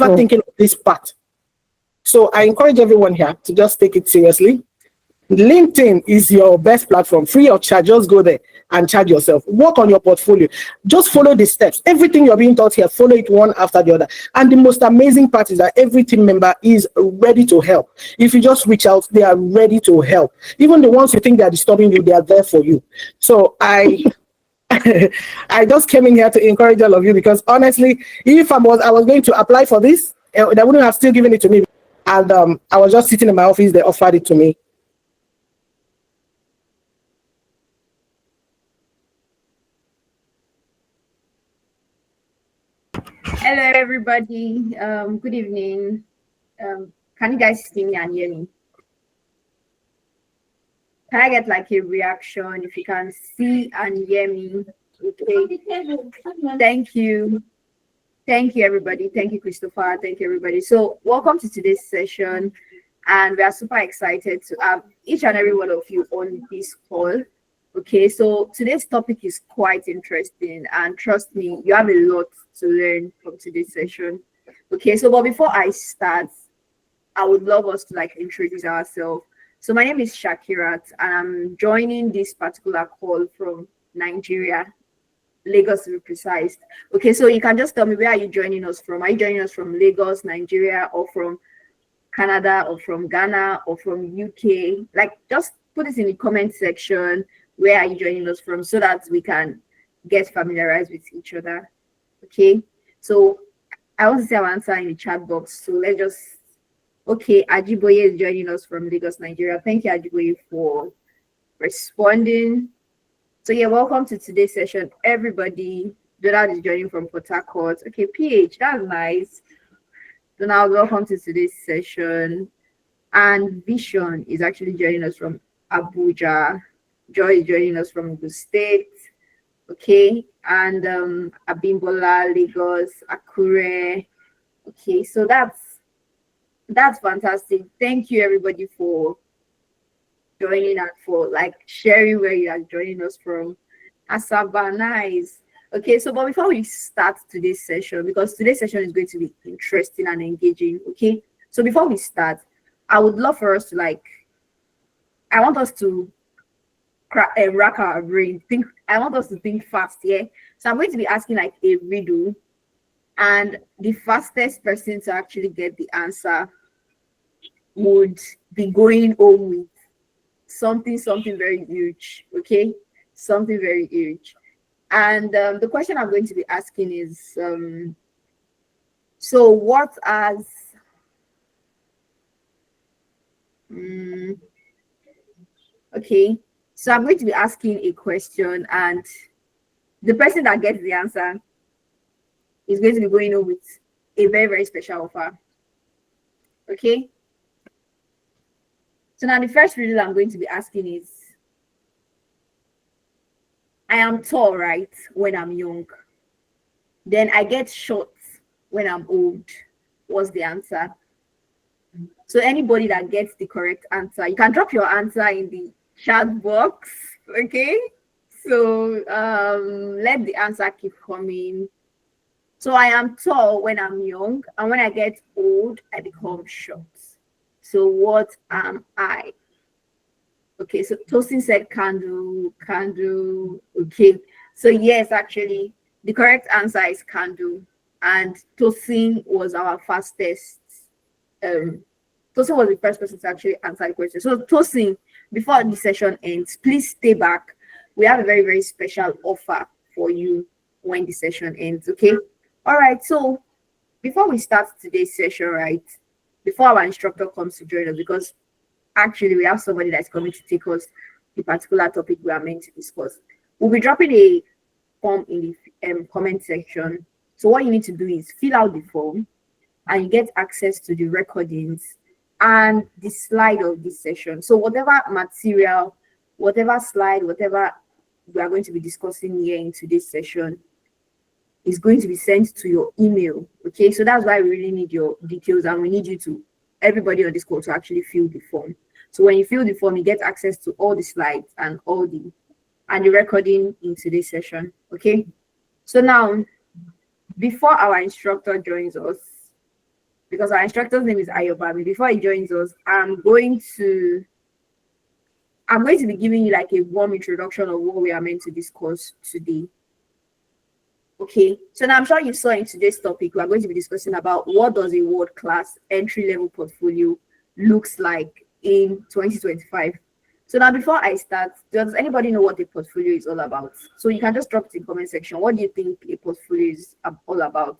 Never thinking of this part. So I encourage everyone here to just take it seriously. LinkedIn is your best platform, free of charge. Just go there and charge yourself. Work on your portfolio. Just follow the steps. Everything you're being taught here, follow it one after the other. And the most amazing part is that every team member is ready to help. If you just reach out, they are ready to help. Even the ones you think they are disturbing you, they are there for you. So I just came in here to encourage all of you, because honestly, if I was going to apply for this, they wouldn't have still given it to me. And I was just sitting in my office, they offered it to me. Hello, everybody. Good evening. Can you guys see me and hear me? Can I get like a reaction if you can see and hear me? Okay. Thank you. Thank you, everybody. Thank you, Christopher. Thank you, everybody. So welcome to today's session. And we are super excited to have each and every one of you on this call. Okay, so today's topic is quite interesting, and trust me, you have a lot to learn from today's session. Okay, so but before I start, I would love us to like introduce ourselves. So my name is Shakirat, and I'm joining this particular call from Nigeria, Lagos to be precise. Okay, so you can just tell me, where are you joining us from? Are you joining us from Lagos, Nigeria, or from Canada, or from Ghana, or from UK? Like, just put it in the comment section. Where are you joining us from, so that we can get familiarized with each other? Okay, so I want to see our answer in the chat box. So let's just, okay, Ajiboye is joining us from Lagos, Nigeria. Thank you, Ajiboye, for responding. So yeah, welcome to today's session, everybody. Donald is joining from Port Harcourt. Okay, PH, that's nice. Donald, welcome to today's session. And Vision is actually joining us from Abuja. Joy is joining us from the state. Okay, and Abimbola, Lagos, Akure. Okay, so that's fantastic. Thank you, everybody, for joining and for like sharing where you are joining us from. Asaba, nice. Okay, so but before we start today's session, because today's session is going to be interesting and engaging. Okay, so before we start, I would love for us to I want us to rack our brain. I want us to think fast. Yeah, so I'm going to be asking like a riddle, and the fastest person to actually get the answer would be going home with something very huge. Okay, something very huge. And the question I'm going to be asking is, so what as okay, so I'm going to be asking a question, and the person that gets the answer is going to be going on with a very special offer. Okay, so now the first riddle I'm going to be asking is, I am tall, right, when I'm young, then I get short when I'm old. What's the answer? So anybody that gets the correct answer, you can drop your answer in the chat box. Okay, so let the answer keep coming. So I am tall when I'm young, and when I get old, I become short. So what am I? Okay, so Tosin said candle. Okay, so yes, actually the correct answer is candle, and Tosin was our fastest. Tosin was the first person to actually answer the question. So Tosin, before the session ends, please stay back. We have a very special offer for you when the session ends. Okay, all right. So before we start today's session, right, before our instructor comes to join us, because actually we have somebody that's coming to take us the particular topic we are meant to discuss, we'll be dropping a form in the comment section. So what you need to do is fill out the form, and you get access to the recordings and the slide of this session. So whatever material, whatever slide, whatever we are going to be discussing here in today's session is going to be sent to your email. Okay, so that's why we really need your details, and we need you to, everybody on this call, to actually fill the form. So when you fill the form, you get access to all the slides and all the recording in today's session. Okay, so now before our instructor joins us, because our instructor's name is Ayobami. Before he joins us, I'm going to be giving you like a warm introduction of what we are meant to discuss today. Okay, so now I'm sure you saw in today's topic, we are going to be discussing about what does a world-class entry-level portfolio looks like in 2025. So now before I start, does anybody know what a portfolio is all about? So you can just drop it in the comment section. What do you think a portfolio is all about?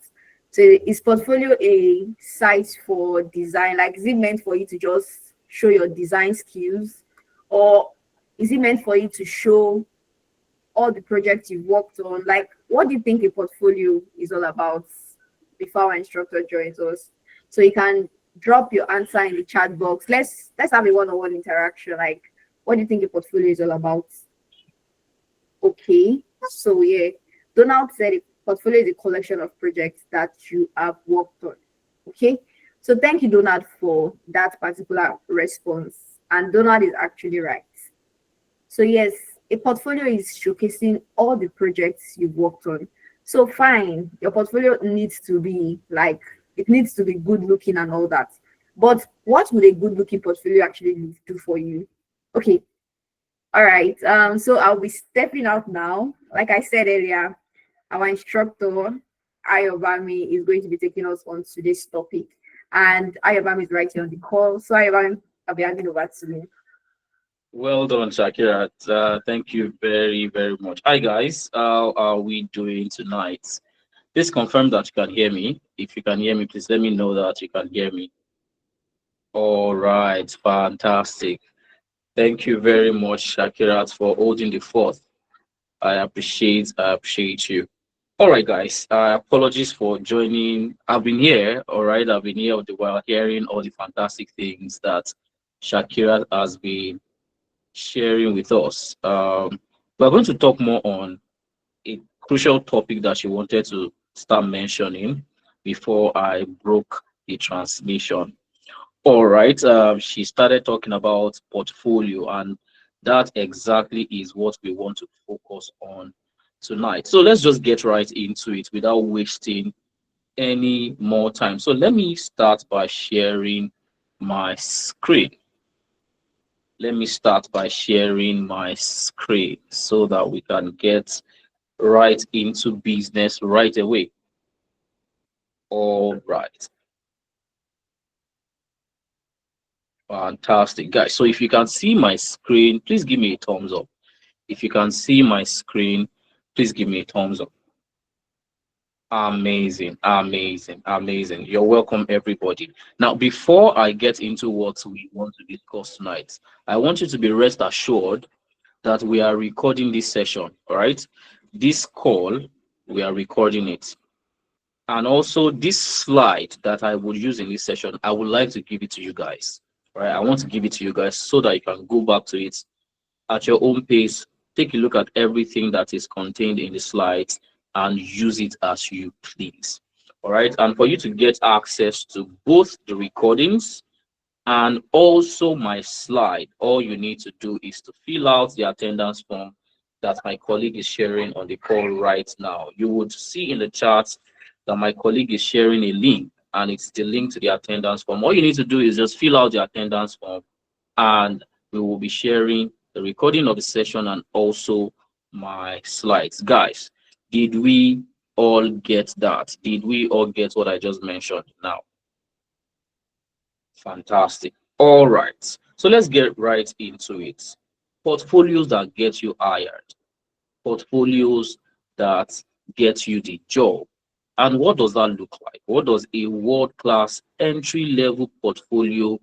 So is portfolio a site for design? Like, is it meant for you to just show your design skills? Or is it meant for you to show all the projects you've worked on? Like, what do you think a portfolio is all about before our instructor joins us? So you can drop your answer in the chat box. Let's have a one-on-one interaction. Like, what do you think a portfolio is all about? Okay, so yeah, Donald said a portfolio is a collection of projects that you have worked on. Okay, so thank you, Donald, for that particular response. And Donald is actually right. So yes, a portfolio is showcasing all the projects you've worked on. So fine, your portfolio needs to be like, it needs to be good looking and all that. But what would a good looking portfolio actually do for you? Okay. All right. So I'll be stepping out now. Like I said earlier, our instructor, Ayobami, is going to be taking us on today's topic. And Ayobami is right here on the call. So Ayobami, I'll be handing over to you. Well done, Shakira. Thank you very, very much. Hi, guys. How are we doing tonight? Please confirm that you can hear me. If you can hear me, please let me know that you can hear me. All right, fantastic. Thank you very much, Shakira, for holding the fort. I appreciate you. All right, guys. Apologies for joining. I've been here, all right. I've been here all the while hearing all the fantastic things that Shakira has been sharing with us. We're going to talk more on a crucial topic that she wanted to start mentioning before I broke the transmission. All right, she started talking about portfolio, and that exactly is what we want to focus on tonight. So let's just get right into it without wasting any more time. So let me start by sharing my screen. Let me start by sharing my screen so that we can get right into business right away. All right. Fantastic, guys. So if you can see my screen, please give me a thumbs up. If you can see my screen, please give me a thumbs up. Amazing, amazing, amazing. You're welcome, everybody. Now, before I get into what we want to discuss tonight, I want you to be rest assured that we are recording this session. All right, this call, we are recording it. And also this slide that I would use in this session, I would like to give it to you guys. All right, I want to give it to you guys so that you can go back to it at your own pace. Take a look at everything that is contained in the slides and use it as you please. All right, and for you to get access to both the recordings and also my slide, all you need to do is to fill out the attendance form that my colleague is sharing on the call right now. You would see in the chat that my colleague is sharing a link, and it's the link to the attendance form. All you need to do is just fill out the attendance form, and we will be sharing the recording of the session and also my slides. Guys, did we all get that? Did we all get what I just mentioned now? Fantastic. All right. So let's get right into it. Portfolios that get you hired. Portfolios that get you the job. And what does that look like? What does a world-class entry-level portfolio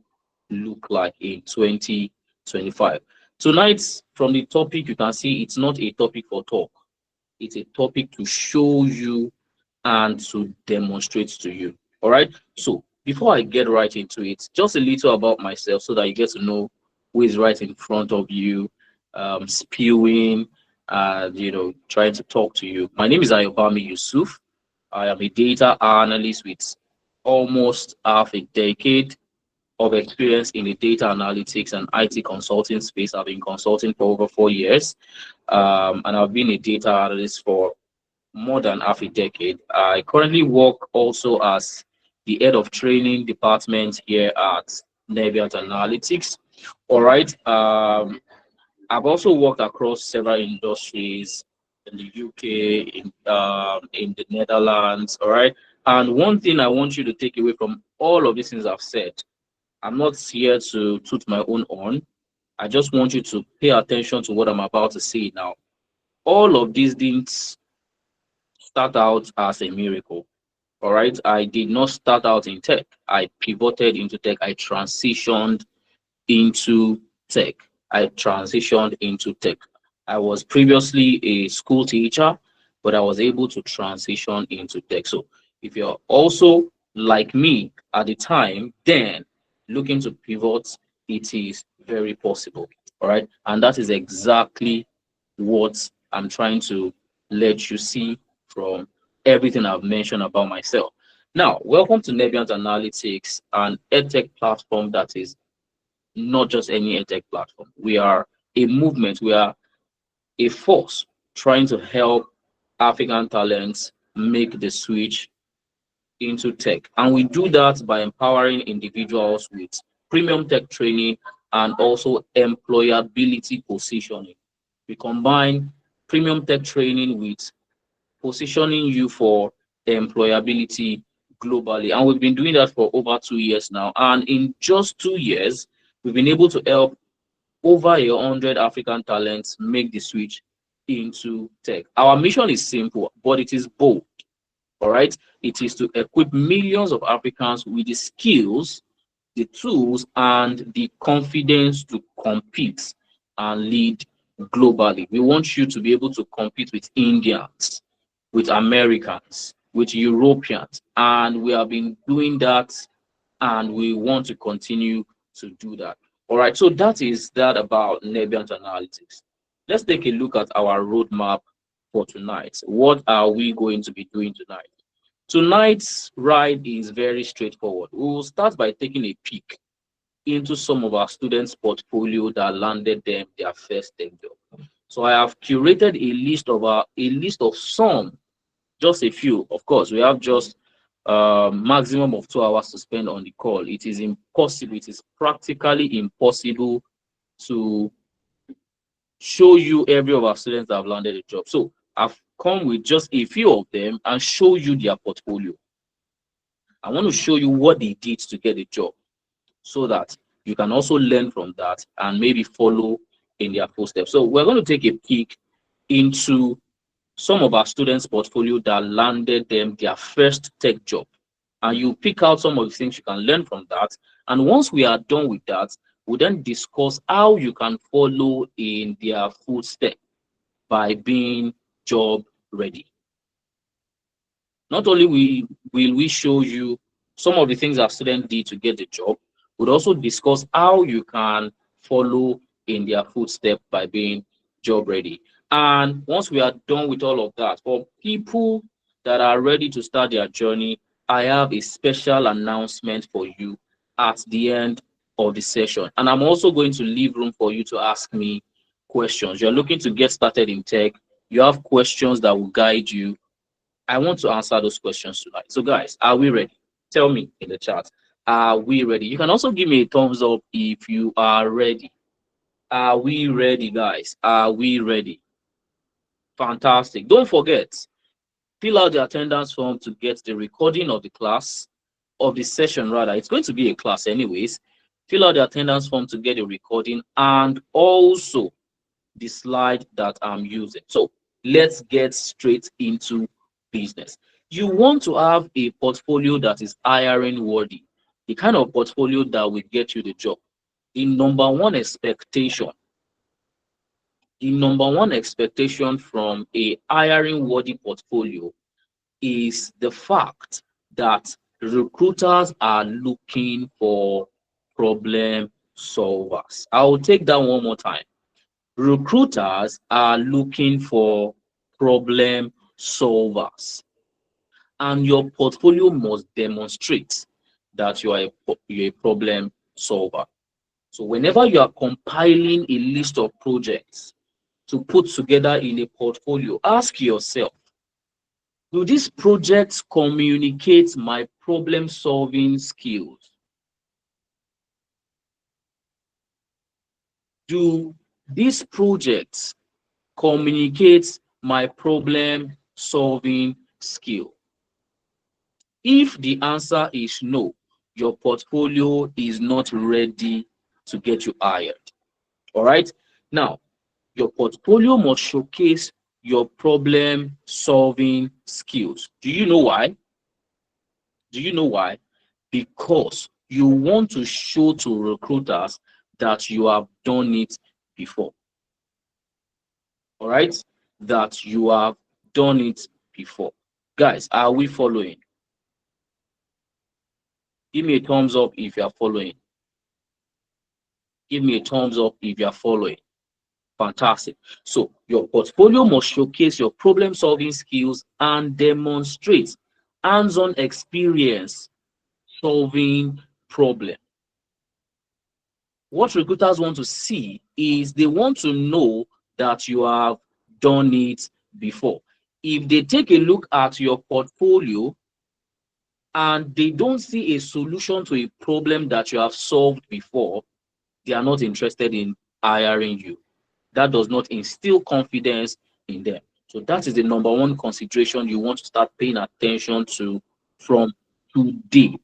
look like in 2025? Tonight, from the topic, you can see it's not a topic for talk. It's a topic to show you and to demonstrate to you. All right. So before I get right into it, just a little about myself so that you get to know who is right in front of you, spewing, trying to talk to you. My name is Ayobami Yusuf. I am a data analyst with almost half a decade of experience in the data analytics and IT consulting space. I've been consulting for over 4 years, and I've been a data analyst for more than half a decade. I currently work also as the head of training department here at Nebiant Analytics. All right. I've also worked across several industries in the UK, in the Netherlands. All right. And one thing I want you to take away from all of these things I've said, I'm not here to toot my own horn. I just want you to pay attention to what I'm about to say now. All of these didn't start out as a miracle. All right. I did not start out in tech. I pivoted into tech. I transitioned into tech. I transitioned into tech. I was previously a school teacher, but I was able to transition into tech. So if you're also like me at the time, then looking to pivot, it is very possible. All right. And that is exactly what I'm trying to let you see from everything I've mentioned about myself. Now, welcome to Nebiant Analytics, an edtech platform that is not just any edtech platform. We are a movement, we are a force trying to help African talents make the switch into tech. And we do that by empowering individuals with premium tech training and also employability positioning. We combine premium tech training with positioning you for employability globally. And we've been doing that for over 2 years now. And in just 2 years, we've been able to help over 100 African talents make the switch into tech. Our mission is simple, but it is bold. All right. It is to equip millions of Africans with the skills, the tools, and the confidence to compete and lead globally. We want you to be able to compete with Indians, with Americans, with Europeans, and we have been doing that, and we want to continue to do that. All right, so that is that about Nebiant Analytics. Let's take a look at our roadmap for tonight. What are we going to be doing tonight? Tonight's ride is very straightforward. We will start by taking a peek into some of our students' portfolio that landed them their first tech job. So I have curated a list of some, just a few. Of course, we have just maximum of 2 hours to spend on the call. It is impossible. It is practically impossible to show you every of our students that have landed a job. So I've come with just a few of them and show you their portfolio. I want to show you what they did to get a job so that you can also learn from that and maybe follow in their footsteps. So we're going to take a peek into some of our students' portfolio that landed them their first tech job. And you pick out some of the things you can learn from that. And once we are done with that, we'll then discuss how you can follow in their footsteps by being job ready. Not only will we show you some of the things our students did to get the job, we'll also discuss how you can follow in their footsteps by being job ready. And once we are done with all of that, for people that are ready to start their journey, I have a special announcement for you at the end of the session. And I'm also going to leave room for you to ask me questions. You're looking to get started in tech, you have questions that will guide you. I want to answer those questions tonight. So guys, are we ready? Tell me in the chat. Are we ready? You can also give me a thumbs up if you are ready. Are we ready, guys? Are we ready? Fantastic. Don't forget, fill out the attendance form to get the recording of the class, of the session rather. It's going to be a class anyways. Fill out the attendance form to get a recording and also the slide that I'm using. So let's get straight into business. You want to have a portfolio that is hiring worthy, the kind of portfolio that will get you the job. The number one expectation from a hiring worthy portfolio is the fact that recruiters are looking for problem solvers. I will take that one more time. Recruiters are looking for problem solvers, and your portfolio must demonstrate that you are a problem solver. So whenever you are compiling a list of projects to put together in a portfolio, ask yourself, Do these projects communicate my problem solving skills? Do these projects communicate my problem solving skill? If the answer is no, your portfolio is not ready to get you hired. All right. Now, your portfolio must showcase your problem solving skills. Do you know why? Do you know why? Because you want to show to recruiters that you have done it before. All right? That you have done it before. Guys, are we following? Give me a thumbs up if you are following. Give me a thumbs up if you are following. Fantastic. So your portfolio must showcase your problem solving skills and demonstrate hands-on experience solving problem. What recruiters want to see is they want to know that you have done it before. If they take a look at your portfolio and they don't see a solution to a problem that you have solved before, they are not interested in hiring you. That does not instill confidence in them. So that is the number one consideration you want to start paying attention to from today.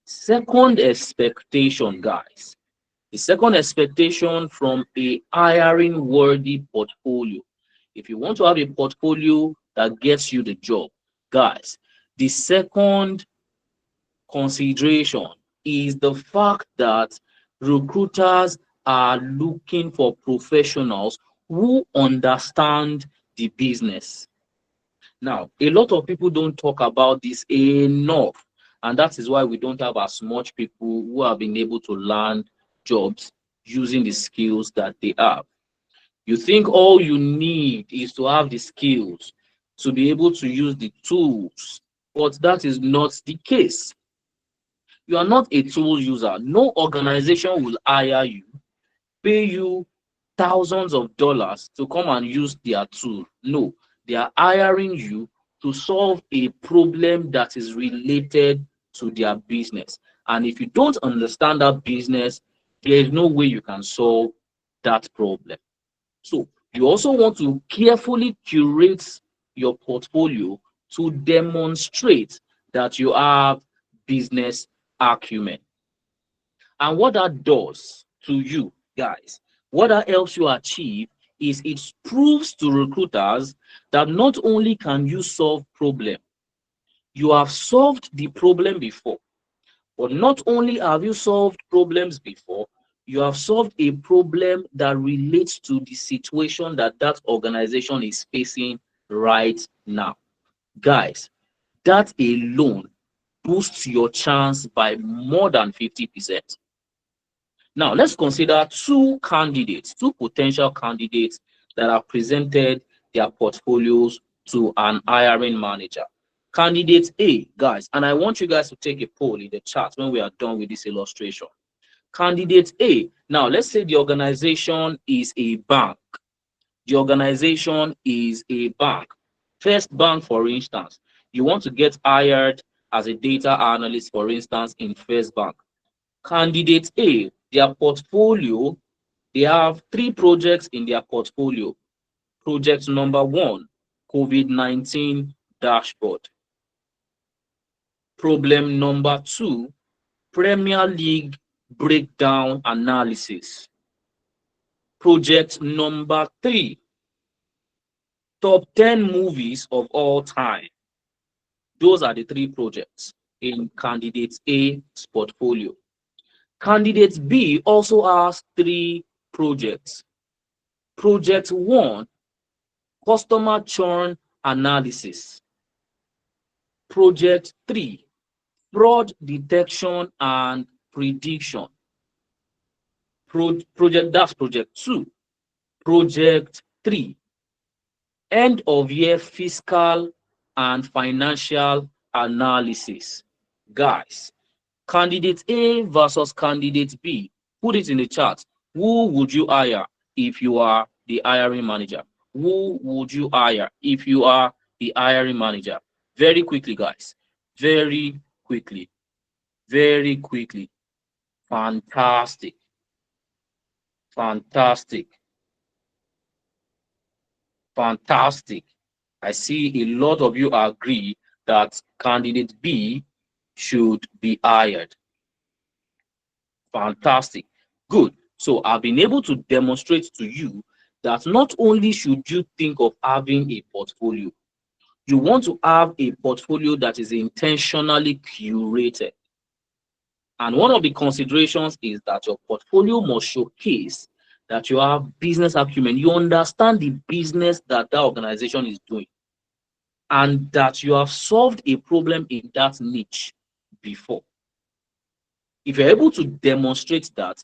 Second expectation, guys. The second expectation from a hiring worthy portfolio. If you want to have a portfolio that gets you the job, guys, the second consideration is the fact that recruiters are looking for professionals who understand the business. Now, a lot of people don't talk about this enough, and that is why we don't have as much people who have been able to land jobs using the skills that they have. You think all you need is to have the skills to be able to use the tools, but that is not the case. You are not a tool user. No organization will hire you, pay you thousands of dollars to come and use their tool. No, they are hiring you to solve a problem that is related to their business. And if you don't understand that business, there is no way you can solve that problem. So you also want to carefully curate your portfolio to demonstrate that you have business acumen. And what that does to you guys, what that helps you achieve is it proves to recruiters that not only can you solve problem, you have solved the problem before. But not only have you solved problems before, you have solved a problem that relates to the situation that that organization is facing right now. Guys, that alone boosts your chance by more than 50%. Now, let's consider two potential candidates that have presented their portfolios to an hiring manager. Candidate A, guys, and I want you guys to take a poll in the chat when we are done with this illustration. Candidate A, now let's say the organization is a bank. The organization is a bank. First Bank, for instance, you want to get hired as a data analyst, for instance, in First Bank. Candidate A, their portfolio, they have 3 projects in their portfolio. Project number 1, COVID-19 dashboard. Problem number 2, Premier League breakdown analysis. Project number 3, top 10 movies of all time. Those are the 3 projects in candidate A's portfolio. Candidate B also has 3 projects. Project 1, customer churn analysis. Project 3, fraud detection and prediction. Project 2. Project 3, end of year fiscal and financial analysis. Guys, candidate A versus candidate B. Put it in the chat. Who would you hire if you are the hiring manager? Who would you hire if you are a hiring manager. Very quickly, guys. Very quickly. Very quickly. Fantastic. Fantastic. Fantastic. I see a lot of you agree that candidate B should be hired. Fantastic. Good. So I've been able to demonstrate to you that not only should you think of having a portfolio, you want to have a portfolio that is intentionally curated. And one of the considerations is that your portfolio must showcase that you have business acumen. You understand the business that that organization is doing, and that you have solved a problem in that niche before. If you're able to demonstrate that,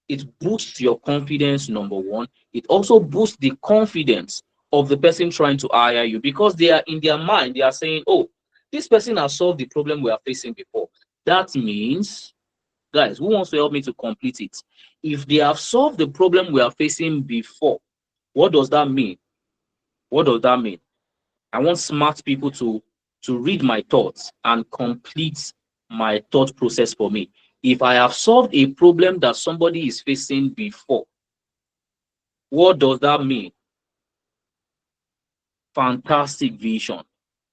it boosts your confidence, number one. It also boosts the confidence of the person trying to hire you, because they are in their mind, they are saying, oh, this person has solved the problem we are facing before. That means, guys, who wants to help me to complete it? If they have solved the problem we are facing before, what does that mean? What does that mean? I want smart people to read my thoughts and complete my thought process for me. If I have solved a problem that somebody is facing before, what does that mean? Fantastic vision.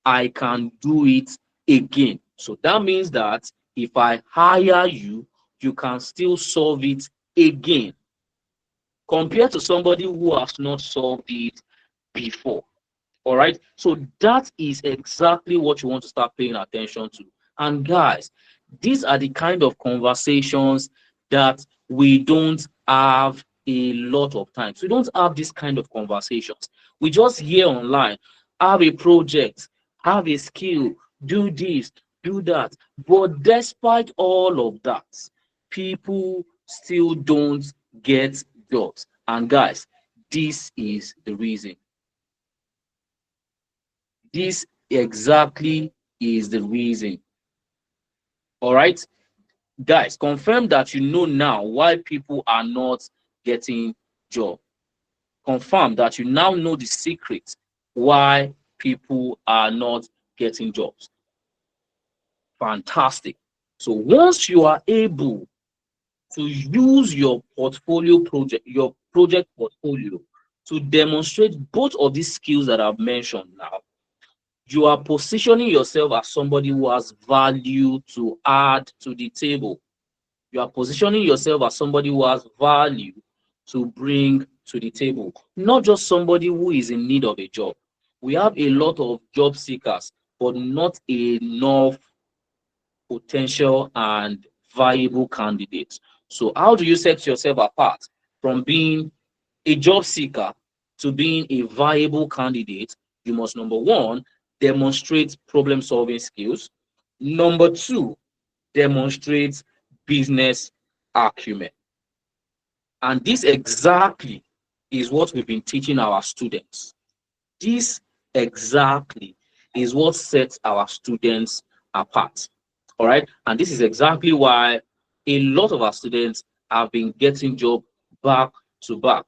I can do it again. So that means that if I hire you, you can still solve it again, compared to somebody who has not solved it before. All right. So that is exactly what you want to start paying attention to. And guys, these are the kind of conversations that we don't have a lot of times. We don't have this kind of conversations. We just hear online, have a project, have a skill, do this, do that. But despite all of that, people still don't get jobs. And guys, this is the reason. This exactly is the reason. All right, guys, confirm that you know now why people are not getting job. Confirm that you now know the secret why people are not getting jobs. Fantastic. So once you are able to use your project portfolio to demonstrate both of these skills that I've mentioned now, you are positioning yourself as somebody who has value to add to the table. You are positioning yourself as somebody who has value to bring to the table, not just somebody who is in need of a job. We have a lot of job seekers, but not enough potential and viable candidates. So how do you set yourself apart from being a job seeker to being a viable candidate? You must, number one, demonstrate problem solving skills. Number two, demonstrate business acumen. And this exactly is what we've been teaching our students. This exactly is what sets our students apart. All right. And this is exactly why a lot of our students have been getting job back to back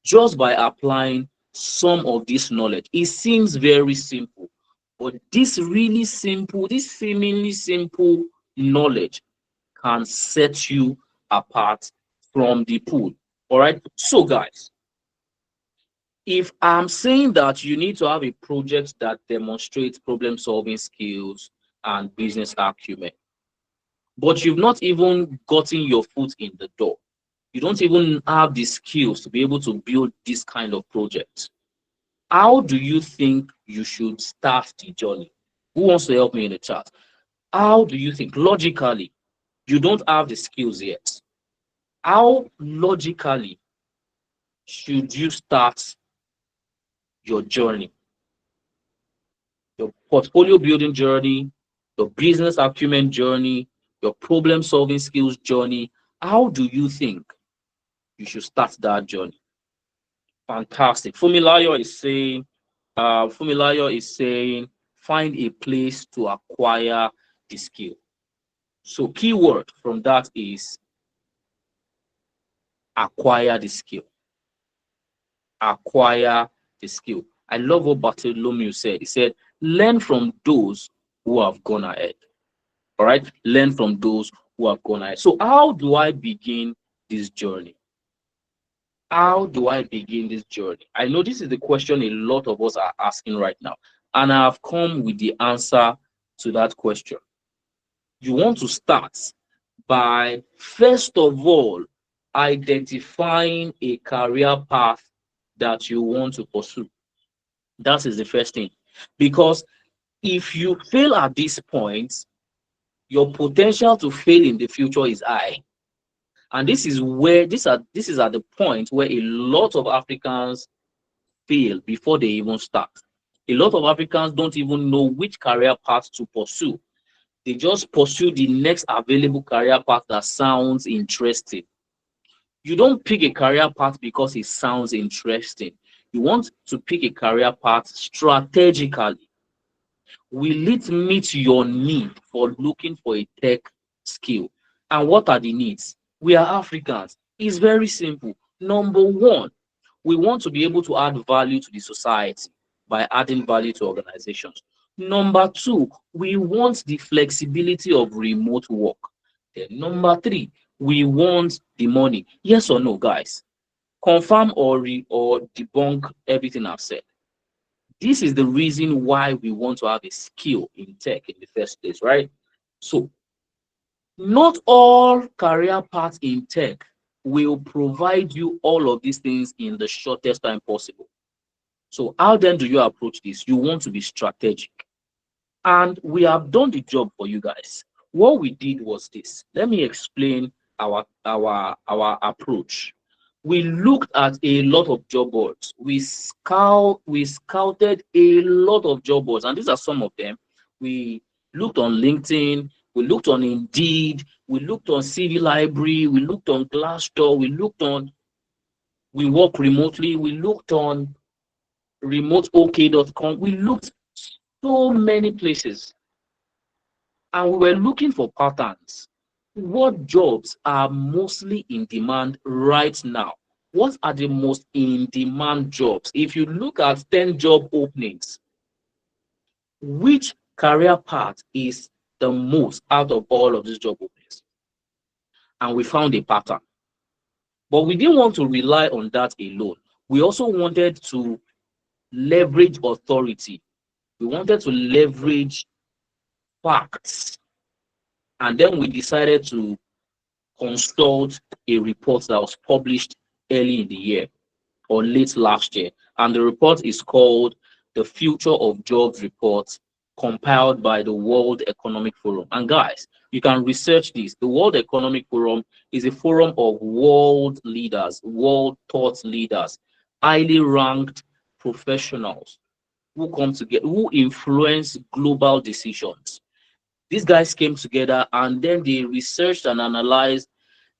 just by applying some of this knowledge. It seems very simple, but this really simple, this seemingly simple knowledge can set you apart from the pool. All right. So, guys, if I'm saying that you need to have a project that demonstrates problem solving skills and business acumen, but you've not even gotten your foot in the door, you don't even have the skills to be able to build this kind of project, how do you think you should start the journey? Who wants to help me in the chat? How do you think logically you don't have the skills yet? How logically should you start your journey, your portfolio building journey, your business acumen journey, your problem solving skills journey? How do you think you should start that journey? Fantastic. Fumilayo is saying, find a place to acquire the skill. So keyword from that is acquire the skill. Acquire the skill. I love what Bartholomew said. He said, learn from those who have gone ahead. All right? Learn from those who have gone ahead. So how do I begin this journey? How do I begin this journey? I know this is the question a lot of us are asking right now, and I have come with the answer to that question. You want to start by, first of all, identifying a career path that you want to pursue. That is the first thing. Because if you fail at this point, your potential to fail in the future is high. And this is where this is at the point where a lot of Africans fail before they even start. A lot of Africans don't even know which career path to pursue. They just pursue the next available career path that sounds interesting. You don't pick a career path because it sounds interesting. You want to pick a career path strategically. Will it meet your need for looking for a tech skill? And what are the needs? We are Africans. It's very simple. Number one, we want to be able to add value to the society by adding value to organizations. Number two, we want the flexibility of remote work. Then number three, we want the money. Yes or no, guys? Confirm or debunk everything I've said. This is the reason why we want to have a skill in tech in the first place, right? So, not all career paths in tech will provide you all of these things in the shortest time possible. So, how then do you approach this? You want to be strategic. And we have done the job for you guys. What we did was this. Let me explain our approach. We looked at a lot of job boards. We scouted a lot of job boards, and these are some of them. We looked on LinkedIn, we looked on Indeed, we looked on CV Library, we looked on Glassdoor, we work remotely, we looked on remoteok.com, we looked so many places, and we were looking for patterns. What jobs are mostly in demand right now? What are the most in-demand jobs? If you look at 10 job openings, which career path is the most out of all of these job openings? And we found a pattern. But we didn't want to rely on that alone. We also wanted to leverage authority. We wanted to leverage facts. And then we decided to consult a report that was published early in the year or late last year. And the report is called The Future of Jobs Report, compiled by the World Economic Forum. And guys, you can research this. The World Economic Forum is a forum of world leaders, world thought leaders, highly ranked professionals who come together, who influence global decisions. These guys came together and then they researched and analyzed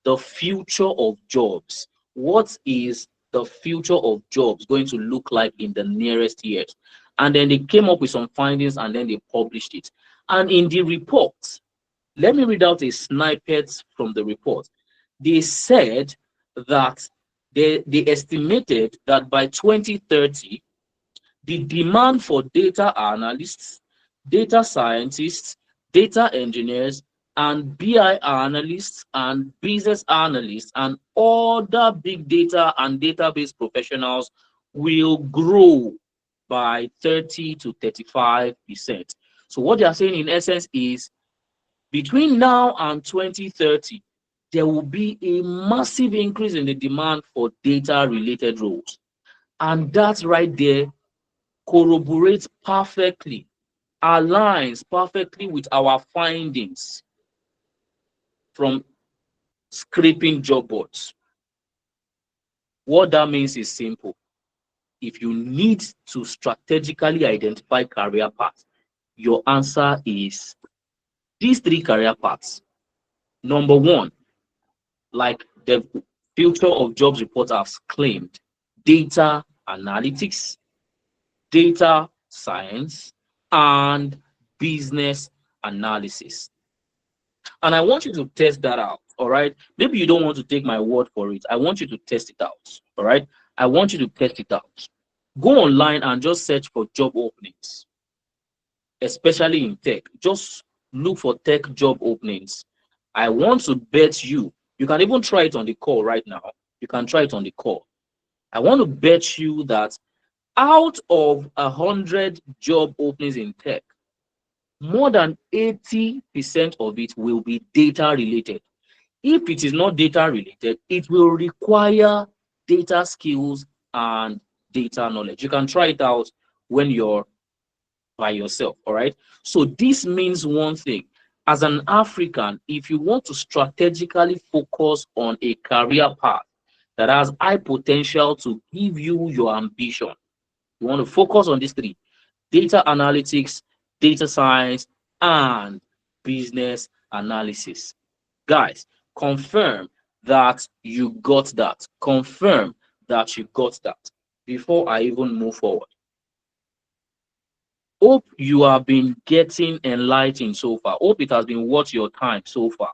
the future of jobs. What is the future of jobs going to look like in the nearest years? And then they came up with some findings and then they published it. And in the report, let me read out a snippet from the report. They said that they estimated that by 2030, the demand for data analysts, data scientists, data engineers, and BI analysts and business analysts and other big data and database professionals will grow by 30 to 35%. So what they are saying in essence is between now and 2030, there will be a massive increase in the demand for data-related roles. And that right there corroborates perfectly, aligns perfectly with our findings from scraping job boards. What that means is simple. If you need to strategically identify career paths, your answer is these three career paths. Number one, like the Future of Jobs report has claimed, data analytics, data science, and business analysis. And I want you to test that out, all right? Maybe you don't want to take my word for it. I want you to test it out, all right? I want you to test it out. Go online and just search for job openings, especially in tech. Just look for tech job openings. I want to bet you, you can even try it on the call right now. You can try it on the call. I want to bet you that out of 100 job openings in tech, more than 80% of it will be data related. If it is not data related, it will require data skills and data knowledge. You can try it out when you're by yourself. All right. So this means one thing. As an African, if you want to strategically focus on a career path that has high potential to give you your ambition, you want to focus on these three: data analytics, data science, and business analysis. Guys, confirm that you got that. Confirm that you got that before I even move forward. Hope you have been getting enlightened so far. Hope it has been worth your time so far.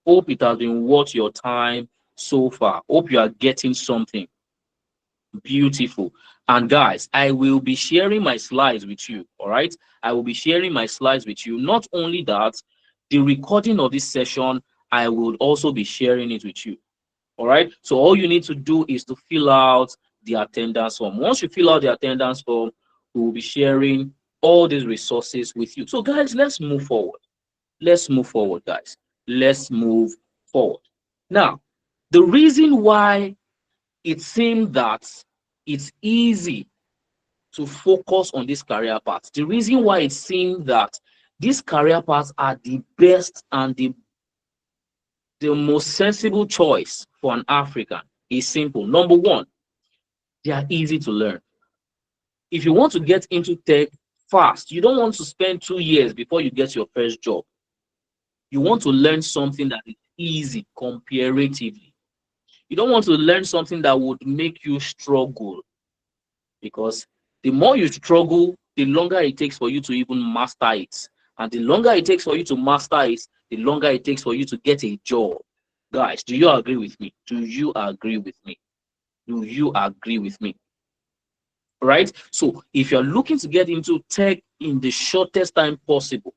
Hope it has been worth your time so far. Hope you are getting something beautiful. And guys, I will be sharing my slides with you. All right. I will be sharing my slides with you. Not only that, the recording of this session, I will also be sharing it with you. All right. So all you need to do is to fill out the attendance form. Once you fill out the attendance form, we will be sharing all these resources with you. So guys, let's move forward. Let's move forward, guys. Let's move forward. Now, the reason why it seems that it's easy to focus on this career path, the reason why it seems that these career paths are the best and the most sensible choice for an African is simple. Number one, they are easy to learn. If you want to get into tech fast, you don't want to spend 2 years before you get your first job. You want to learn something that is easy comparatively. You don't want to learn something that would make you struggle, because the more you struggle, the longer it takes for you to even master it. And the longer it takes for you to master it, the longer it takes for you to get a job. Guys, do you agree with me? Do you agree with me? Do you agree with me? Right? So if you're looking to get into tech in the shortest time possible,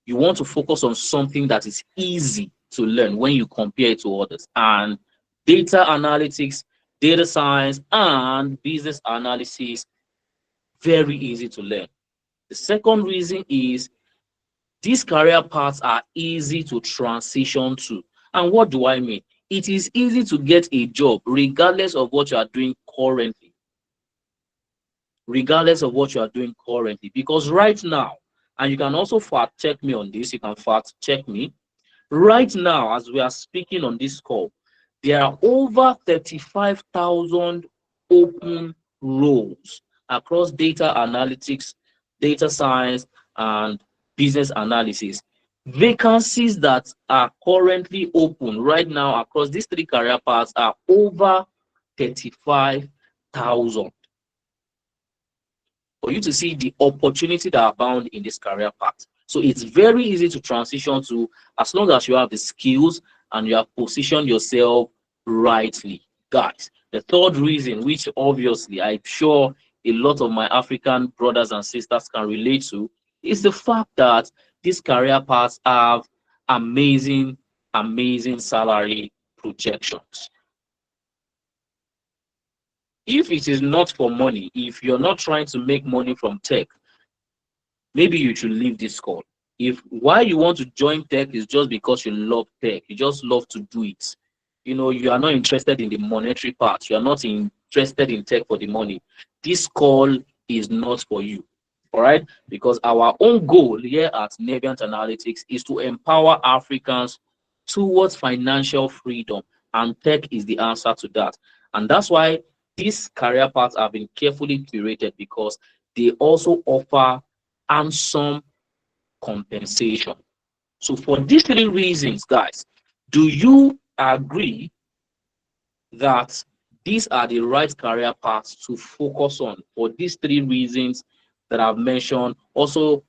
you want to focus on something that is easy to learn when you compare it to others. And data analytics, data science, and business analysis, very easy to learn. The second reason is these career paths are easy to transition to. And what do I mean? It is easy to get a job regardless of what you are doing currently. Regardless of what you are doing currently. Because right now, and you can also fact check me on this, you can fact check me. Right now, as we are speaking on this call, there are over 35,000 open roles across data analytics, data science, and business analysis. Vacancies that are currently open right now across these three career paths are over 35,000. For you to see the opportunity that are found in this career path. So it's very easy to transition to, as long as you have the skills and you have positioned yourself rightly. Guys, the third reason, which obviously I'm sure a lot of my African brothers and sisters can relate to, is the fact that these career paths have amazing salary projections. If it is not for money, if you're not trying to make money from tech, maybe you should leave this call. If why you want to join tech is just because you love tech, you just love to do it, you are not interested in the monetary part, you are not interested in tech for the money, this call is not for you. All right, because our own goal here at Navient Analytics is to empower Africans towards financial freedom, and tech is the answer to that. And that's why these career paths have been carefully curated, because they also offer handsome compensation. So for these three reasons, guys, do you agree that these are the right career paths to focus on? For these three reasons that I've mentioned, also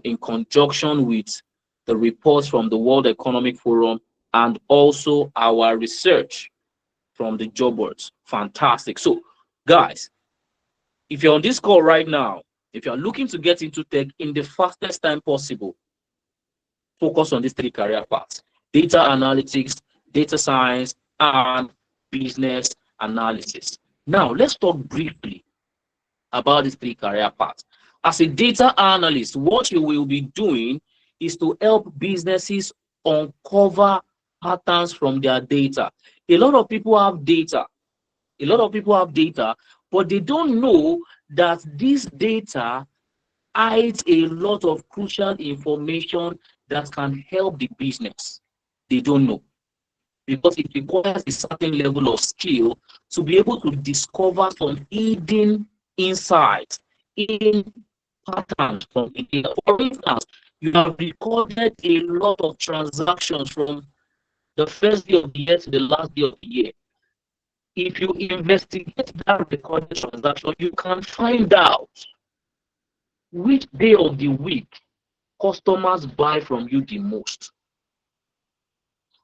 in conjunction with the reports from the World Economic Forum and also our research from the job boards. Fantastic. So Guys, if you're on this call right now, if you're looking to get into tech in the fastest time possible, focus on these 3 career paths: data analytics, data science, and business analysis. Now, let's talk briefly about these 3 career paths. As a data analyst, what you will be doing is to help businesses uncover patterns from their data. A lot of people have data. But they don't know that this data hides a lot of crucial information that can help the business. They don't know, because it requires a certain level of skill to be able to discover some hidden insights, hidden patterns from the data. For instance, you have recorded a lot of transactions from the first day of the year to the last day of the year. If you investigate that recorded transaction, you can find out which day of the week customers buy from you the most.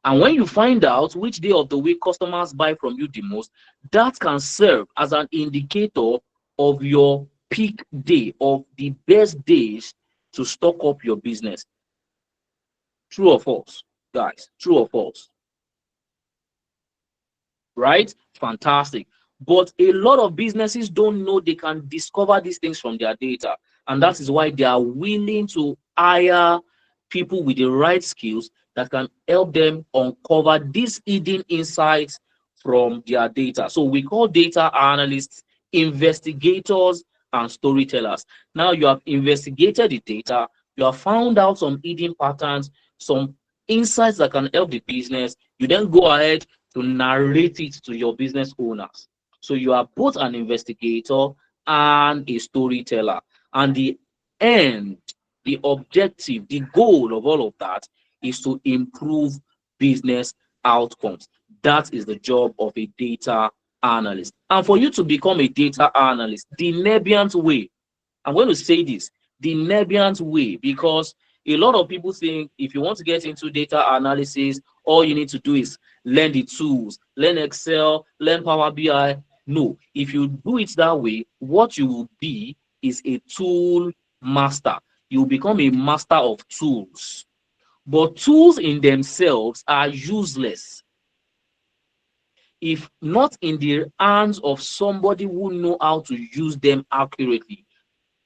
And when you find out which day of the week customers buy from you the most, that can serve as an indicator of your peak day, of the best days to stock up your business. True or false, guys? True or false? Right? Fantastic. But a lot of businesses don't know they can discover these things from their data. And that is why they are willing to hire people with the right skills that can help them uncover these hidden insights from their data. So we call data analysts investigators and storytellers. Now you have investigated the data, you have found out some hidden patterns, some insights that can help the business. You then go ahead to narrate it to your business owners. So you are both an investigator and a storyteller. And the end, the objective, the goal of all of that is to improve business outcomes. That is the job of a data analyst. And for you to become a data analyst, the Nebiant way, I'm going to say this, the Nebiant way, because a lot of people think if you want to get into data analysis, all you need to do is learn the tools, learn Excel, learn Power BI. No, if you do it that way, what you will be is a tool master. You will become a master of tools. But tools in themselves are useless if not in the hands of somebody who know how to use them accurately.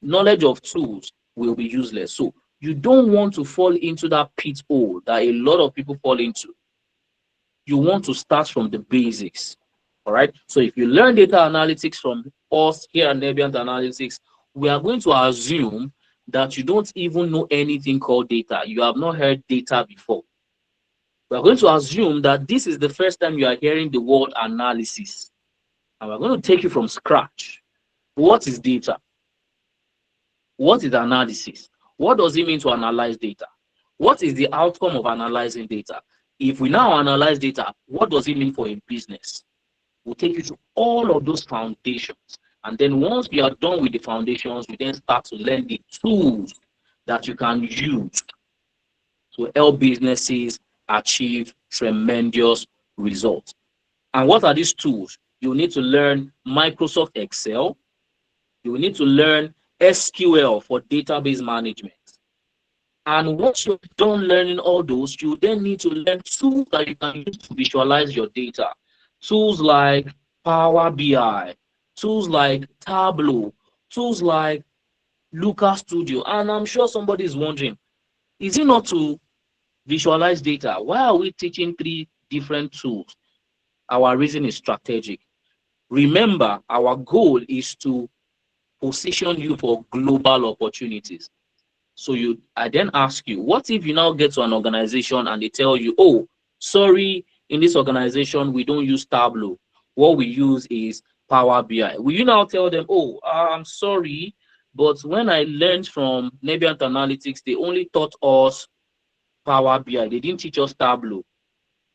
Knowledge of tools will be useless. So you don't want to fall into that pit hole that a lot of people fall into. You want to start from the basics. All right. So if you learn data analytics from us here at Nebiant Analytics, we are going to assume that you don't even know anything called data. You have not heard data before. We are going to assume that this is the first time you are hearing the word analysis. And we're going to take you from scratch. What is data? What is analysis? What does it mean to analyze data? What is the outcome of analyzing data? If we now analyze data, what does it mean for a business? We'll take you to all of those foundations. And then once we are done with the foundations, we then start to learn the tools that you can use to help businesses achieve tremendous results. And what are these tools? You need to learn Microsoft Excel. You will need to learn SQL for database management. And once you're done learning all those, you then need to learn tools that you can use to visualize your data. Tools like Power BI, tools like Tableau, tools like Looker Studio. And I'm sure somebody is wondering, is it not to visualize data? Why are we teaching 3 different tools? Our reason is strategic. Remember, our goal is to position you for global opportunities. So I then ask you, what if you now get to an organization and they tell you, oh, sorry, in this organization, we don't use Tableau. What we use is Power BI. Will you now tell them, oh, I'm sorry, but when I learned from Nebiant Analytics, they only taught us Power BI. They didn't teach us Tableau.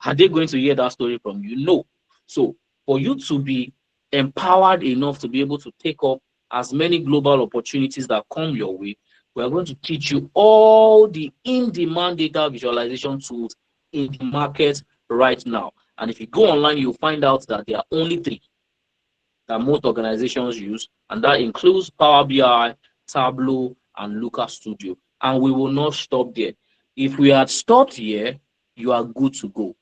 Are they going to hear that story from you? No. So for you to be empowered enough to be able to take up as many global opportunities that come your way, we are going to teach you all the in-demand data visualization tools in the market right now. And if you go online, you'll find out that there are only 3 that most organizations use, and that includes Power BI, Tableau, and Looker Studio. And we will not stop there. If we had stopped here, you are good to go.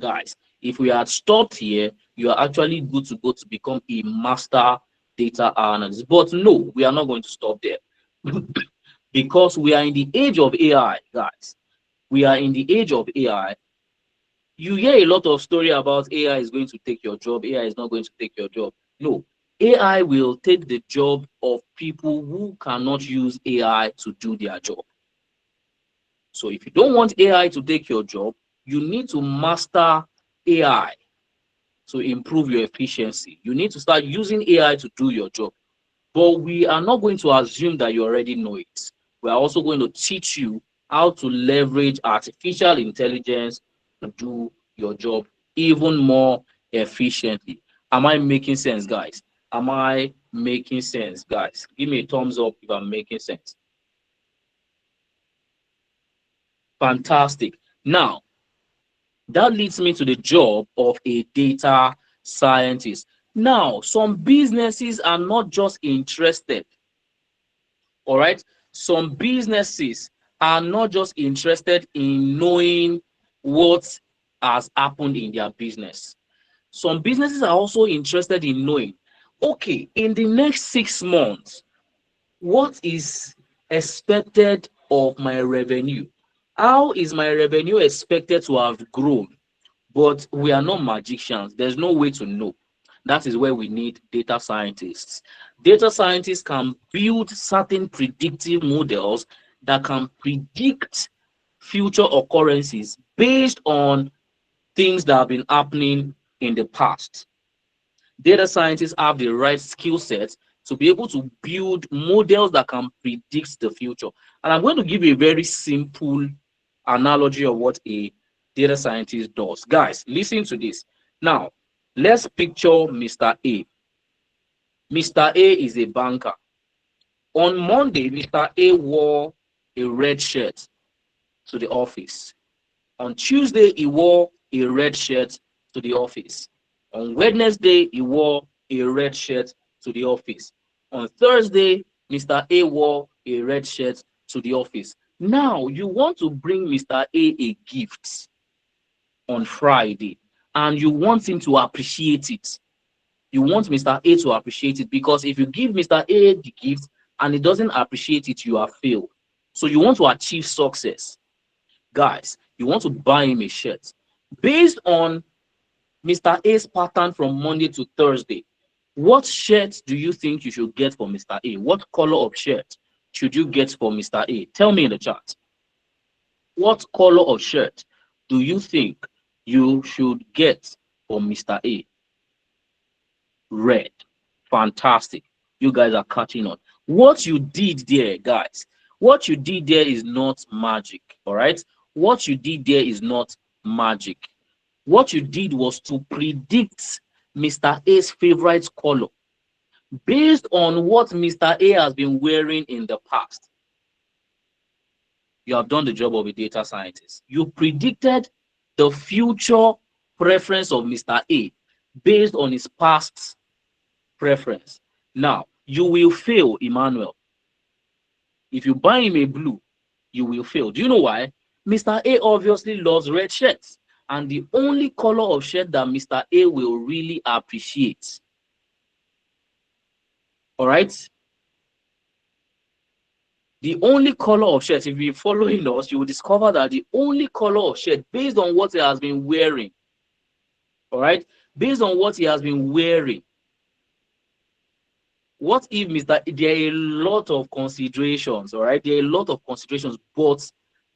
Guys, if we had stopped here, you are actually good to go to become a master data analyst. But no, we are not going to stop there. Because we are in the age of AI, guys. We are in the age of AI. You hear a lot of story about AI is going to take your job, AI is not going to take your job. No, AI will take the job of people who cannot use AI to do their job. So if you don't want AI to take your job, you need to master AI to improve your efficiency. You need to start using AI to do your job. But we are not going to assume that you already know it. We are also going to teach you how to leverage artificial intelligence to do your job even more efficiently. Am I making sense, guys? Am I making sense, guys? Give me a thumbs up if I'm making sense. Fantastic. Now, that leads me to the job of a data scientist. Now, some businesses are not just interested. All right. Some businesses are not just interested in knowing what has happened in their business. Some businesses are also interested in knowing, okay, in the next 6 months, what is expected of my revenue? How is my revenue expected to have grown? But we are not magicians. There's no way to know. That is where we need data scientists. Data scientists can build certain predictive models that can predict future occurrences based on things that have been happening in the past. Data scientists have the right skill set to be able to build models that can predict the future. And I'm going to give you a very simple analogy of what a data scientist does. Guys, listen to this. Now, let's picture Mr. A. Mr. A is a banker. On Monday, Mr. A wore a red shirt to the office. On Tuesday, he wore a red shirt to the office. On Wednesday, he wore a red shirt to the office. On Thursday, Mr. A wore a red shirt to the office. Now, you want to bring Mr. A gift on Friday, and you want him to appreciate it. You want Mr. A to appreciate it, because if you give Mr. A the gift and he doesn't appreciate it, you have failed. So you want to achieve success. Guys, you want to buy him a shirt. Based on Mr. A's pattern from Monday to Thursday, what shirt do you think you should get for Mr. A? What color of shirt should you get for Mr. A? Tell me in the chat. What color of shirt do you think you should get for Mr. A? Red. Fantastic. You guys are catching on. What you did there, guys, what you did there is not magic. All right. What you did there is not magic. What you did was to predict Mr. A's favorite color based on what Mr. A has been wearing in the past. You have done the job of a data scientist. You predicted the future preference of Mr. A based on his past preference. Now, you will fail, Emmanuel. If you buy him a blue, you will fail. Do you know why? Mr. A obviously loves red shirts, and the only color of shirt that Mr. A will really appreciate. All right? The only color of shirt, if you're following us, you will discover that the only color of shirt, based on what he has been wearing, all right? Based on what he has been wearing, what if there are a lot of considerations, all right? There are a lot of considerations, but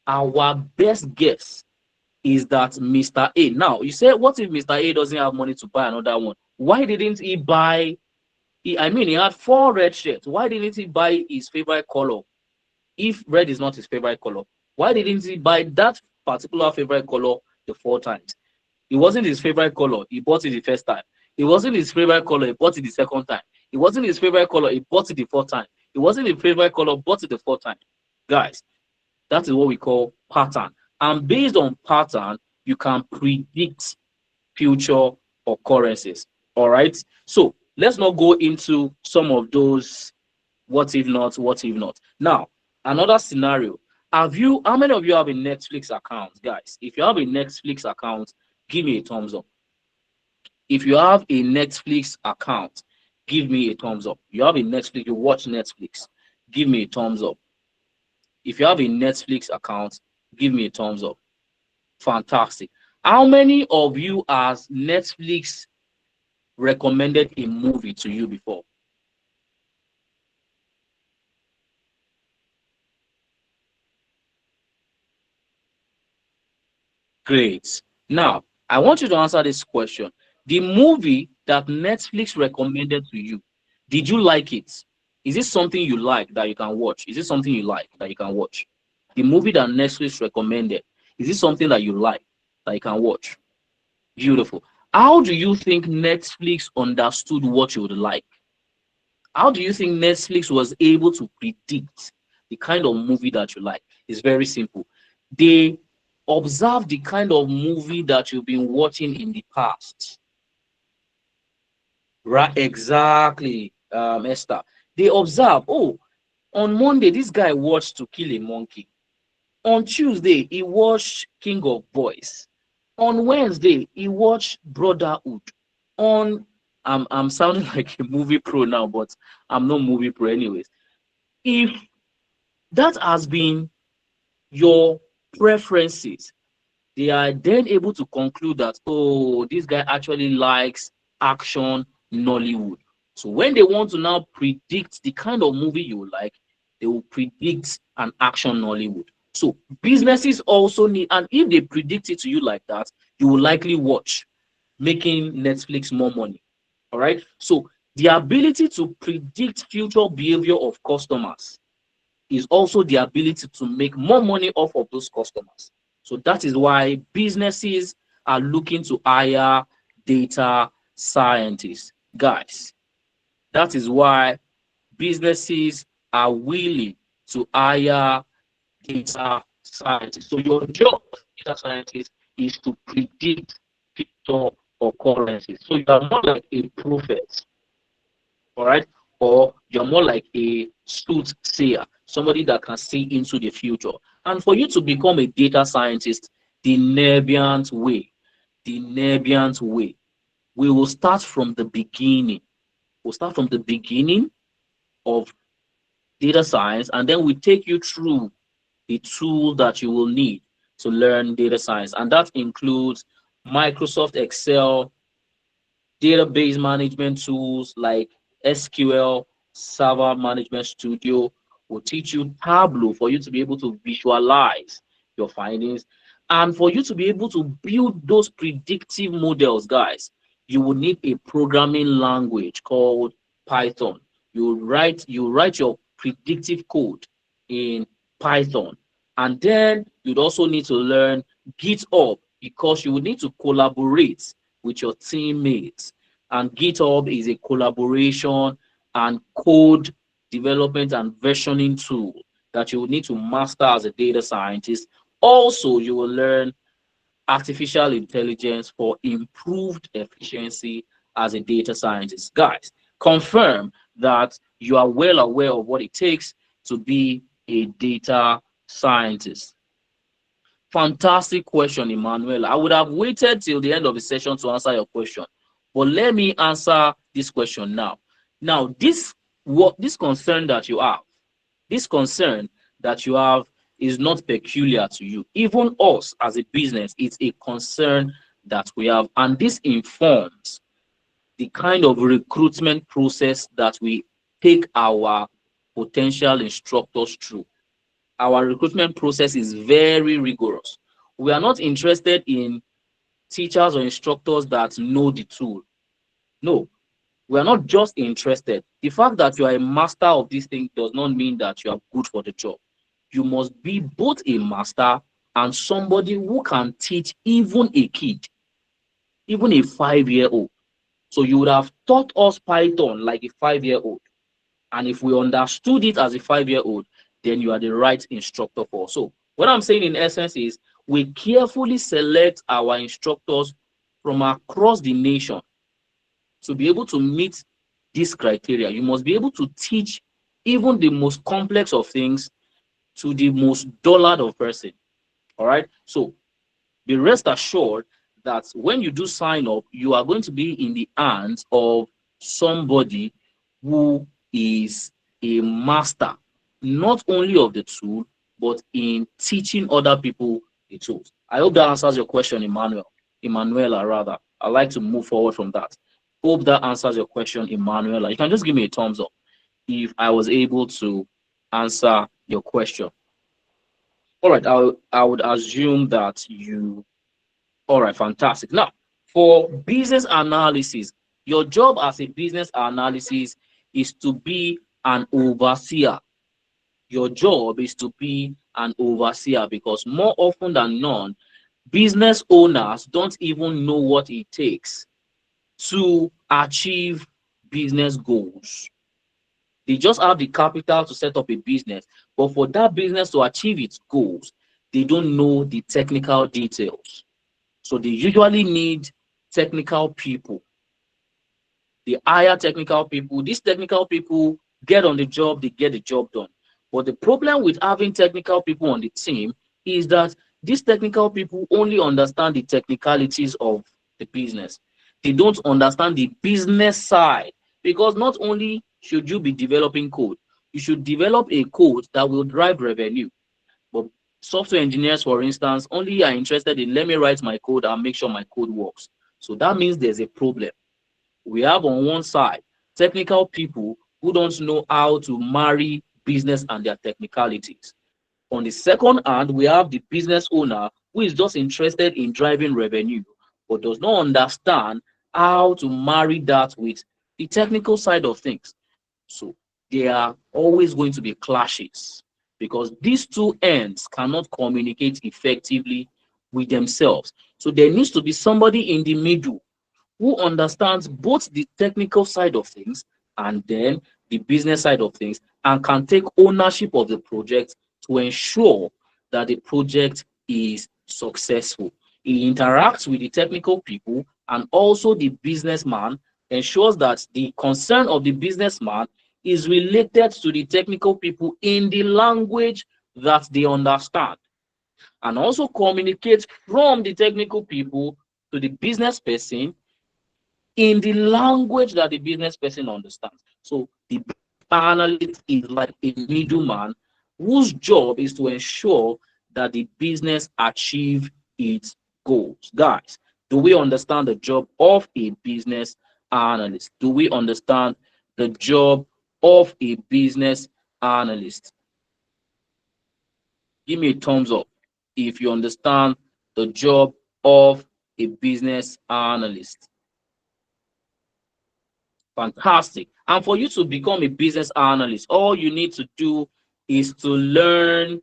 our best guess is that Mr. A. Now, you say, what if Mr. A doesn't have money to buy another one? Why didn't he buy? He had 4 red shirts. Why didn't he buy his favorite color? If red is not his favorite color, why didn't he buy that particular favorite color the 4 times? It wasn't his favorite color. He bought it the first time. It wasn't his favorite color. He bought it the second time. It wasn't his favorite color. He bought it the 4th time. It wasn't his favorite color. Bought it the 4th time. Guys, that is what we call pattern. And based on pattern, you can predict future occurrences. All right. So let's not go into some of those what if not, what if not. Now, another scenario. How many of you have a Netflix account, guys? If you have a Netflix account, give me a thumbs up. If you have a Netflix account, give me a thumbs up. You have a Netflix, you watch Netflix, give me a thumbs up. If you have a Netflix account, give me a thumbs up. Fantastic. How many of you has Netflix recommended a movie to you before? Great. Now, I want you to answer this question. The movie that Netflix recommended to you, did you like it? Is it something you like that you can watch? Is it something you like that you can watch? The movie that Netflix recommended, is it something that you like that you can watch? Beautiful. How do you think Netflix understood what you would like? How do you think Netflix was able to predict the kind of movie that you like? It's very simple. They observe the kind of movie that you've been watching in the past. Right, exactly, Esther. They observe, oh, on Monday, this guy watched To Kill a Monkey. On Tuesday, he watched King of Boys. On Wednesday, he watched Brotherhood. I'm sounding like a movie pro now, but I'm not movie pro anyways. If that has been your preferences, they are then able to conclude that, oh, this guy actually likes action Nollywood. So when they want to now predict the kind of movie you like, they will predict an action Nollywood. So businesses also need, and if they predict it to you like that, you will likely watch, making Netflix more money. All right. So the ability to predict future behavior of customers is also the ability to make more money off of those customers. So that is why businesses are looking to hire data scientists. Guys, that is why businesses are willing to hire data scientists. So your job as a data scientist is to predict future occurrences. So you are more like a prophet, all right? Or you're more like a soothsayer, somebody that can see into the future. And for you to become a data scientist, the Nebiant way, we will start from the beginning. We'll start from the beginning of data science, and then we take you through the tool that you will need to learn data science. And that includes Microsoft Excel, database management tools like SQL, Server Management Studio. Will teach you Tableau for you to be able to visualize your findings. And for you to be able to build those predictive models, guys, you will need a programming language called Python. You write your predictive code in Python. And then you'd also need to learn GitHub, because you would need to collaborate with your teammates. And GitHub is a collaboration and code development and versioning tool that you will need to master as a data scientist. Also, you will learn artificial intelligence for improved efficiency as a data scientist. Guys, confirm that you are well aware of what it takes to be a data scientist. Fantastic question, Emmanuel. I would have waited till the end of the session to answer your question, but let me answer this question now. Now, this concern that you have, is not peculiar to you. Even us as a business, it's a concern that we have, and this informs the kind of recruitment process that we take our potential instructors through. Our recruitment process is very rigorous. We are not interested in teachers or instructors that know the tool. No, we are not just interested. The fact that you are a master of this thing does not mean that you are good for the job. You must be both a master and somebody who can teach even a kid, even a 5-year-old. So you would have taught us Python like a 5-year-old. And if we understood it as a 5-year-old, then you are the right instructor for us. So what I'm saying in essence is we carefully select our instructors from across the nation to be able to meet this criteria. You must be able to teach even the most complex of things to the most dullard of person. All right. So be rest assured that when you do sign up, you are going to be in the hands of somebody who is a master, not only of the tool, but in teaching other people the tools. I hope that answers your question, Emanuela, rather. I'd like to move forward from that. Hope that answers your question, Emanuela. You can just give me a thumbs up if I was able to answer your question. All right, I would assume that you. All right, fantastic. Now, for business analysis, your job as a business analysis is to be an overseer. Your job is to be an overseer because more often than not, business owners don't even know what it takes to achieve business goals. They just have the capital to set up a business, but for that business to achieve its goals, they don't know the technical details. So they usually need technical people. They hire technical people. These technical people get on the job, they get the job done. But the problem with having technical people on the team is that these technical people only understand the technicalities of the business. They don't understand the business side, because not only should you be developing code, you should develop a code that will drive revenue. But software engineers, for instance, only are interested in let me write my code and make sure my code works. So that means there's a problem. We have on one side technical people who don't know how to marry business and their technicalities. On the second hand, we have the business owner who is just interested in driving revenue, but does not understand how to marry that with the technical side of things. So there are always going to be clashes because these two ends cannot communicate effectively with themselves. So there needs to be somebody in the middle who understands both the technical side of things and then the business side of things and can take ownership of the project to ensure that the project is successful. He interacts with the technical people and also the businessman, ensures that the concern of the businessman is related to the technical people in the language that they understand, and also communicates from the technical people to the business person in the language that the business person understands. So the analyst is like a middleman whose job is to ensure that the business achieve its goals. Guys, do we understand the job of a business analyst? Do we understand the job of a business analyst? Give me a thumbs up if you understand the job of a business analyst. Fantastic. And for you to become a business analyst, all you need to do is to learn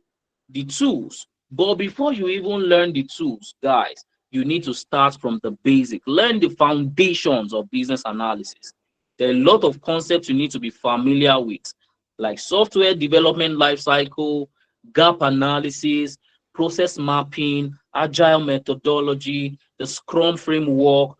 the tools. But before you even learn the tools, guys, you need to start from the basic. Learn the foundations of business analysis. There are a lot of concepts you need to be familiar with, like software development lifecycle, gap analysis, process mapping, agile methodology, the Scrum framework,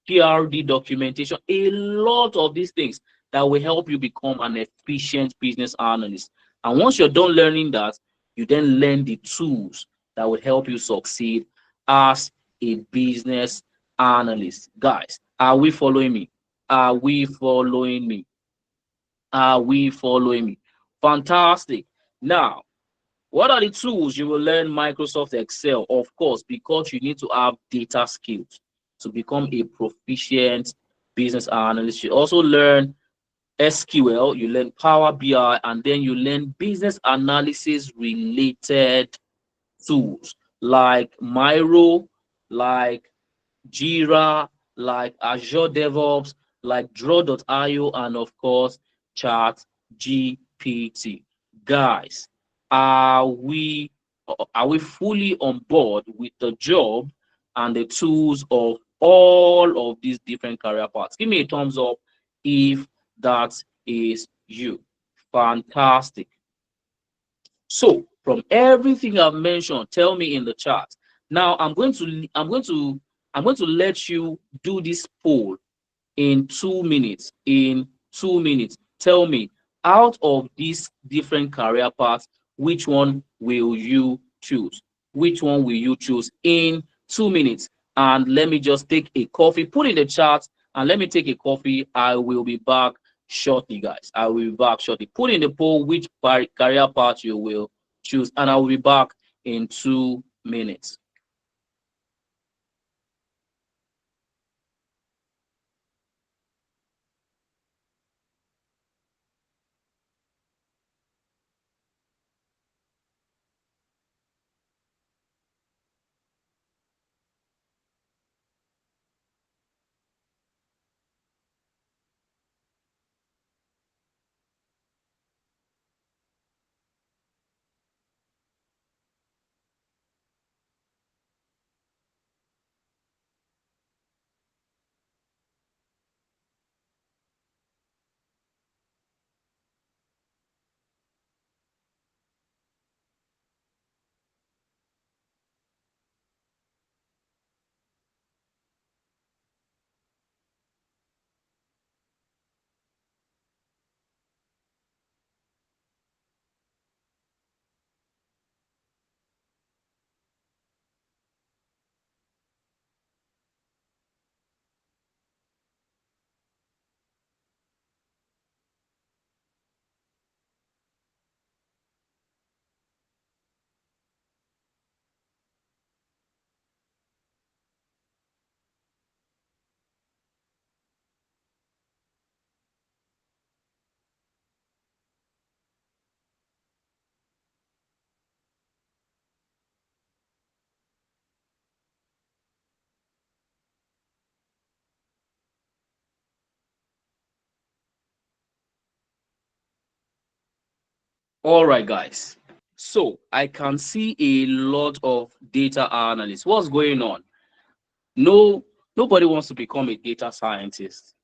PRD documentation, a lot of these things that will help you become an efficient business analyst. And once you're done learning that, you then learn the tools that will help you succeed as a business analyst. Guys, are we following me? Are we following me? Are we following me? Fantastic. Now, what are the tools you will learn? Microsoft Excel, of course, because you need to have data skills to become a proficient business analyst. You also learn SQL, you learn Power BI, and then you learn business analysis related tools like Miro, like Jira, like Azure DevOps, like Draw.io, and of course, ChatGPT. Guys, are we fully on board with the job and the tools of all of these different career paths? Give me a thumbs up if that is you. Fantastic. So from everything I've mentioned, tell me in the chat. Now I'm going to let you do this poll in 2 minutes. In 2 minutes. Tell me, out of these different career paths, which one will you choose? Which one will you choose in 2 minutes? And let me just take a coffee, put in the chat, and let me take a coffee. I will be back shortly, guys. I will be back shortly. Put in the poll which career path you will choose, and I will be back in 2 minutes. All right, guys. So I can see a lot of data analysts. What's going on? No, nobody wants to become a data scientist.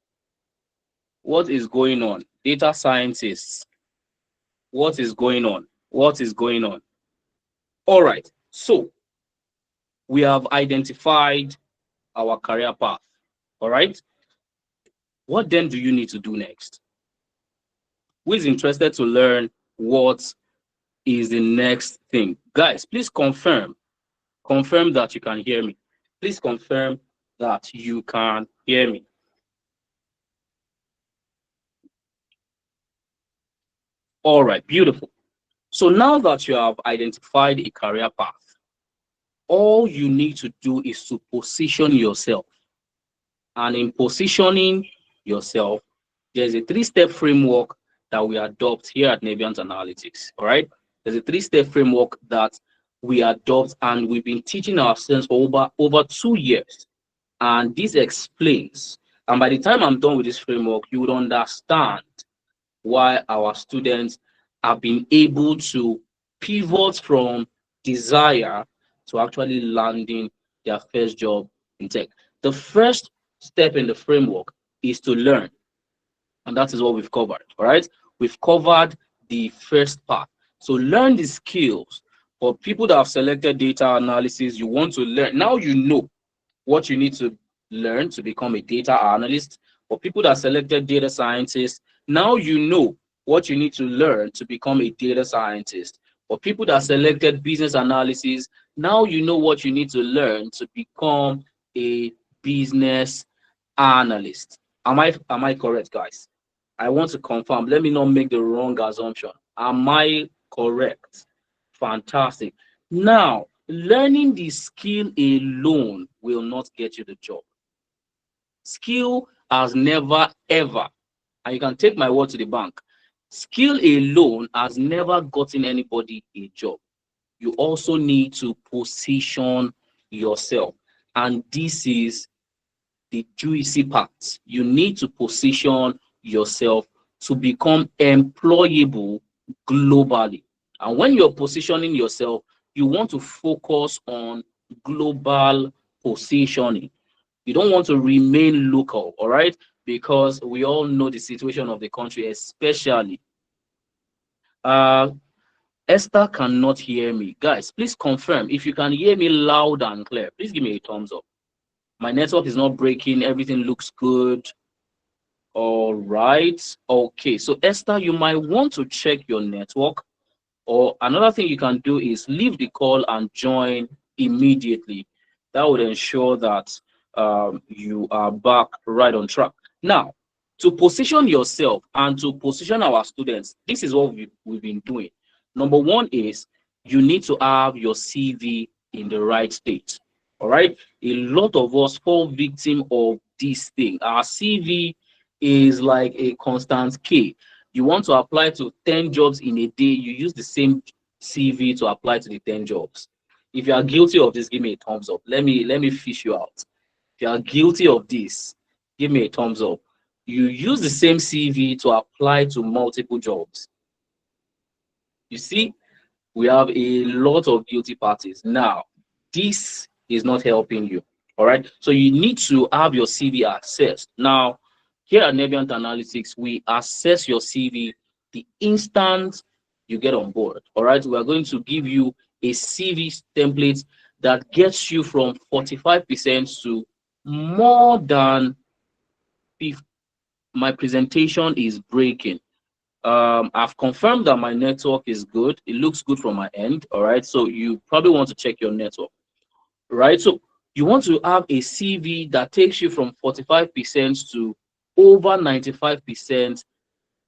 What is going on? Data scientists. What is going on? What is going on? All right. So we have identified our career path. All right. What then do you need to do next? Who is interested to learn what is the next thing? Guys, please confirm. Confirm that you can hear me. Please confirm that you can hear me. All right, beautiful. So now that you have identified a career path, all you need to do is to position yourself. And in positioning yourself, there's a 3-step framework that we adopt here at Navient Analytics. All right. There's a 3-step framework that we adopt, and we've been teaching our students for over 2 years. And this explains, and by the time I'm done with this framework, you would understand why our students have been able to pivot from desire to actually landing their first job in tech. The first step in the framework is to learn. And that is what we've covered. All right. We've covered the first part. So learn the skills. For people that have selected data analysis, you want to learn. Now you know what you need to learn to become a data analyst. For people that selected data scientist, now you know what you need to learn to become a data scientist. For people that selected business analysis, now you know what you need to learn to become a business analyst. Am I correct, guys? I want to confirm. Let me not make the wrong assumption. Am I correct? Fantastic. Now, learning the skill alone will not get you the job. Skill has never, ever, and you can take my word to the bank, skill alone has never gotten anybody a job. You also need to position yourself. And this is the juicy part. You need to position yourself to become employable globally. And when you're positioning yourself, you want to focus on global positioning. You don't want to remain local, all right? Because we all know the situation of the country, especially. Esther cannot hear me. Guys, please confirm. If you can hear me loud and clear, please give me a thumbs up. My network is not breaking. Everything looks good. All right. Okay. So Esther, you might want to check your network, or another thing you can do is leave the call and join immediately. That would ensure that you are back right on track. Now, to position yourself and to position our students, this is what we've been doing. Number one is you need to have your CV in the right state. All right. A lot of us fall victim of this thing. Our CV is like a constant key. You want to apply to 10 jobs in a day, you use the same CV to apply to the 10 jobs. If you are guilty of this, give me a thumbs up. Let me fish you out. If you are guilty of this, give me a thumbs up. You use the same CV to apply to multiple jobs. You see, we have a lot of guilty parties. Now, this is not helping you. All right. So you need to have your CV assessed. Now, here at Neviant Analytics, we assess your CV the instant you get on board. All right. We are going to give you a CV template that gets you from 45% to more than 50. My presentation is breaking. I've confirmed that my network is good. It looks good from my end. All right. So you probably want to check your network, right? So you want to have a CV that takes you from 45% to over 95%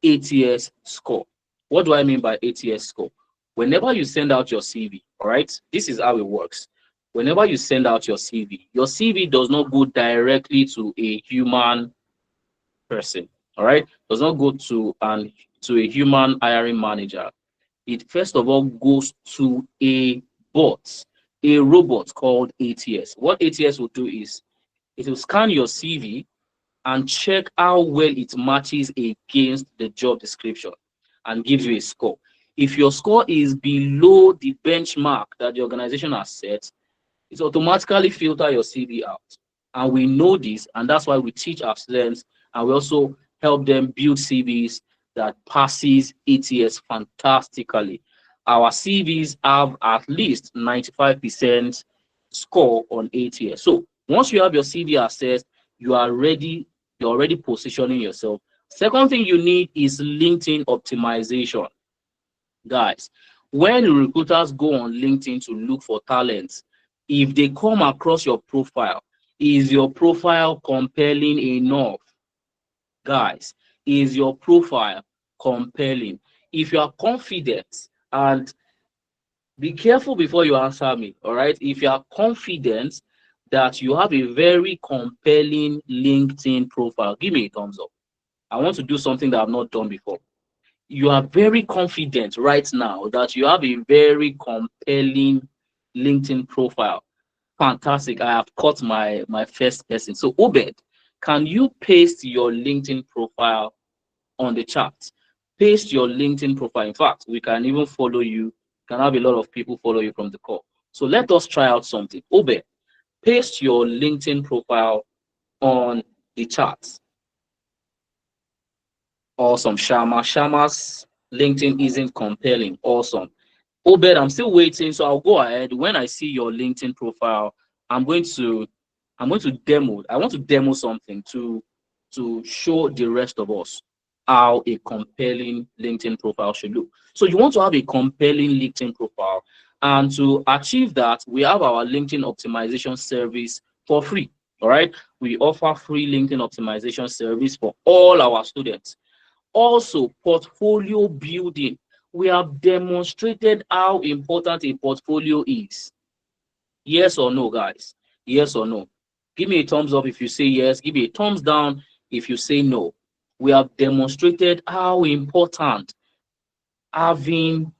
ATS score. What do I mean by ATS score? Whenever you send out your CV, all right, this is how it works. Whenever you send out your CV does not go directly to a human person, all right? Does not go to a human hiring manager. It first of all goes to a bot, a robot called ATS. What ATS will do is it will scan your CV and check how well it matches against the job description and gives you a score. If your score is below the benchmark that the organization has set, it automatically filter your CV out. And we know this, and that's why we teach our students, and we also help them build CVs that passes ATS fantastically. Our CVs have at least 95% score on ATS. So once you have your CV assessed, you are ready, you're already positioning yourself. Second thing you need is LinkedIn optimization. Guys, when recruiters go on LinkedIn to look for talents, if they come across your profile, is your profile compelling enough? Guys, is your profile compelling? If you are confident, and be careful before you answer me, all right? If you are confident that you have a very compelling LinkedIn profile, give me a thumbs up. I want to do something that I've not done before. You are very confident right now that you have a very compelling LinkedIn profile. Fantastic. I have caught my first person. So Obed, can you paste your LinkedIn profile on the chat? Paste your LinkedIn profile. In fact, we can even follow you. Can have a lot of people follow you from the call. So let us try out something. Obed, paste your LinkedIn profile on the chat. Awesome. Shama's LinkedIn isn't compelling. Awesome. Obed, I'm still waiting, so I'll go ahead. When I see your LinkedIn profile, I'm going to demo. I want to demo something to show the rest of us how a compelling LinkedIn profile should look. So you want to have a compelling LinkedIn profile, and to achieve that, we have our LinkedIn optimization service for free. All right, we offer free LinkedIn optimization service for all our students. Also, portfolio building. We have demonstrated how important a portfolio is. Yes or no, guys? Yes or no? Give me a thumbs up if you say yes. Give me a thumbs down if you say no. We have demonstrated how important having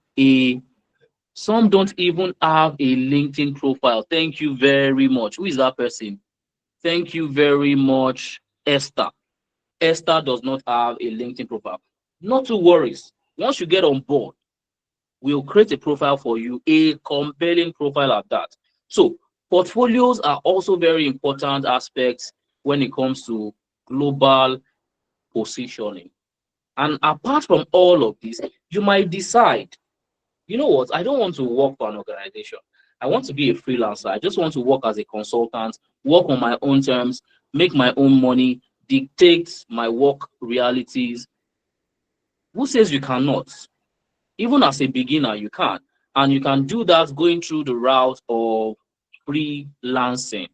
some don't even have a LinkedIn profile. Thank you very much. Who is that person? Thank you very much, Esther. Esther does not have a LinkedIn profile. Not to worry. Once you get on board, we'll create a profile for you, a compelling profile at that. So portfolios are also very important aspects when it comes to global positioning. And apart from all of this, you might decide, you know what, I don't want to work for an organization. I want to be a freelancer. I just want to work as a consultant, work on my own terms, make my own money. dictate my work realities. Who says you cannot? Even as a beginner, you can. And you can do that going through the route of freelancing.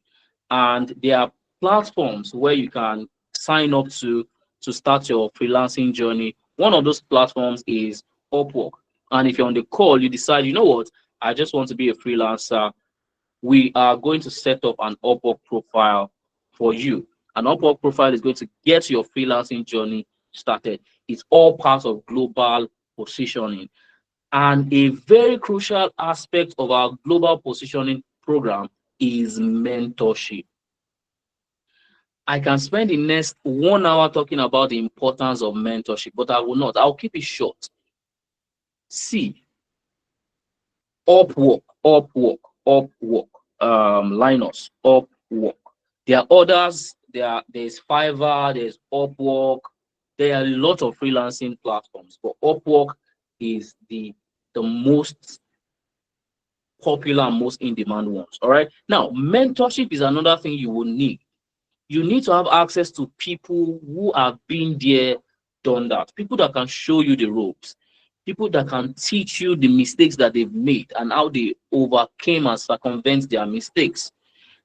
And there are platforms where you can sign up to start your freelancing journey. One of those platforms is Upwork. And if you're on the call, you decide, you know what, I just want to be a freelancer. We are going to set up an Upwork profile for you. An Upwork profile is going to get your freelancing journey started. It's all part of global positioning. And a very crucial aspect of our global positioning program is mentorship. I can spend the next 1 hour talking about the importance of mentorship, but I will not. I'll keep it short. See, Upwork, Linus, Upwork. There are others. There's Fiverr, there's Upwork. There are a lot of freelancing platforms, but Upwork is the most popular and most in-demand ones. All right. Now, mentorship is another thing you will need. You need to have access to people who have been there, done that. People that can show you the ropes. People that can teach you the mistakes that they've made and how they overcame and circumvent their mistakes.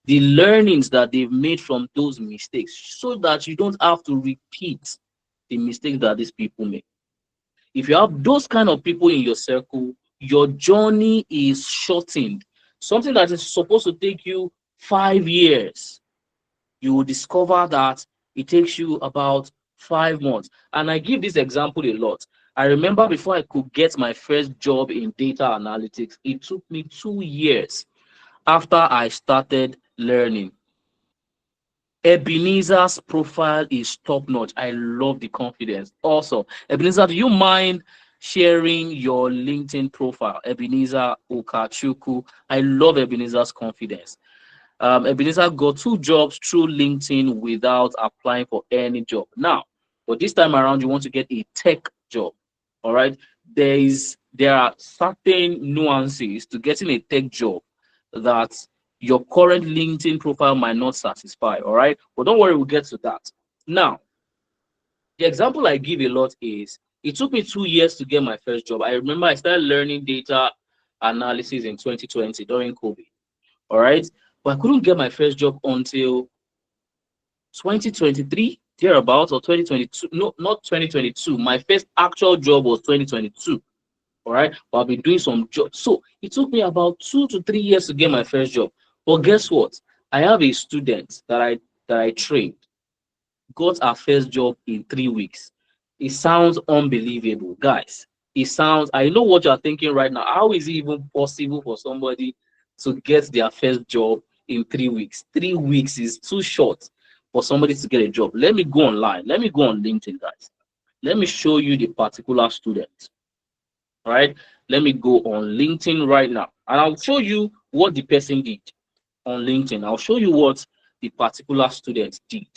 The learnings that they've made from those mistakes, so that you don't have to repeat the mistakes that these people make. If you have those kind of people in your circle, your journey is shortened. Something that is supposed to take you 5 years, you will discover that it takes you about 5 months. And I give this example a lot. I remember before I could get my first job in data analytics, it took me 2 years after I started learning. Ebenezer's profile is top notch. I love the confidence. Also, Ebenezer, do you mind sharing your LinkedIn profile? Ebenezer Okachuku. I love Ebenezer's confidence. Ebenezer got 2 jobs through LinkedIn without applying for any job. Now, but this time around, you want to get a tech job. All right. There are certain nuances to getting a tech job that your current LinkedIn profile might not satisfy. All right. But don't worry, we'll get to that. Now, the example I give a lot is it took me 2 years to get my first job. I remember I started learning data analysis in 2020 during COVID. All right. But I couldn't get my first job until 2023, thereabouts, or 2022. No, not 2022. My first actual job was 2022. All right. But I've been doing some jobs. So it took me about 2 to 3 years to get my first job. But guess what? I have a student that I trained, got her first job in 3 weeks. It sounds unbelievable, guys. It sounds, I know what you're thinking right now. How is it even possible for somebody to get their first job in 3 weeks? 3 weeks is too short for somebody to get a job. Let me go online. Let me go on LinkedIn, guys. Let me show you the particular student. All right. Let me go on LinkedIn right now. And I'll show you what the person did on LinkedIn. I'll show you what the particular student did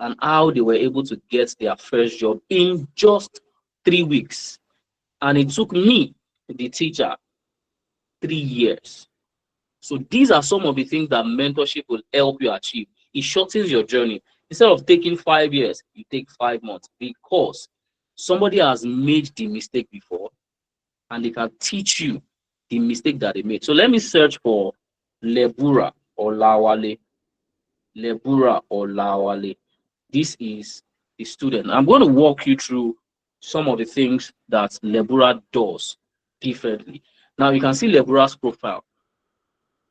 and how they were able to get their first job in just 3 weeks. And it took me, the teacher, 3 years. So these are some of the things that mentorship will help you achieve. It shortens your journey. Instead of taking 5 years, you take 5 months, because somebody has made the mistake before and they can teach you the mistake that they made. So let me search for Lebura or Lawale. Lebura or Lawale. This is the student. I'm going to walk you through some of the things that Lebura does differently. Now you can see Lebura's profile.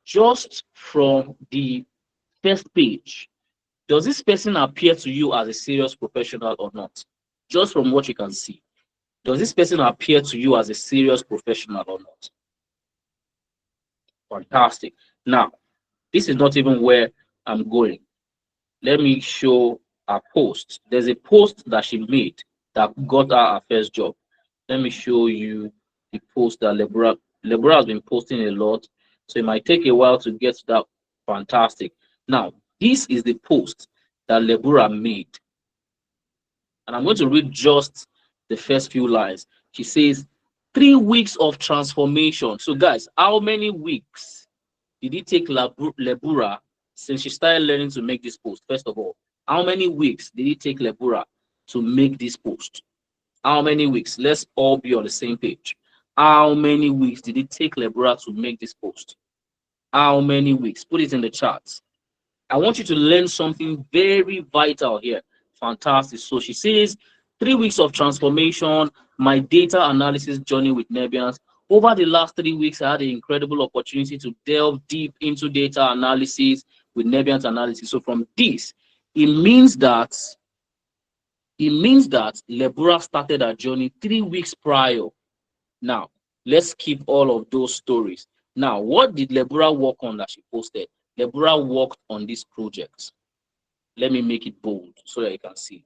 Just from the first page, does this person appear to you as a serious professional or not? Just from what you can see, does this person appear to you as a serious professional or not? Fantastic. Now, this is not even where I'm going. Let me show a post. There's a post that she made that got her first job. Let me show you the post that Lebura has been posting a lot. So it might take a while to get to that. Fantastic. Now, this is the post that Lebura made. And I'm going to read just the first few lines. She says, 3 weeks of transformation. So guys, how many weeks did it take Lebura since she started learning to make this post? First of all, How many weeks did it take Lebura to make this post? How many weeks? Let's all be on the same page. How many weeks did it take Lebura to make this post? How many weeks? Put it in the chat. I want you to learn something very vital here. Fantastic. So she says, 3 weeks of transformation, my data analysis journey with Nebians. Over the last 3 weeks, I had an incredible opportunity to delve deep into data analysis with Nebians analysis. So from this, it means that Lebura started her journey 3 weeks prior. Now, let's keep all of those stories. Now, what did Lebura work on that she posted? Lebura worked on this project. Let me make it bold so that you can see.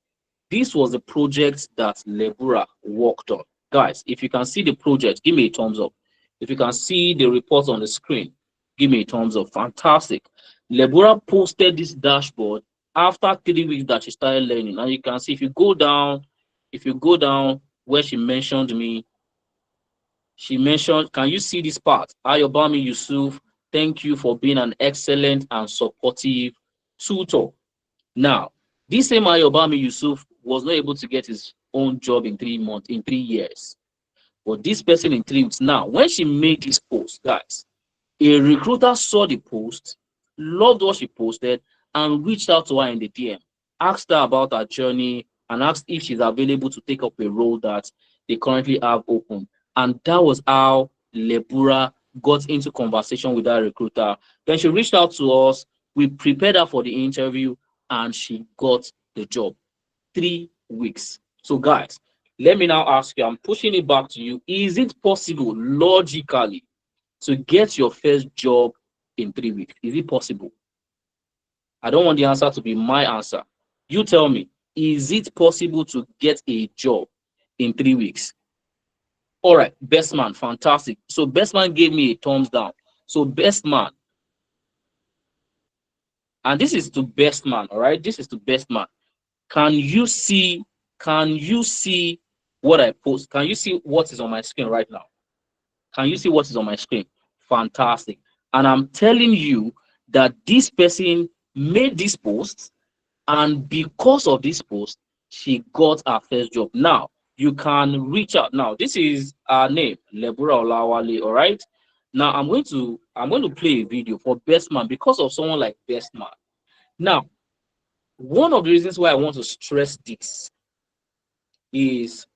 This was the project that Lebura worked on. Guys, if you can see the project, give me a thumbs up. If you can see the report on the screen, give me a thumbs up. Fantastic. Lebura posted this dashboard after 3 weeks that she started learning. And you can see if you go down where she mentioned me, she mentioned, can you see this part? Ayobami Yusuf, thank you for being an excellent and supportive tutor. Now, this same Ayobami Yusuf was not able to get his own job in 3 months, in 3 years. But this person in 3 weeks. Now, when she made this post, guys, a recruiter saw the post, loved what she posted, and reached out to her in the DM, asked her about her journey, and asked if she's available to take up a role that they currently have open. And that was how Lebura got into conversation with that recruiter. Then she reached out to us. We prepared her for the interview, and she got the job. 3 weeks. So, guys, let me now ask you, I'm pushing it back to you. Is it possible logically to get your first job in 3 weeks? Is it possible? I don't want the answer to be my answer. You tell me, is it possible to get a job in 3 weeks? All right, best man, fantastic. So best man gave me a thumbs down. So best man, and this is to best man, all right? This is to best man. Can you see what I post? Can you see what is on my screen right now? Can you see what is on my screen? Fantastic. And I'm telling you that this person made this post, and because of this post, she got her first job. Now, you can reach out. Now, this is our name, Lebura Olawale, all right? Now, I'm going to play a video for best man because of someone like best man. Now, one of the reasons why I want to stress this is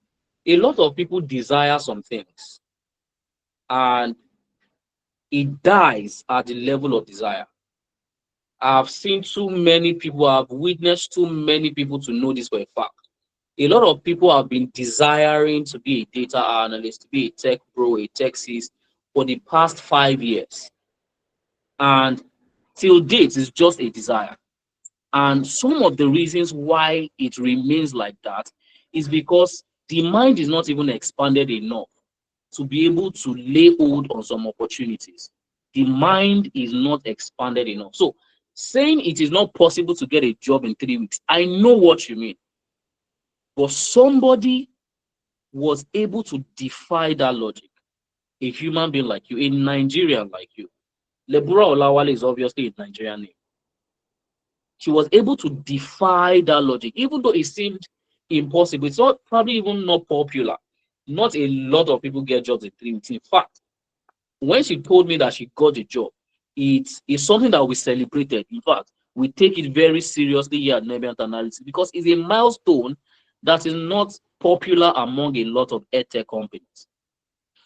a lot of people desire some things, and it dies at the level of desire. I've seen too many people, I've witnessed too many people to know this for a fact. A lot of people have been desiring to be a data analyst, to be a tech bro, a tech sis for the past 5 years. And till date, it's just a desire. And some of the reasons why it remains like that is because the mind is not even expanded enough to be able to lay hold on some opportunities. The mind is not expanded enough. So saying it is not possible to get a job in 3 weeks, I know what you mean. But somebody was able to defy that logic. A human being like you, a Nigerian like you. Lebura Olawale is obviously a Nigerian name. She was able to defy that logic, even though it seemed impossible. It's not probably even not popular. Not a lot of people get jobs in 3 weeks. In fact, when she told me that she got a job, it's something that we celebrated. In fact, we take it very seriously here at Nebiant Analysis because it's a milestone that is not popular among a lot of edtech companies.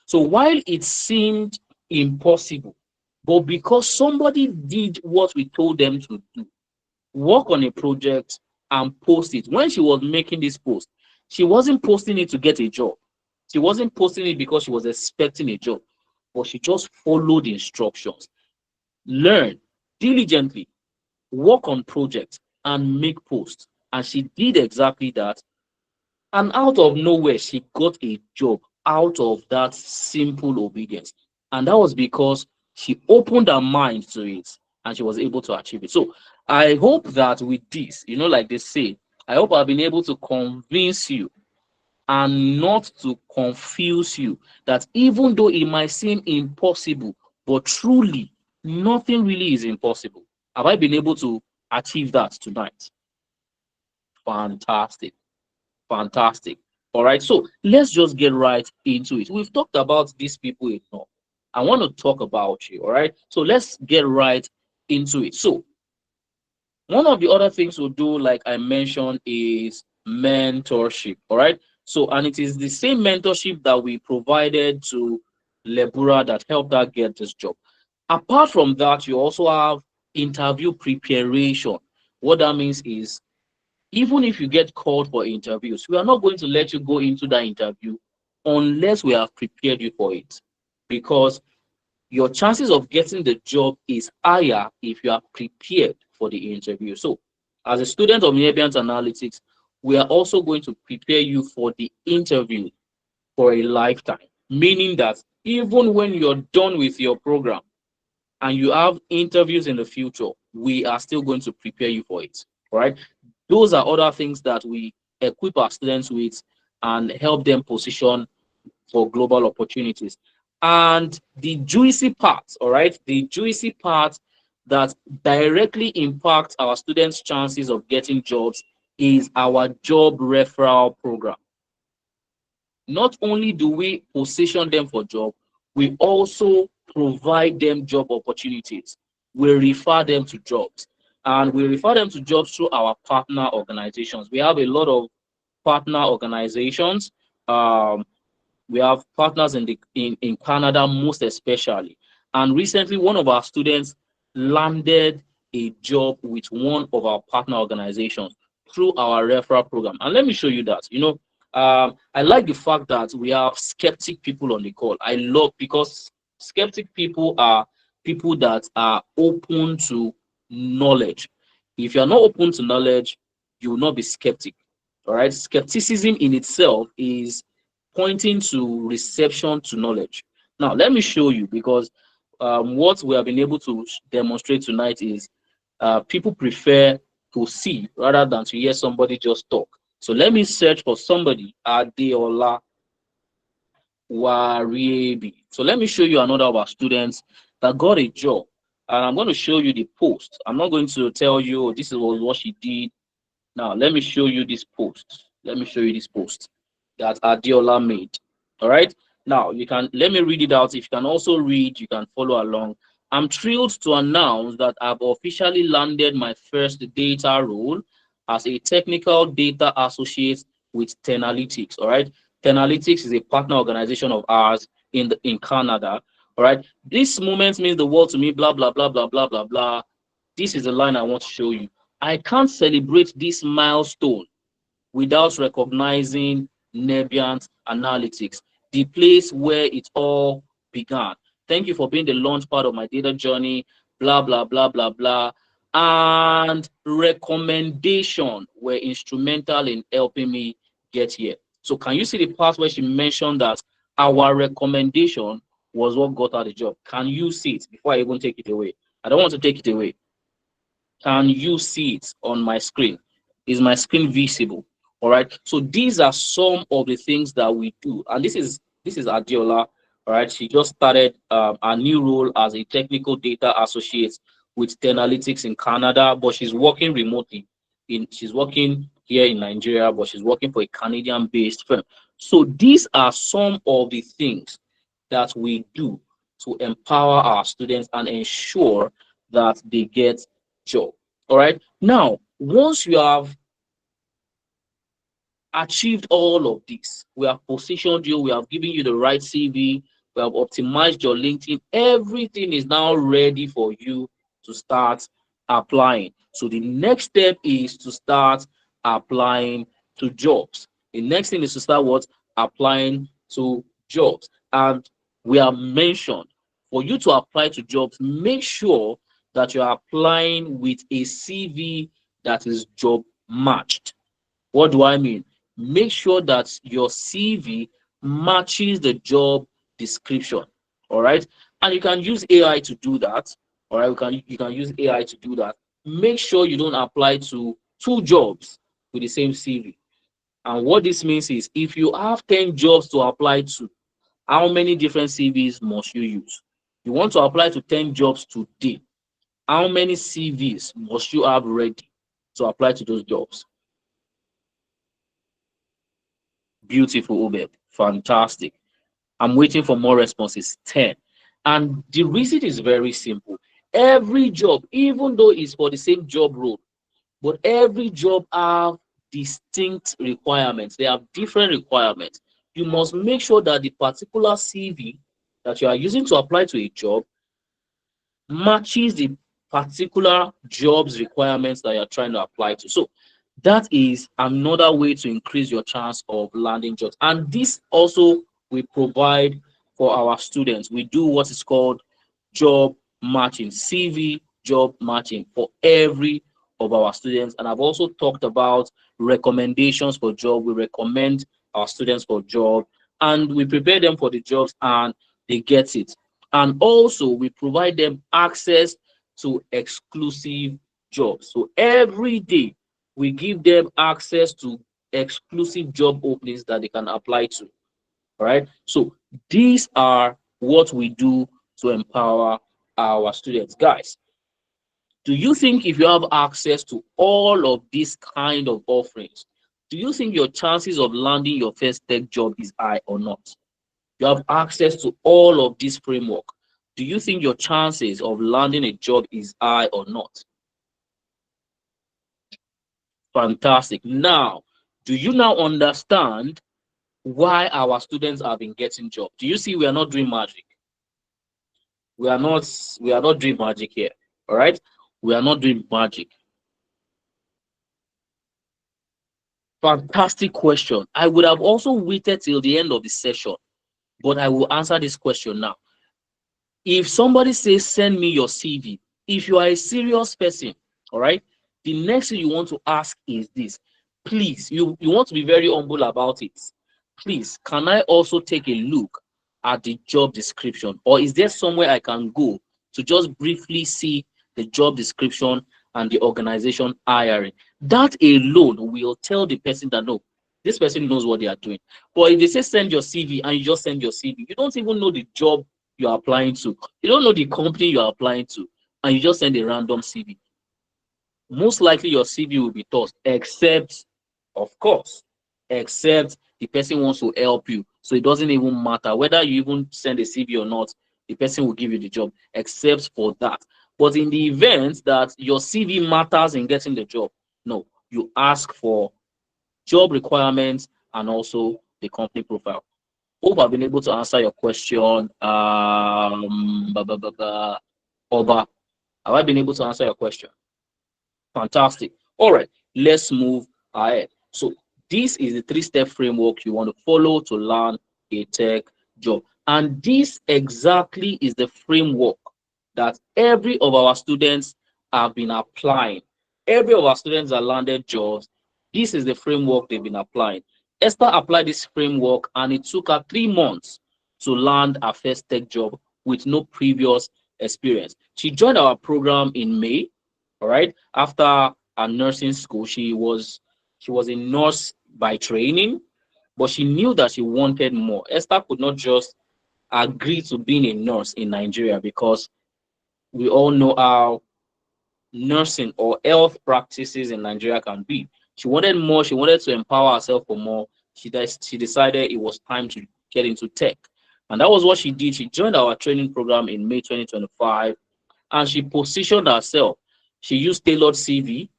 So while it seemed impossible, but because somebody did what we told them to do, work on a project and post it. When she was making this post, she wasn't posting it to get a job. She wasn't posting it because she was expecting a job, but she just followed the instructions. Learn diligently, work on projects, and make posts. And she did exactly that. And out of nowhere, she got a job out of that simple obedience. And that was because she opened her mind to it and she was able to achieve it. So I hope that with this, like they say, I hope I've been able to convince you and not to confuse you that even though it might seem impossible, but truly nothing really is impossible. Have I been able to achieve that tonight? Fantastic. Fantastic. All right. So let's just get right into it. We've talked about these people enough. I want to talk about you. All right. So let's get right into it. So one of the other things we'll do, like I mentioned, is mentorship. All right. So, and it is the same mentorship that we provided to Lebura that helped her get this job. Apart from that, you also have interview preparation. What that means is, even if you get called for interviews, we are not going to let you go into that interview unless we have prepared you for it. Because your chances of getting the job is higher if you are prepared for the interview. So, as a student of Nebient Analytics, we are also going to prepare you for the interview for a lifetime, meaning that even when you're done with your program and you have interviews in the future, we are still going to prepare you for it. Right? Those are other things that we equip our students with and help them position for global opportunities. And the juicy part, all right, the juicy part that directly impacts our students' chances of getting jobs is our job referral program. Not only do we position them for job, we also provide them job opportunities. We refer them to jobs, and we refer them to jobs through our partner organizations. We have a lot of partner organizations. We have partners in Canada, most especially. And recently, one of our students landed a job with one of our partner organizations through our referral program. And let me show you that. I like the fact that we have skeptic people on the call. I love, because skeptic people are people that are open to knowledge. If you're not open to knowledge, you will not be skeptic. All right. Skepticism in itself is pointing to reception to knowledge. Now, let me show you, because what we have been able to demonstrate tonight is people prefer to see rather than to hear somebody just talk. So let me search for somebody, Adeola Wariebi. So let me show you another of our students that got a job. And I'm going to show you the post. I'm not going to tell you, oh, this is what she did. Now, let me show you this post. Let me show you this post that Adeola made. All right. Now, you can, let me read it out. If you can also read, you can follow along. I'm thrilled to announce that I've officially landed my first data role as a technical data associate with Tenalytics. All right. Tenalytics is a partner organization of ours in Canada. All right. This moment means the world to me, blah, blah, blah, blah, blah, blah, blah. This is the line I want to show you. I can't celebrate this milestone without recognizing Nebient Analytics, the place where it all began. Thank you for being the launch part of my data journey, blah, blah, blah, blah, blah. And recommendation were instrumental in helping me get here. So can you see the part where she mentioned that our recommendation was what got her the job? Can you see it before I even take it away? I don't want to take it away. Can you see it on my screen? Is my screen visible? All right. So these are some of the things that we do, and this is Adeola. All right. She just started a new role as a technical data associate with Tenalytics in Canada, but she's working remotely. She's working here in Nigeria, but she's working for a Canadian-based firm. So these are some of the things that we do to empower our students and ensure that they get job. All right. Now, once you have achieved all of this, we have positioned you, we have given you the right CV, we have optimized your LinkedIn, everything is now ready for you to start applying. So the next step is to start applying to jobs. The next thing is to start what? Applying to jobs. And we have mentioned, for you to apply to jobs, make sure that you are applying with a CV that is job matched. What do I mean? Make sure that your CV matches the job description. All right. And you can use AI to do that. All right. You can use AI to do that. Make sure you don't apply to 2 jobs with the same CV. And what this means is, if you have 10 jobs to apply to, how many different CVs must you use? You want to apply to 10 jobs today. How many CVs must you have ready to apply to those jobs? Beautiful, Ube. Fantastic. I'm waiting for more responses. 10. And the reason is very simple. Every job, even though it's for the same job role, but every job have distinct requirements. They have different requirements. You must make sure that the particular CV that you are using to apply to a job matches the particular job's requirements that you're trying to apply to. So that is another way to increase your chance of landing jobs. And this also we provide for our students. We do what is called job matching, CV job matching for every of our students. And I've also talked about recommendations for job. We recommend our students for job and we prepare them for the jobs and they get it. And also we provide them access to exclusive jobs. So every day we give them access to exclusive job openings that they can apply to. All right. So these are what we do to empower our students. Guys, do you think if you have access to all of these kind of offerings, do you think your chances of landing your first tech job is high or not? You have access to all of this framework. Do you think your chances of landing a job is high or not? Fantastic. Now, do you now understand why our students have been getting jobs? Do you see we are not doing magic? We are not doing magic here. All right? We are not doing magic. Fantastic question. I would have also waited till the end of the session, but I will answer this question now. If somebody says, send me your CV, if you are a serious person, all right, the next thing you want to ask is this. Please, you want to be very humble about it. Please, can I also take a look at the job description? Or is there somewhere I can go to just briefly see the job description and the organization hiring? That alone will tell the person that, no, this person knows what they are doing. But if they say send your CV and you just send your CV, you don't even know the job you are applying to. You don't know the company you are applying to, and you just send a random CV. Most likely your CV will be tossed, except, of course, except the person wants to help you. So it doesn't even matter whether you even send a CV or not, the person will give you the job, except for that. But in the event that your CV matters in getting the job, no, you ask for job requirements and also the company profile. Hope I've been able to answer your question. Oba, have I been able to answer your question? Fantastic. All right, let's move ahead. So this is the 3-step framework you want to follow to land a tech job. And this exactly is the framework that every of our students have been applying. Every of our students that landed jobs, this is the framework they've been applying. Esther applied this framework and it took her 3 months to land her first tech job with no previous experience. She joined our program in May, all right, after a nursing school. She was a nurse by training, but she knew that she wanted more. Esther could not just agree to being a nurse in Nigeria because we all know how nursing or health practices in Nigeria can be. She wanted more. She wanted to empower herself for more. She decided it was time to get into tech. And that was what she did. She joined our training program in May 2025 and she positioned herself. She used tailored CV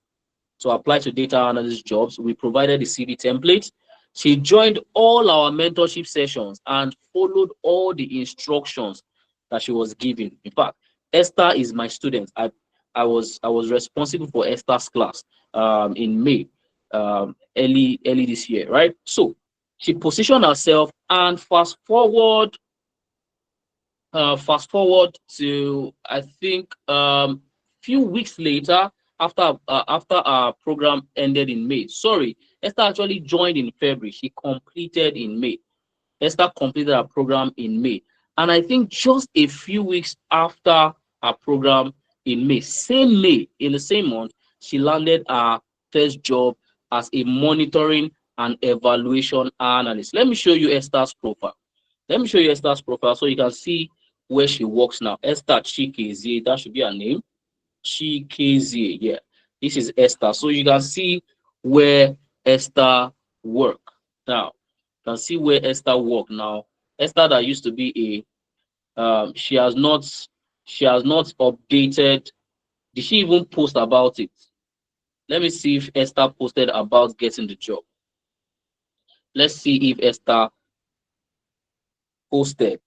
to apply to data analyst jobs. We provided the CV template. She joined all our mentorship sessions and followed all the instructions that she was given. In fact, Esther is my student. I was responsible for Esther's class in May, early this year, right? So she positioned herself, and fast forward to I think few weeks later, after our program ended in May. Sorry, Esther actually joined in February. She completed in May. Esther completed her program in May. And I think just a few weeks after her program in May, same May, in the same month, she landed her first job as a monitoring and evaluation analyst. Let me show you Esther's profile. Let me show you Esther's profile so you can see where she works now. Esther Chikezie, that should be her name. Chikezie, yeah. This is Esther. So you can see where Esther works now. You can see where Esther worked now. Esther that used to be a she has not updated. Did she even post about it? Let me see if Esther posted about getting the job. Let's see if Esther posted.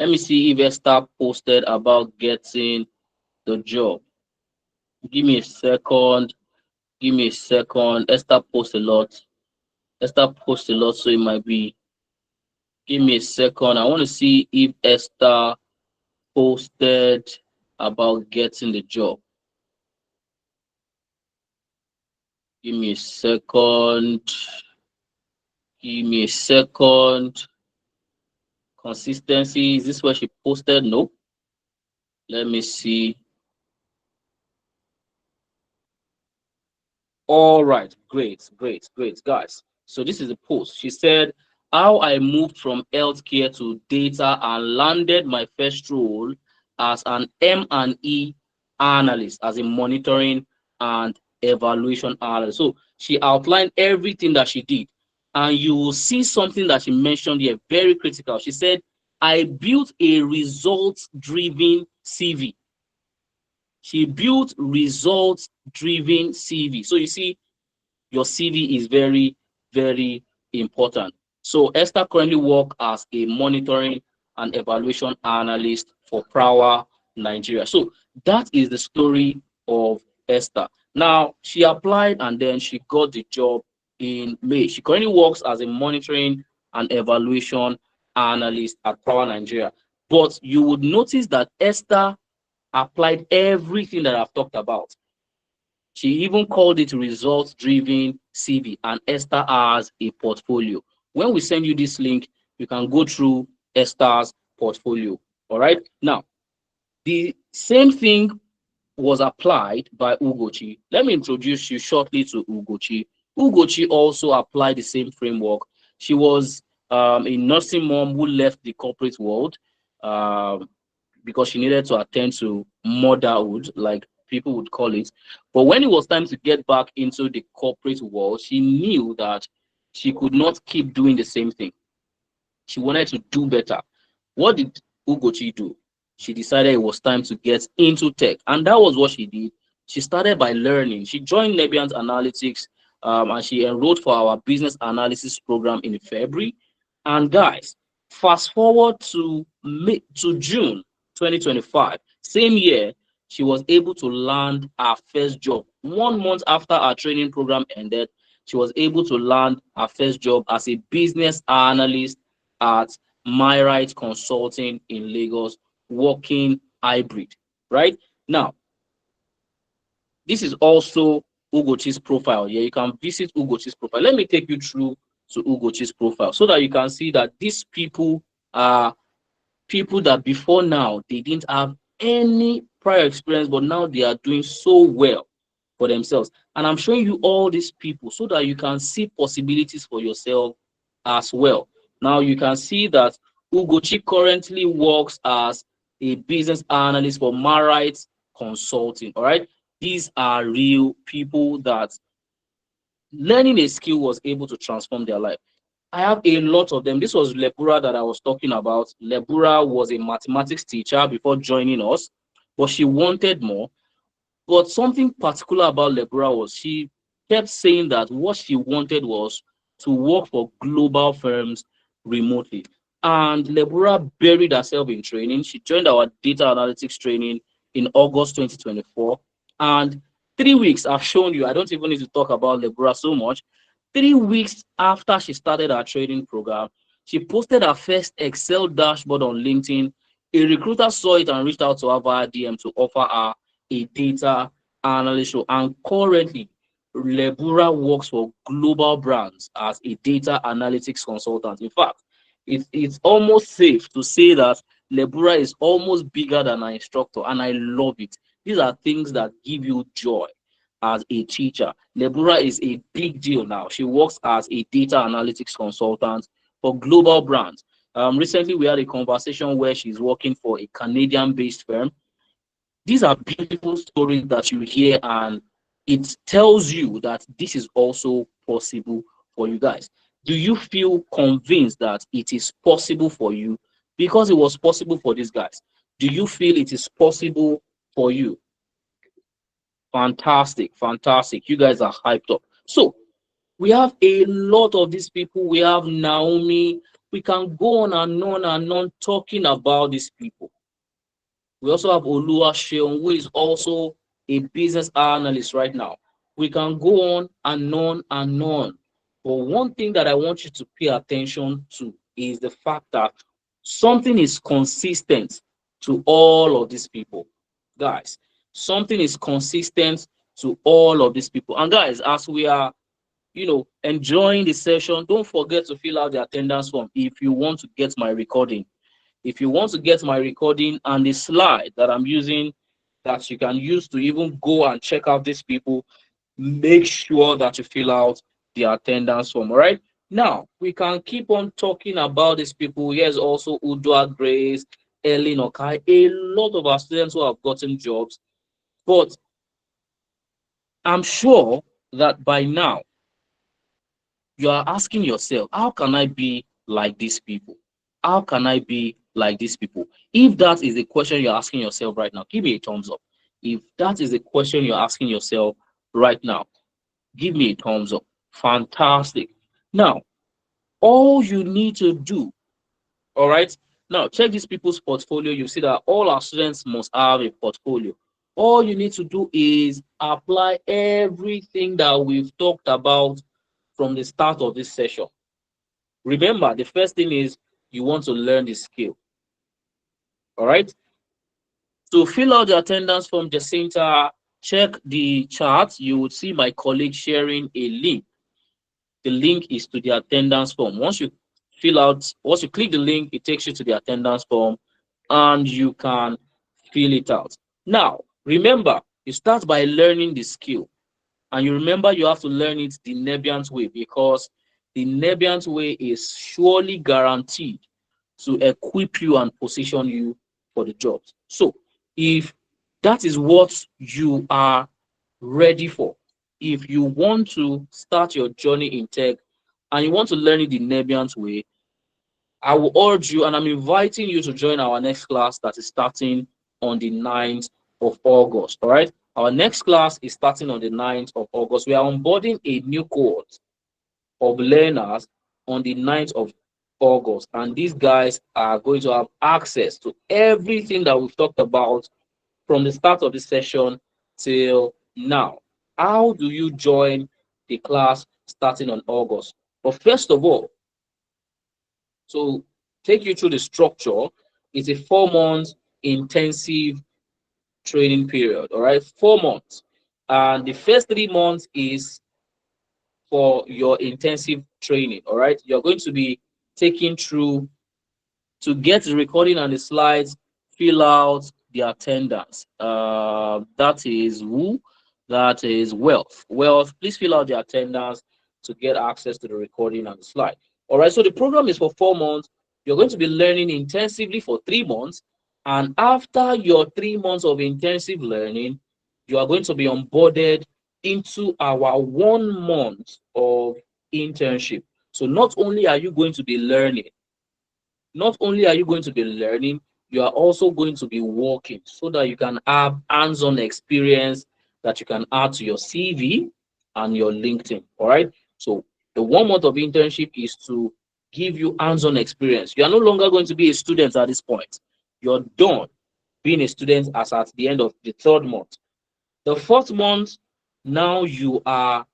Let me see if Esther posted about getting the job. Give me a second. Give me a second. Esther posts a lot. Esther posts a lot, so it might be. Give me a second. I want to see if Esther posted about getting the job. Give me a second. Give me a second. Consistency. Is this where she posted? No. Let me see. All right. Great, guys. So this is the post. She said, how I moved from healthcare to data and landed my first role as an M&E analyst, as a monitoring and evaluation analyst. So she outlined everything that she did. And you will see something that she mentioned here, very critical. She said, I built a results-driven CV. She built results-driven CV. So you see, your CV is very, very important. So Esther currently works as a monitoring and evaluation analyst for Prawa, Nigeria. So that is the story of Esther. Now, she applied and then she got the job in May. She currently works as a monitoring and evaluation analyst at Prawa, Nigeria. But you would notice that Esther applied everything that I've talked about. She even called it results-driven CV, and Esther has a portfolio. When we send you this link, you can go through Esther's portfolio. All right. Now, the same thing was applied by Ugochi. Let me introduce you shortly to Ugochi. Ugochi also applied the same framework. She was a nursing mom who left the corporate world because she needed to attend to motherhood, like people would call it. But when it was time to get back into the corporate world, she knew that she could not keep doing the same thing. She wanted to do better. What did Ugochi do? She decided it was time to get into tech, and that was what she did. She started by learning. She joined Nebiant Analytics, and she enrolled for our business analysis program in February. And guys, fast forward to June 2025, same year, she was able to land her first job. 1 month after our training program ended, she was able to land her first job as a business analyst at MyRight Consulting in Lagos, working hybrid. Right now, this is also Ugochi's profile. Yeah, you can visit Ugochi's profile. Let me take you through to Ugochi's profile so that you can see that these people are people that before now they didn't have any prior experience, but now they are doing so well for themselves. And I'm showing you all these people so that you can see possibilities for yourself as well. Now you can see that Ugochi currently works as a business analyst for MyRight Consulting. All right, these are real people that learning a skill was able to transform their life. I have a lot of them. This was Lebura that I was talking about. Lebura was a mathematics teacher before joining us, but she wanted more. But something particular about Lebura was she kept saying that what she wanted was to work for global firms remotely. And Lebura buried herself in training. She joined our data analytics training in August 2024. And 3 weeks, I've shown you, I don't even need to talk about Lebura so much. 3 weeks after she started her training program, she posted her first Excel dashboard on LinkedIn. A recruiter saw it and reached out to her via DM to offer her a data analyst role. And currently, Lebura works for global brands as a data analytics consultant. In fact, it's almost safe to say that Lebura is almost bigger than an instructor, and I love it. These are things that give you joy as a teacher. Lebura is a big deal now. She works as a data analytics consultant for global brands. Recently, we had a conversation where she's working for a Canadian-based firm. These are beautiful stories that you hear, and it tells you that this is also possible for you guys? Do you feel convinced that it is possible for you because it was possible for these guys? Do you feel it is possible for you? Fantastic, fantastic. You guys are hyped up. So we have a lot of these people. We have Naomi. We can go on and on and on talking about these people. We also have Oluwaseun, who is also a business analyst right now. We can go on and on and on. But one thing that I want you to pay attention to is the fact that something is consistent to all of these people. Guys, something is consistent to all of these people. And guys, as we are, enjoying the session, don't forget to fill out the attendance form if you want to get my recording. If you want to get my recording and the slide that I'm using that you can use to even go and check out these people, make sure that you fill out the attendance form. All right. Now we can keep on talking about these people. Here's also Udua Grace, Ellen Okai, a lot of our students who have gotten jobs. But I'm sure that by now you are asking yourself, how can I be like these people? How can I be like these people? If that is the question you're asking yourself right now, give me a thumbs up. If that is the question you're asking yourself right now, give me a thumbs up. Fantastic. Now, all you need to do, all right? Now, check these people's portfolio. You see that all our students must have a portfolio. All you need to do is apply everything that we've talked about from the start of this session. Remember, the first thing is you want to learn the skill. All right? To fill out the attendance form, Jacinta, check the chart. You would see my colleague sharing a link. The link is to the attendance form. Once you click the link, it takes you to the attendance form and you can fill it out. Now, remember, you start by learning the skill. And you remember you have to learn it the Nebiant way, because the Nebiant way is surely guaranteed to equip you and position you for the jobs. So if that is what you are ready for, if you want to start your journey in tech and you want to learn it the Nebiant way, I will urge you, and I'm inviting you to join our next class that is starting on the 9th of August. All right. Our next class is starting on the 9th of August. We are onboarding a new cohort of learners on the 9th of August. And these guys are going to have access to everything that we've talked about from the start of the session till now. How do you join the class starting on August? But first of all, to take you through the structure, it's a 4-month intensive training period. All right, 4 months. And the first 3 months is for your intensive training. All right, you're going to be taken through to get the recording and the slides, fill out the attendance. That is who? That is Wealth. Wealth, please fill out the attendance to get access to the recording and the slide. All right, so the program is for 4 months. You're going to be learning intensively for 3 months. And after your 3 months of intensive learning, you are going to be onboarded into our 1 month of internship. So not only are you going to be learning, you are also going to be working so that you can have hands-on experience that you can add to your CV and your LinkedIn. All right. So the 1 month of internship is to give you hands-on experience. You are no longer going to be a student at this point. You're done being a student as at the end of the 3rd month. The 4th month, now you are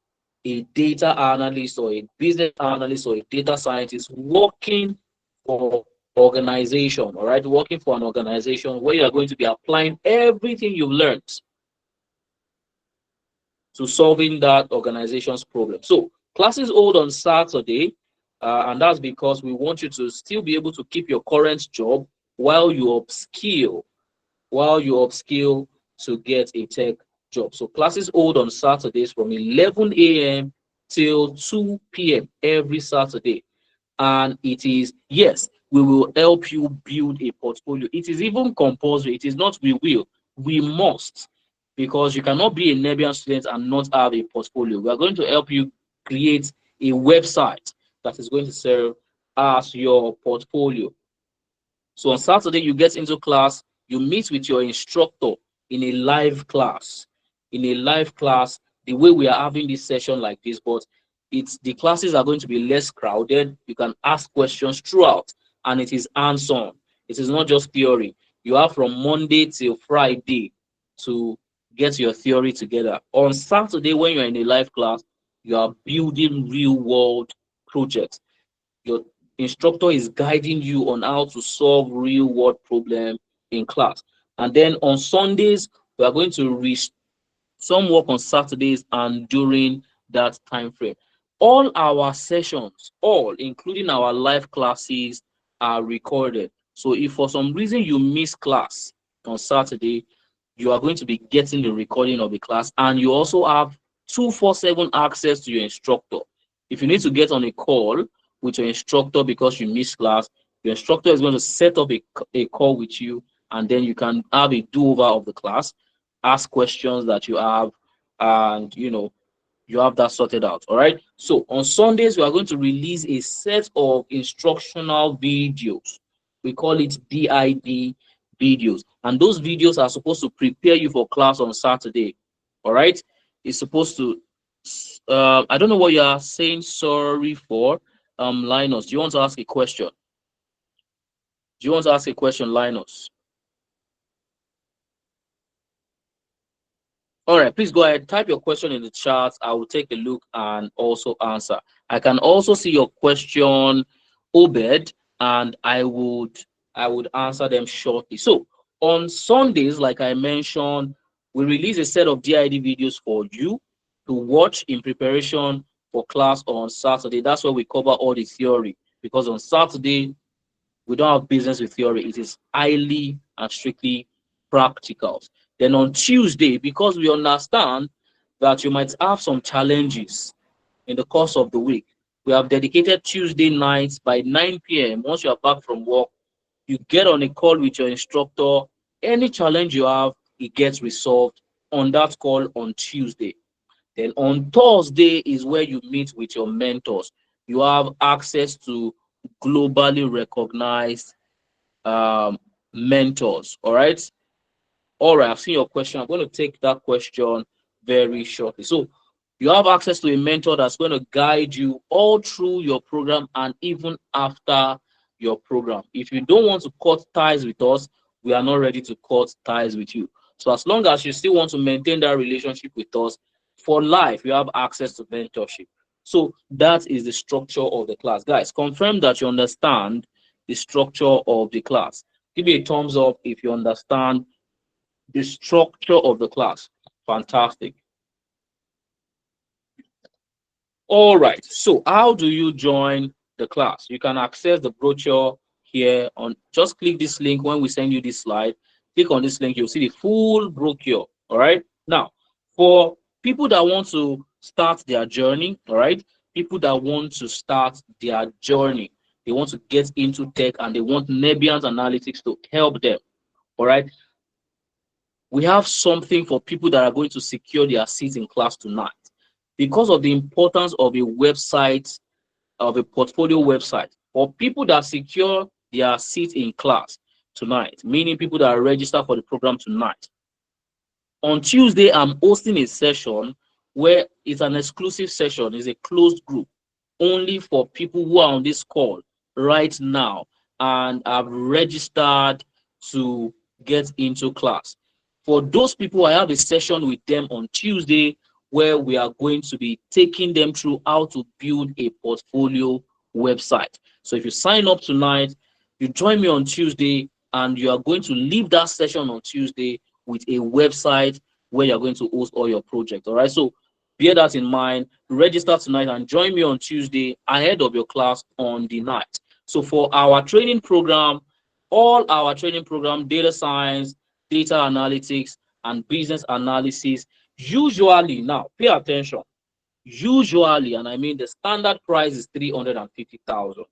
a data analyst or a business analyst or a data scientist working for organization, all right, working for an organization where you are going to be applying everything you've learned to solving that organization's problem. So classes hold on Saturday, and that's because we want you to still be able to keep your current job while you upskill to get a tech job. So classes hold on Saturdays from 11 a.m. till 2 p.m. every Saturday. And it is, yes, we will help you build a portfolio. It is even compulsory. It is not we will, we must, because you cannot be a Nebian student and not have a portfolio. We are going to help you create a website that is going to serve as your portfolio. So on Saturday, you get into class, you meet with your instructor in a live class. In a live class, the way we are having this session like this, but the classes are going to be less crowded. You can ask questions throughout, and it is hands-on. It is not just theory. You have from Monday till Friday to get your theory together. On Saturday, when you're in a live class, you are building real-world projects. Your instructor is guiding you on how to solve real-world problem in class. And then on Sundays, we are going to reach some work on Saturdays and during that time frame. All our sessions, all including our live classes, are recorded. So if for some reason you miss class on Saturday, you are going to be getting the recording of the class, and you also have 247 access to your instructor. If you need to get on a call with your instructor because you missed class, your instructor is going to set up a call with you, and then you can have a do-over of the class, ask questions that you have, and you have that sorted out. All right. So on Sundays, we are going to release a set of instructional videos. We call it DID videos. And those videos are supposed to prepare you for class on Saturday. All right. It's supposed to, I don't know what you are saying sorry for. Linus, do you want to ask a question? Do you want to ask a question, Linus? All right, please go ahead. Type your question in the chat. I will take a look and also answer. I can also see your question, Obed, and I would answer them shortly. So on Sundays, like I mentioned, we release a set of DID videos for you to watch in preparation for class on Saturday. That's where we cover all the theory, because on Saturday, we don't have business with theory. It is highly and strictly practical. Then on Tuesday, because we understand that you might have some challenges in the course of the week, we have dedicated Tuesday nights by 9 p.m. Once you are back from work, you get on a call with your instructor. Any challenge you have, it gets resolved on that call on Tuesday. Then on Thursday is where you meet with your mentors. You have access to globally recognized mentors. All right. All right. I've seen your question. I'm going to take that question very shortly. So you have access to a mentor that's going to guide you all through your program and even after your program. If you don't want to cut ties with us, we are not ready to cut ties with you. So as long as you still want to maintain that relationship with us for life, you have access to mentorship. So that is the structure of the class. Guys, confirm that you understand the structure of the class. Give me a thumbs up if you understand the structure of the class. Fantastic. All right. So how do you join the class? You can access the brochure here on, just click this link when we send you this slide. Click on this link, you'll see the full brochure. All right. Now, for people that want to start their journey, all right, people that want to start their journey, they want to get into tech and they want Nebbians Analytics to help them. All right. We have something for people that are going to secure their seats in class tonight. Because of the importance of a website, of a portfolio website, for people that secure their seat in class tonight, meaning people that are registered for the program tonight. On Tuesday, I'm hosting a session where it's an exclusive session, it's a closed group, only for people who are on this call right now and have registered to get into class. For those people, I have a session with them on Tuesday where we are going to be taking them through how to build a portfolio website. So if you sign up tonight, you join me on Tuesday, and you are going to leave that session on Tuesday with a website where you're going to host all your projects. All right. So bear that in mind. Register tonight and join me on Tuesday ahead of your class on the night. So for our training program, all our training program, data science, data analytics, and business analysis, usually, now pay attention, usually, and I mean the standard price is 350,000.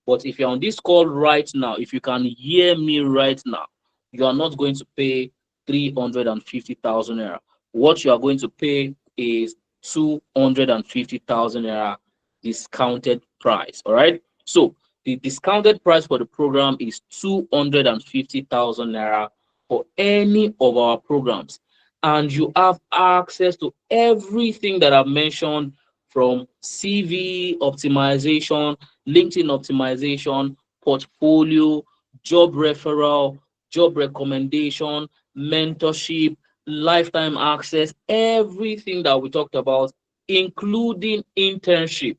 But if you're on this call right now, if you can hear me right now, you are not going to pay 350,000 naira. What you are going to pay is 250,000 naira discounted price. All right. So the discounted price for the program is 250,000 naira for any of our programs, and you have access to everything that I've mentioned, from CV optimization, LinkedIn optimization, portfolio, job referral, job recommendation, mentorship, lifetime access, everything that we talked about, including internship.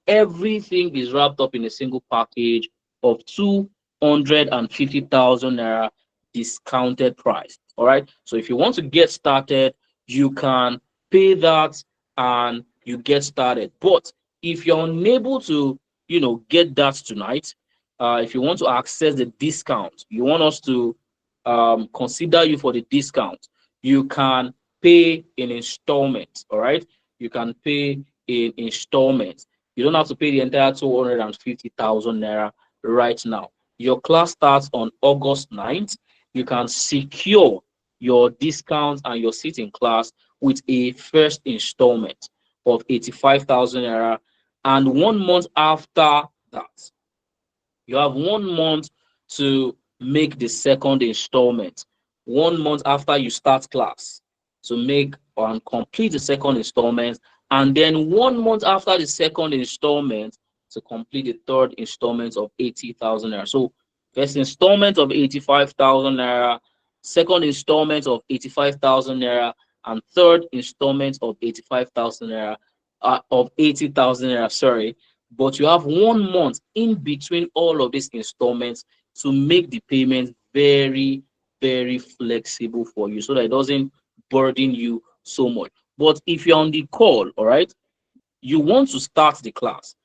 Everything is wrapped up in a single package of 250,000 naira discounted price. All right. So if you want to get started, you can pay that and you get started. But if you're unable to, get that tonight, if you want to access the discount, you want us to consider you for the discount, you can pay in installments. All right. You can pay in installments. You don't have to pay the entire 250,000 naira right now. Your class starts on August 9th. You can secure your discount and your seat in class with a first installment of 85,000 naira. And 1 month after that, you have 1 month to make the second installment. 1 month after you start class to make and complete the second installment, and then 1 month after the second installment to complete the third installment of 80,000 naira. So first installment of 85,000 naira, second installment of 85,000 naira, and third installment of 85,000 naira, of 80,000 naira, sorry. But you have 1 month in between all of these installments to make the payment very, very flexible for you, so that it doesn't burden you so much. But if you're on the call, all right, you want to start the class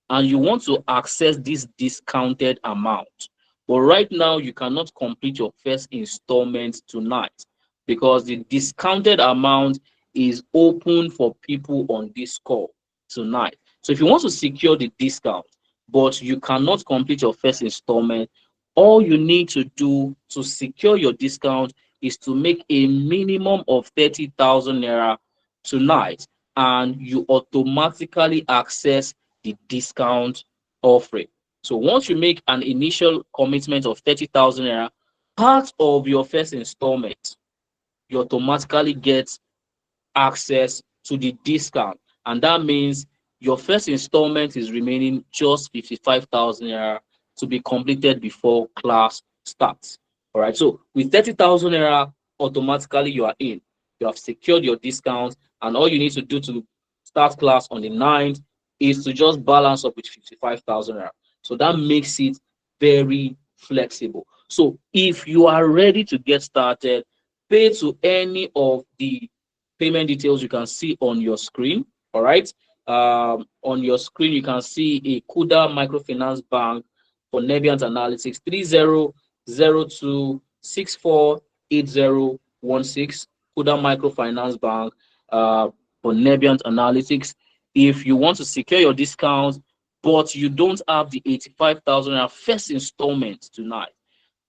and you want to access this discounted amount, but right now you cannot complete your first installment tonight because the discounted amount is open for people on this call tonight. So if you want to secure the discount, but you cannot complete your first installment, all you need to do to secure your discount is to make a minimum of 30,000 naira tonight, and you automatically access the discount offering. So once you make an initial commitment of 30,000 naira, part of your first installment, you automatically get access to the discount. And that means your first installment is remaining just 55,000 naira to be completed before class starts. All right. So with 30,000 naira, automatically you are in. You have secured your discount, and all you need to do to start class on the 9th is to just balance up with 55,000 naira. So that makes it very flexible. So if you are ready to get started, pay to any of the payment details you can see on your screen. All right. On your screen, you can see a Kuda Microfinance Bank for Nebiant Analytics 3002648016. Kuda Microfinance Bank for Nebiant Analytics. If you want to secure your discount, but you don't have the 85,000 first installment tonight,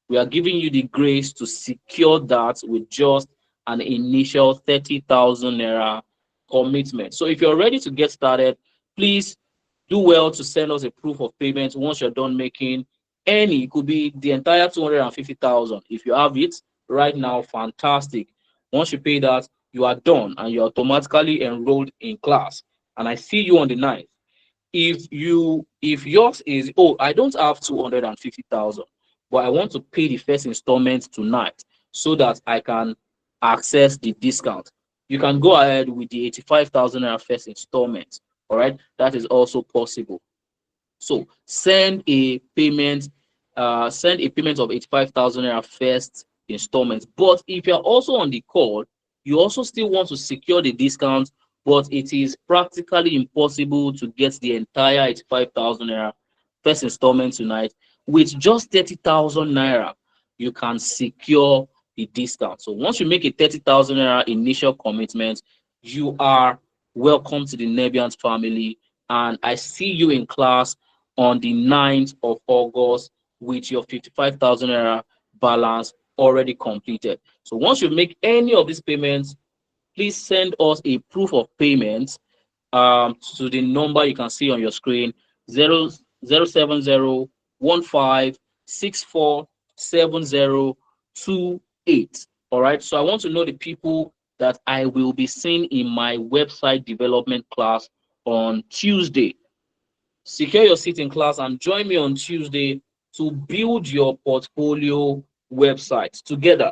we are giving you the grace to secure that with just an initial 30,000 naira commitment. So if you're ready to get started, please do well to send us a proof of payment once you're done making any. It could be the entire 250,000. If you have it right now, fantastic. Once you pay that, you are done and you're automatically enrolled in class. And I see you on the 9th. If yours is, oh, I don't have 250,000, but I want to pay the first installment tonight so that I can access the discount, you can go ahead with the 85,000 naira first installment. All right, that is also possible. So send a payment of 85,000 naira first installment. But if you're also on the call, you also still want to secure the discount, but it is practically impossible to get the entire 85,000 naira first installment tonight. With just 30,000 naira, you can secure the discount. So once you make a 30,000 naira initial commitment, you are welcome to the Nebiant family. And I see you in class on the 9th of August with your 55,000 naira balance already completed. So once you make any of these payments please send us a proof of payment to the number you can see on your screen, 07015647028. All right. So I want to know the people that I will be seeing in my website development class on Tuesday. Secure your seat in class and join me on Tuesday to build your portfolio website together.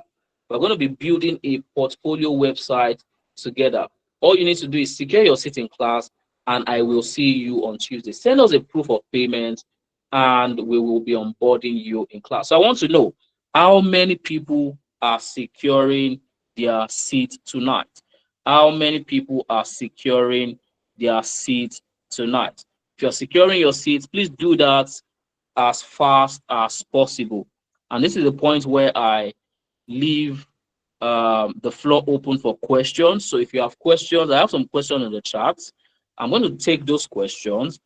We're going to be building a portfolio website together. All you need to do is secure your seat in class, and I will see you on Tuesday. Send us a proof of payment, and we will be onboarding you in class. So I want to know how many people are securing their seat tonight. How many people are securing their seat tonight? If you're securing your seats, please do that as fast as possible. And this is the point where I leave the floor open for questions. So if you have questions, I have some questions in the chat. I'm going to take those questions.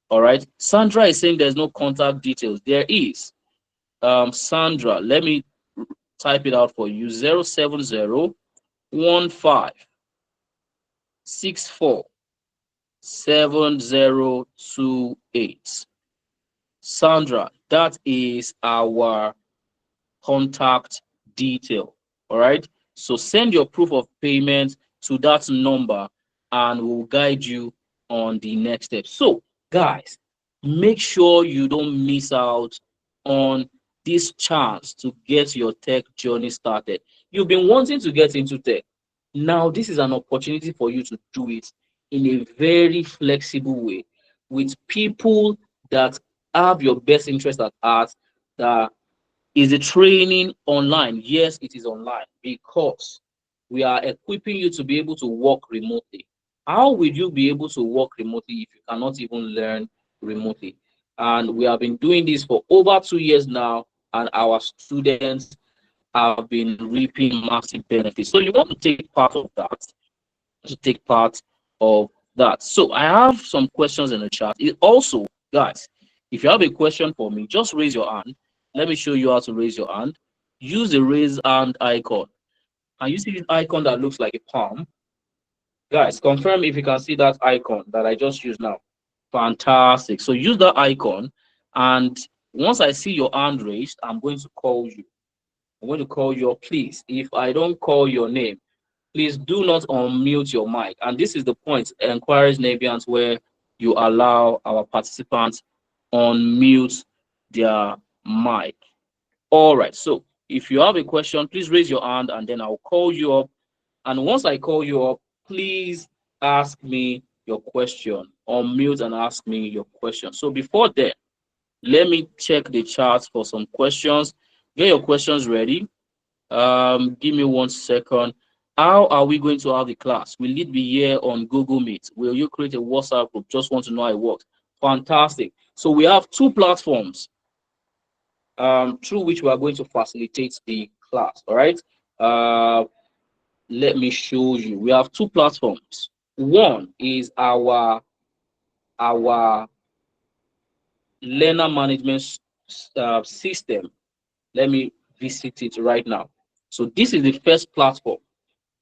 All right. Sandra is saying there's no contact details. There is. Sandra, let me type it out for you. 07015647028. Sandra, that is our contact detail. All right. So send your proof of payment to that number and we'll guide you on the next step. So, guys, make sure you don't miss out on this chance to get your tech journey started. You've been wanting to get into tech. Now, this is an opportunity for you to do it in a very flexible way with people that have your best interest at heart. That is the training online? Yes, it is online because we are equipping you to be able to work remotely. How will you be able to work remotely if you cannot even learn remotely? And we have been doing this for over 2 years now, and our students have been reaping massive benefits. So you want to take part of that, So I have some questions in the chat. Also, guys, if you have a question for me, just raise your hand. Let me show you how to raise your hand. Use the raise hand icon. And you see this icon that looks like a palm? Guys, confirm if you can see that icon that I just used now. Fantastic. So use that icon. And once I see your hand raised, I'm going to call you. I'm going to call you up, please. If I don't call your name, please do not unmute your mic. And this is the point, Enquiries Nebians, where you allow our participants unmute their mic. All right. So if you have a question, please raise your hand and then I'll call you up. And once I call you up, please ask me your question. Unmute and ask me your question. So before that, let me check the chat for some questions. Get your questions ready. Give me 1 second. How are we going to have the class? Will it be here on Google Meet? Will you create a WhatsApp group? Just want to know how it works. Fantastic. So we have 2 platforms through which we are going to facilitate the class. All right. Let me show you. We have 2 platforms. One is our learner management system. Let me visit it right now. So this is the first platform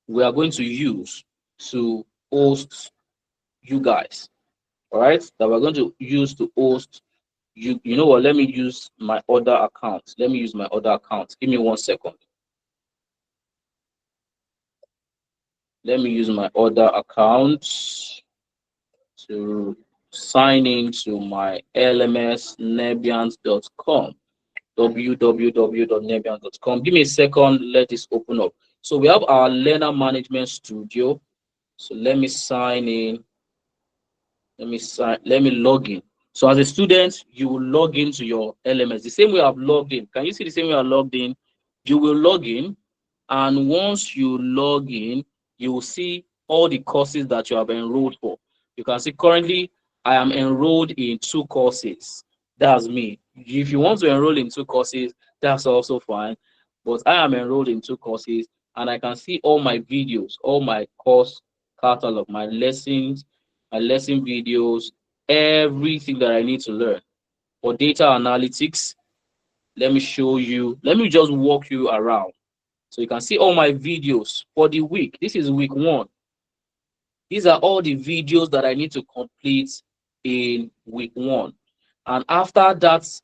we are going to use to host you guys. All right, that we're going to use to host you. You know what? Let me use my other account. Give me 1 second. Let me use my other account to sign in to my LMS Nebians.com. www.nebians.com. Give me a second. Let this open up. So we have our learner management studio. So let me sign in. Let me log in. So as a student, you will log into your LMS. The same way I've logged in. Can you see the same way I logged in? You will log in. And once you log in, you will see all the courses that you have enrolled for. You can see currently I am enrolled in 2 courses. That's me. If you want to enroll in 2 courses, that's also fine. But I am enrolled in 2 courses and I can see all my videos, all my course catalog, my lessons, my lesson videos, everything that I need to learn. For data analytics, let me show you, let me just walk you around. So you can see all my videos for the week. This is week 1. These are all the videos that I need to complete in week 1. And after that,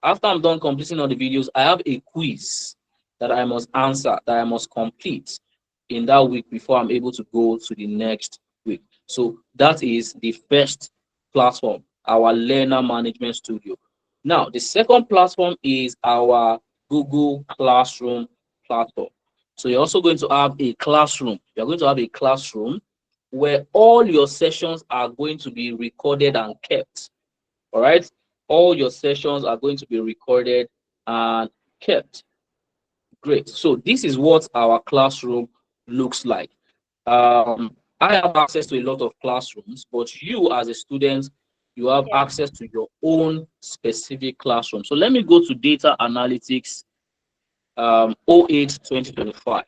after I'm done completing all the videos, I have a quiz that I must answer, that I must complete in that week before I'm able to go to the next week. So that is the first platform, our Learner Management Studio. Now, the second platform is our Google Classroom platform. So you're also going to have a classroom. You're going to have a classroom where all your sessions are going to be recorded and kept. All right? All your sessions are going to be recorded and kept. Great. So this is what our classroom looks like. I have access to a lot of classrooms, but you as a student, you have access to your own specific classroom. So let me go to data analytics 08 2025.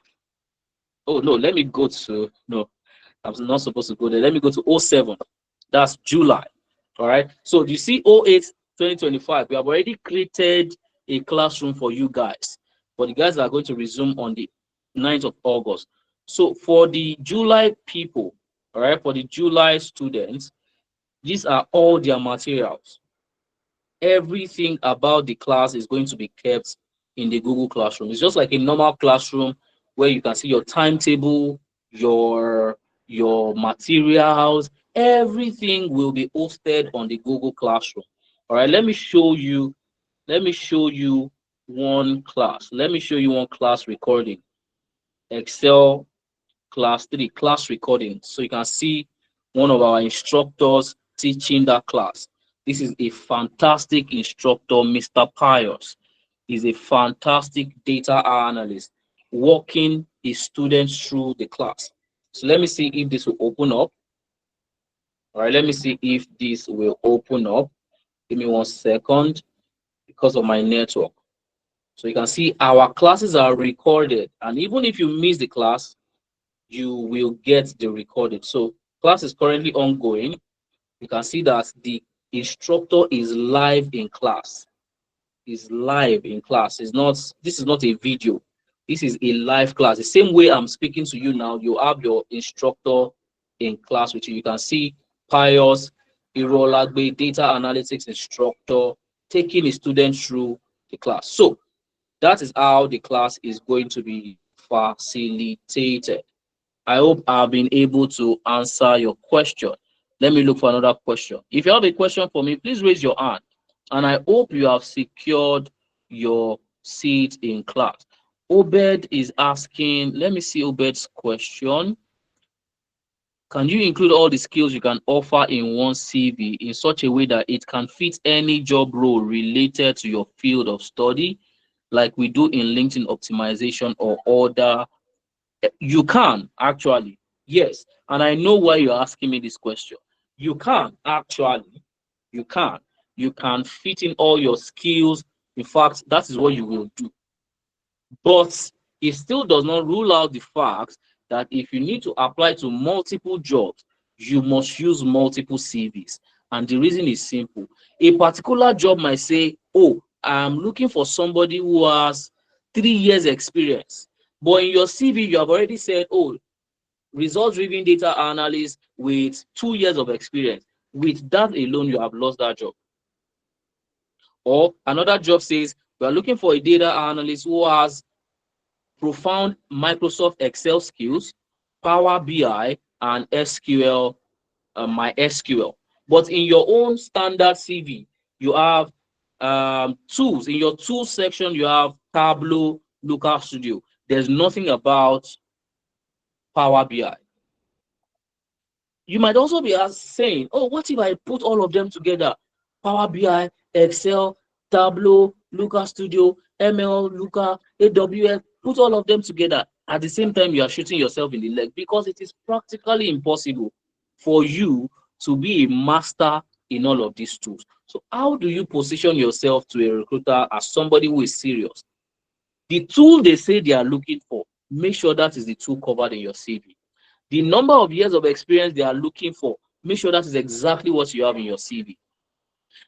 Oh no, let me go to, no, I'm not supposed to go there. Let me go to 07. That's July. All right. So you see 08 2025, we have already created a classroom for you guys. For the guys that are going to resume on the 9th of August. So for the July people, all right, for the July students, these are all their materials. Everything about the class is going to be kept in the Google Classroom. It's just like a normal classroom where you can see your timetable, your materials, everything will be hosted on the Google Classroom. All right, let me show you one class. Let me show you one class recording. Excel class 3 class recording. So you can see one of our instructors teaching that class. This is a fantastic instructor, Mr. Pius. He's a fantastic data analyst, walking his students through the class. So let me see if this will open up. All right, let me see if this will open up. Give me 1 second because of my network. So you can see our classes are recorded, and even if you miss the class, you will get the recorded. So class is currently ongoing. You can see that the instructor is live in class. Is live in class. This is not a video. This is a live class. The same way I'm speaking to you now, you have your instructor in class with you. You can see Pius Irolagbe, data analytics instructor, taking his students through the class. So that is how the class is going to be facilitated. I hope I've been able to answer your question. Let me look for another question. If you have a question for me, please raise your hand. And I hope you have secured your seat in class. Obed is asking, let me see Obed's question. Can you include all the skills you can offer in one CV in such a way that it can fit any job role related to your field of study, like we do in LinkedIn optimization or other? You can actually, yes. And I know why you're asking me this question. You can actually, you can fit in all your skills. In fact, that is what you will do. But it still does not rule out the fact that if you need to apply to multiple jobs, you must use multiple CVs. And the reason is simple. A particular job might say, oh, I'm looking for somebody who has 3 years experience. But in your CV, you have already said, oh, results-driven data analyst with 2 years of experience. With that alone, you have lost that job. Or another job says, we are looking for a data analyst who has profound Microsoft Excel skills, Power BI, and SQL, MySQL. But in your own standard CV, you have tools. In your tools section, you have Tableau, Looker Studio. There's nothing about Power BI. You might also be saying, oh, what if I put all of them together? Power BI, Excel, Tableau, Looker Studio, ML, Looker, AWS, put all of them together. At the same time, you are shooting yourself in the leg because it is practically impossible for you to be a master in all of these tools. So how do you position yourself to a recruiter as somebody who is serious? The tool they say they are looking for, make sure that is the tool covered in your CV. The number of years of experience they are looking for, make sure that is exactly what you have in your CV.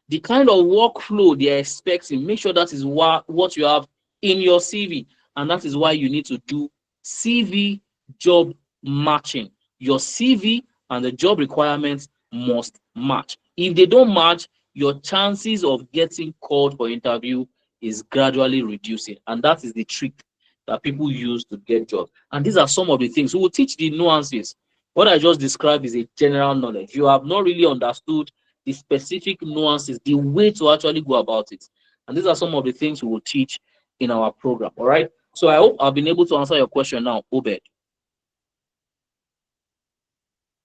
The kind of workflow they are expecting, make sure that is what you have in your CV. and that is why you need to do CV job matching. Your CV and the job requirements must match. If they don't match, your chances of getting called for interview is gradually reducing, and that is the trick that people use to get jobs. And these are some of the things. We will teach the nuances. What I just described is a general knowledge. You have not really understood the specific nuances, the way to actually go about it. And these are some of the things we will teach in our program. All right. So I hope I've been able to answer your question now, Obed.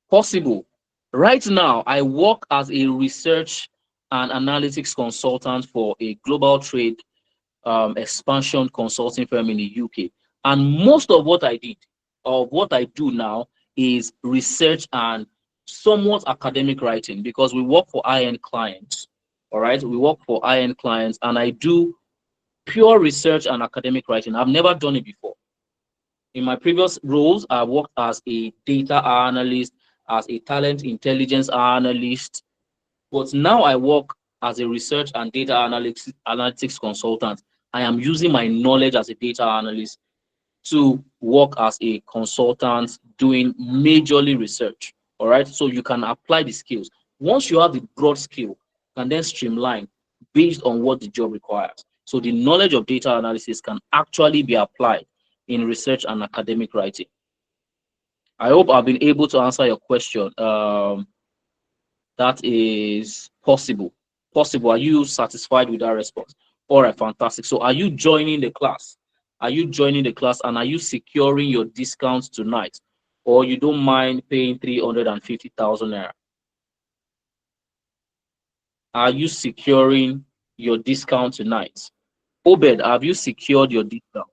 Possible. Right now, I work as a research and analytics consultant for a global trade expansion consulting firm in the UK. And most of what I did, or what I do now, is research and somewhat academic writing, because we work for high-end clients. All right, we work for high-end clients, and I do pure research and academic writing. I've never done it before. In my previous roles, I worked as a data analyst, as a talent intelligence analyst, but now I work as a research and data analytics consultant. I am using my knowledge as a data analyst to work as a consultant doing majorly research. All right, so you can apply the skills. Once you have the broad skill, you can then streamline based on what the job requires. So the knowledge of data analysis can actually be applied in research and academic writing. I hope I've been able to answer your question. That is possible. Possible. Are you satisfied with that response? All right, fantastic. So are you joining the class? Are you joining the class, and are you securing your discounts tonight? Or you don't mind paying 350,000 naira? Are you securing your discount tonight? Obed, have you secured your discount?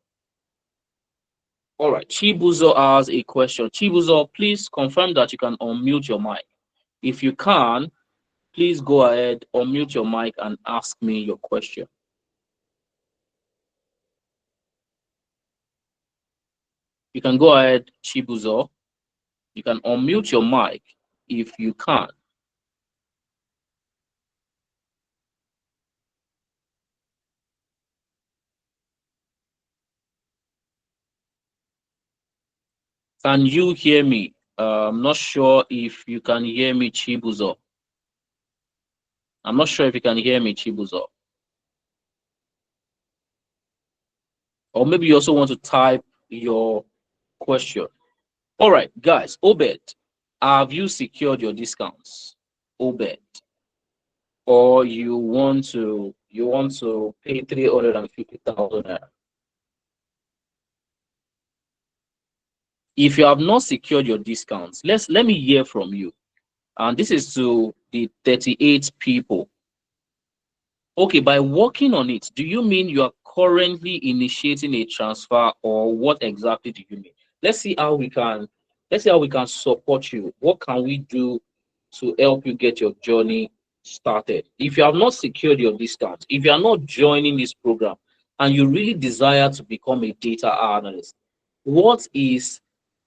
All right, Chibuzo has a question. Chibuzo, please confirm that you can unmute your mic. If you can, please go ahead, unmute your mic and ask me your question. You can go ahead, Chibuzo. You can unmute your mic if you can. Can you hear me? I'm not sure if you can hear me, Chibuzo. I'm not sure if you can hear me, Chibuzo. Or maybe you also want to type your question. All right, guys, Obed, have you secured your discounts? Obed. Or you want to pay 350,000 naira? If you have not secured your discounts, let me hear from you. And this is to the 38 people. Okay, by working on it, do you mean you are currently initiating a transfer, or what exactly do you mean? Let's see how we can support you. What can we do to help you get your journey started? If you have not secured your discount, if you are not joining this program and you really desire to become a data analyst, what is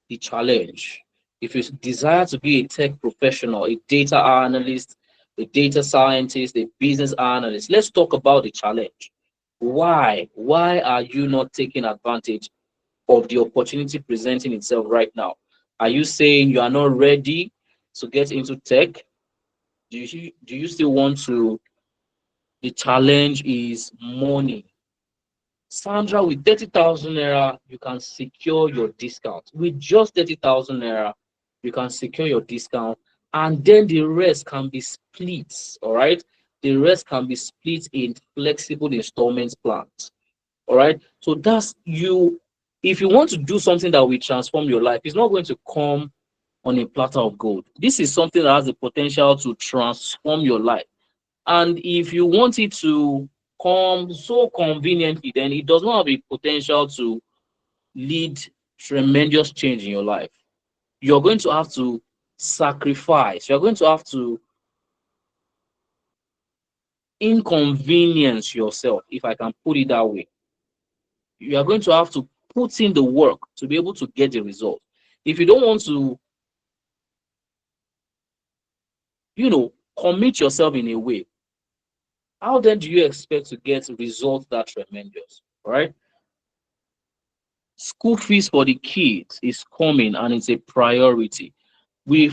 the challenge? If you desire to be a tech professional, a data analyst, a data scientist, a business analyst, let's talk about the challenge. Why? Why are you not taking advantage of the opportunity presenting itself right now? Are you saying you are not ready to get into tech? Do you still want to? The challenge is money. Sandra, with 30,000 naira, you can secure your discount. With just 30,000 naira, you can secure your discount, and then the rest can be split. All right, the rest can be split in flexible installment plans. All right, so that's you. If you want to do something that will transform your life, it's not going to come on a platter of gold. This is something that has the potential to transform your life. And if you want it to come so conveniently, then it does not have a potential to lead tremendous change in your life. You're going to have to sacrifice. You're going to have to inconvenience yourself, if I can put it that way. You are going to have to put in the work to be able to get the result. If you don't want to, commit yourself in a way, how then do you expect to get results that tremendous, right? School fees for the kids is coming and it's a priority. We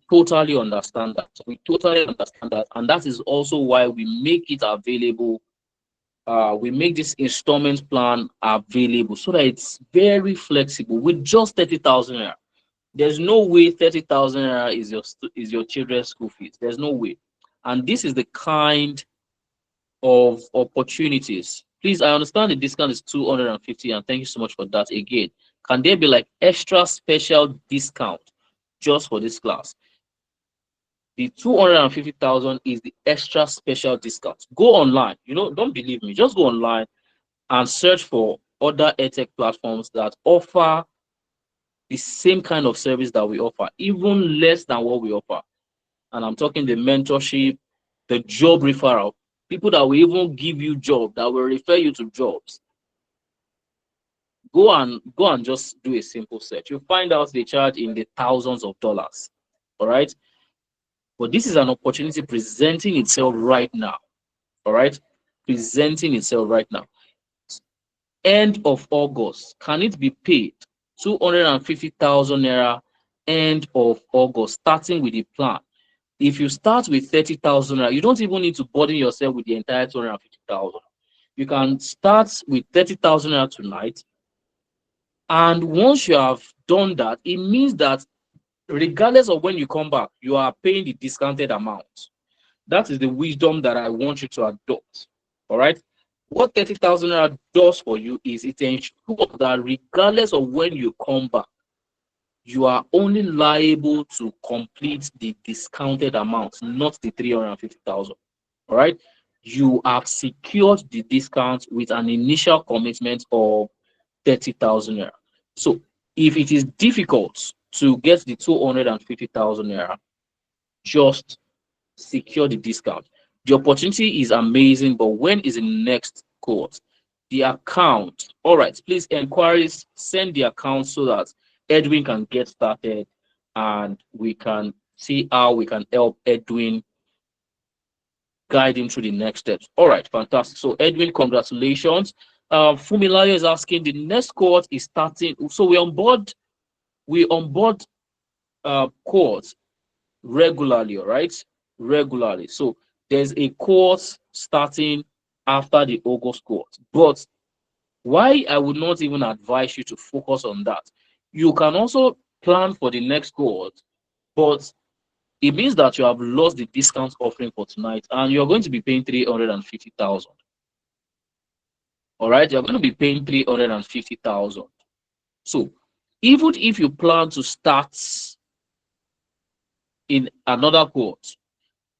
totally understand that. We totally understand that, and that is also why we make it available. We make this installment plan available so that it's very flexible with just 30,000 naira. There's no way 30,000 naira is your children's school fees. There's no way, and this is the kind of opportunities. Please, I understand the discount is 250, and thank you so much for that again. Can there be like extra special discount just for this class? The 250,000 is the extra special discount. Go online, don't believe me, just go online and search for other edtech platforms that offer the same kind of service that we offer, even less than what we offer. And I'm talking the mentorship, the job referral, people that will even give you job, that will refer you to jobs. Go and just do a simple search. You'll find out they charge in the thousands of dollars. All right. But this is an opportunity presenting itself right now. All right. Presenting itself right now. End of August. Can it be paid? 250,000 naira end of August, starting with the plan. If you start with 30,000 naira, you don't even need to burden yourself with the entire 250,000. You can start with 30,000 naira tonight. And once you have done that, it means that regardless of when you come back, you are paying the discounted amount. That is the wisdom that I want you to adopt. All right. What 30,000 naira does for you is it ensures that regardless of when you come back, you are only liable to complete the discounted amount, not the 350,000. All right. You have secured the discount with an initial commitment of 30,000 naira. So if it is difficult to get the 250,000 naira, just secure the discount. The opportunity is amazing, but when is the next cohort? The account. All right, please, inquiries, send the account so that Edwin can get started and we can see how we can help Edwin guide him through the next steps. All right, fantastic. So Edwin, congratulations. Fumilayo is asking, the next cohort is starting. So we onboard cohorts regularly, all right? Regularly. So there's a course starting after the August course. But why I would not even advise you to focus on that. You can also plan for the next cohort, but it means that you have lost the discount offering for tonight and you're going to be paying 350,000. All right, you're going to be paying 350,000. So even if you plan to start in another cohort,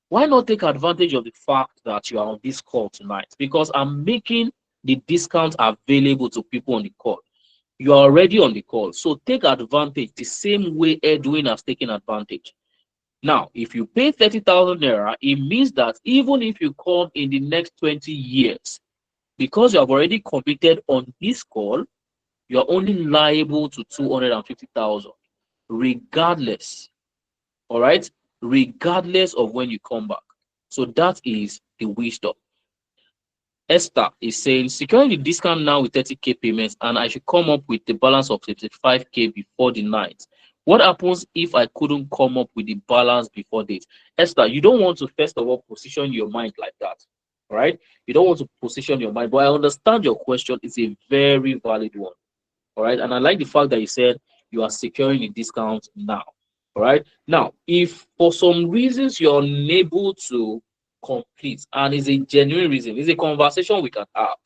why not take advantage of the fact that you are on this call tonight? Because I'm making the discount available to people on the call. You are already on the call, so take advantage the same way Edwin has taken advantage. Now, if you pay 30,000 naira, it means that even if you come in the next 20 years, because you have already committed on this call, you are only liable to 250,000, regardless. All right, regardless of when you come back. So that is the wisdom. Esther is saying, securing the discount now with 30K payments, and I should come up with the balance of 55K before the night. What happens if I couldn't come up with the balance before date? Esther, you don't want to first of all position your mind like that. All right, you don't want to position your mind, but I understand your question. It's a very valid one. All right, and I like the fact that you said you are securing the discount now. All right. Now, if for some reasons you're unable to complete, and it's a genuine reason, it's a conversation we can have.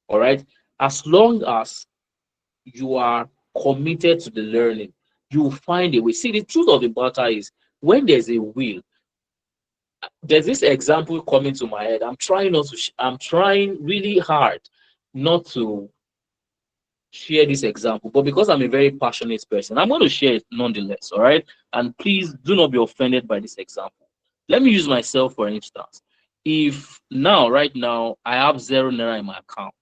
All right. As long as you are committed to the learning, you will find a way. See, the truth of the matter is, when there's a will, there's this example coming to my head. I'm trying really hard not to share this example, but because I'm a very passionate person, I'm going to share it nonetheless. All right, and please do not be offended by this example. Let me use myself for instance. If right now I have 0 naira in my account,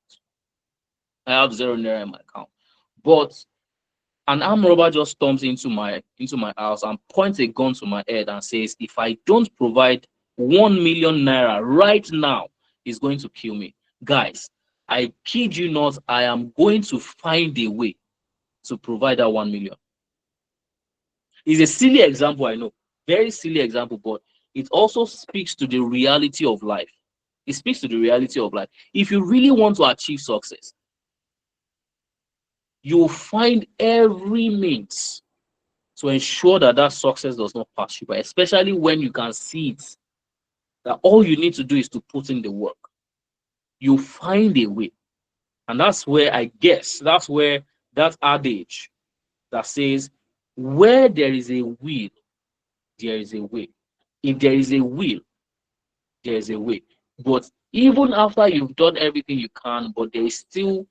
but an armed robber just storms into my house and points a gun to my head and says, if I don't provide 1 million naira right now, he's going to kill me. Guys, I kid you not, I am going to find a way to provide that 1 million. It's a silly example, I know, very silly example, but it also speaks to the reality of life. It speaks to the reality of life. If you really want to achieve success, you'll find every means to ensure that that success does not pass you by, especially when you can see it, that all you need to do is to put in the work. You'll find a way. And that's where I guess, that's where that adage that says, where there is a will, there is a way. If there is a will, there is a way. But even after you've done everything you can, but there is still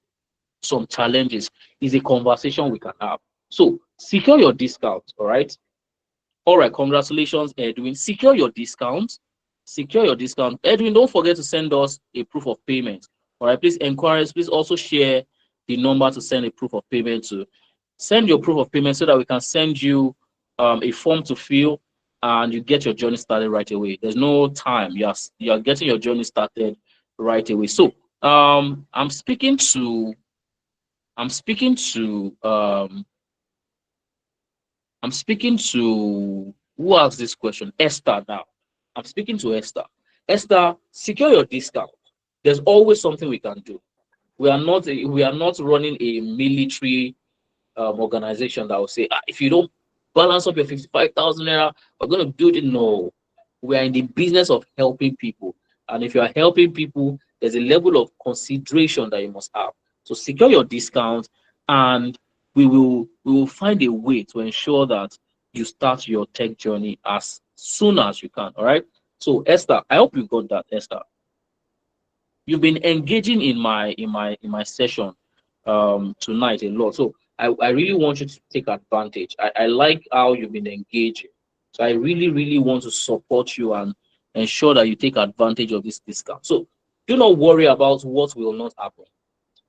some challenges, is a conversation we can have. So secure your discount, all right? All right, congratulations, Edwin. Secure your discount. Secure your discount. Edwin, don't forget to send us a proof of payment. All right, please encourage, please also share the number to send a proof of payment to. Send your proof of payment so that we can send you a form to fill and you get your journey started right away. There's no time. You're getting your journey started right away. So I'm speaking to I'm speaking to who asked this question? Esther now. I'm speaking to Esther. Esther, secure your discount. There's always something we can do. We are not running a military organization that will say, if you don't balance up your 55,000 naira, we're going to build it. No, we are in the business of helping people. And if you are helping people, there's a level of consideration that you must have. So secure your discount, and we will find a way to ensure that you start your tech journey as soon as you can. All right. So Esther, I hope you got that, Esther. You've been engaging in my session tonight a lot. So I really want you to take advantage. I like how you've been engaging. So I really, really want to support you and ensure that you take advantage of this discount. So do not worry about what will not happen.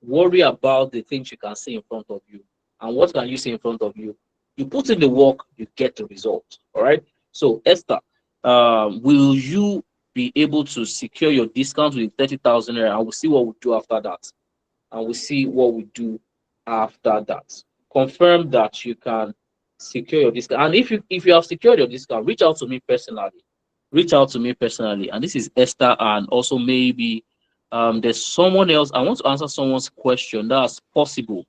Worry about the things you can see in front of you. And what can you see in front of you? You put in the work, you get the result. All right. So Esther, will you be able to secure your discount with 30,000 naira, and we'll see what we do after that. And we'll see what we do after that. Confirm that you can secure your discount. And if you have secured your discount, reach out to me personally. Reach out to me personally. And this is Esther, and also maybe there's someone else. I want to answer someone's question. That's possible.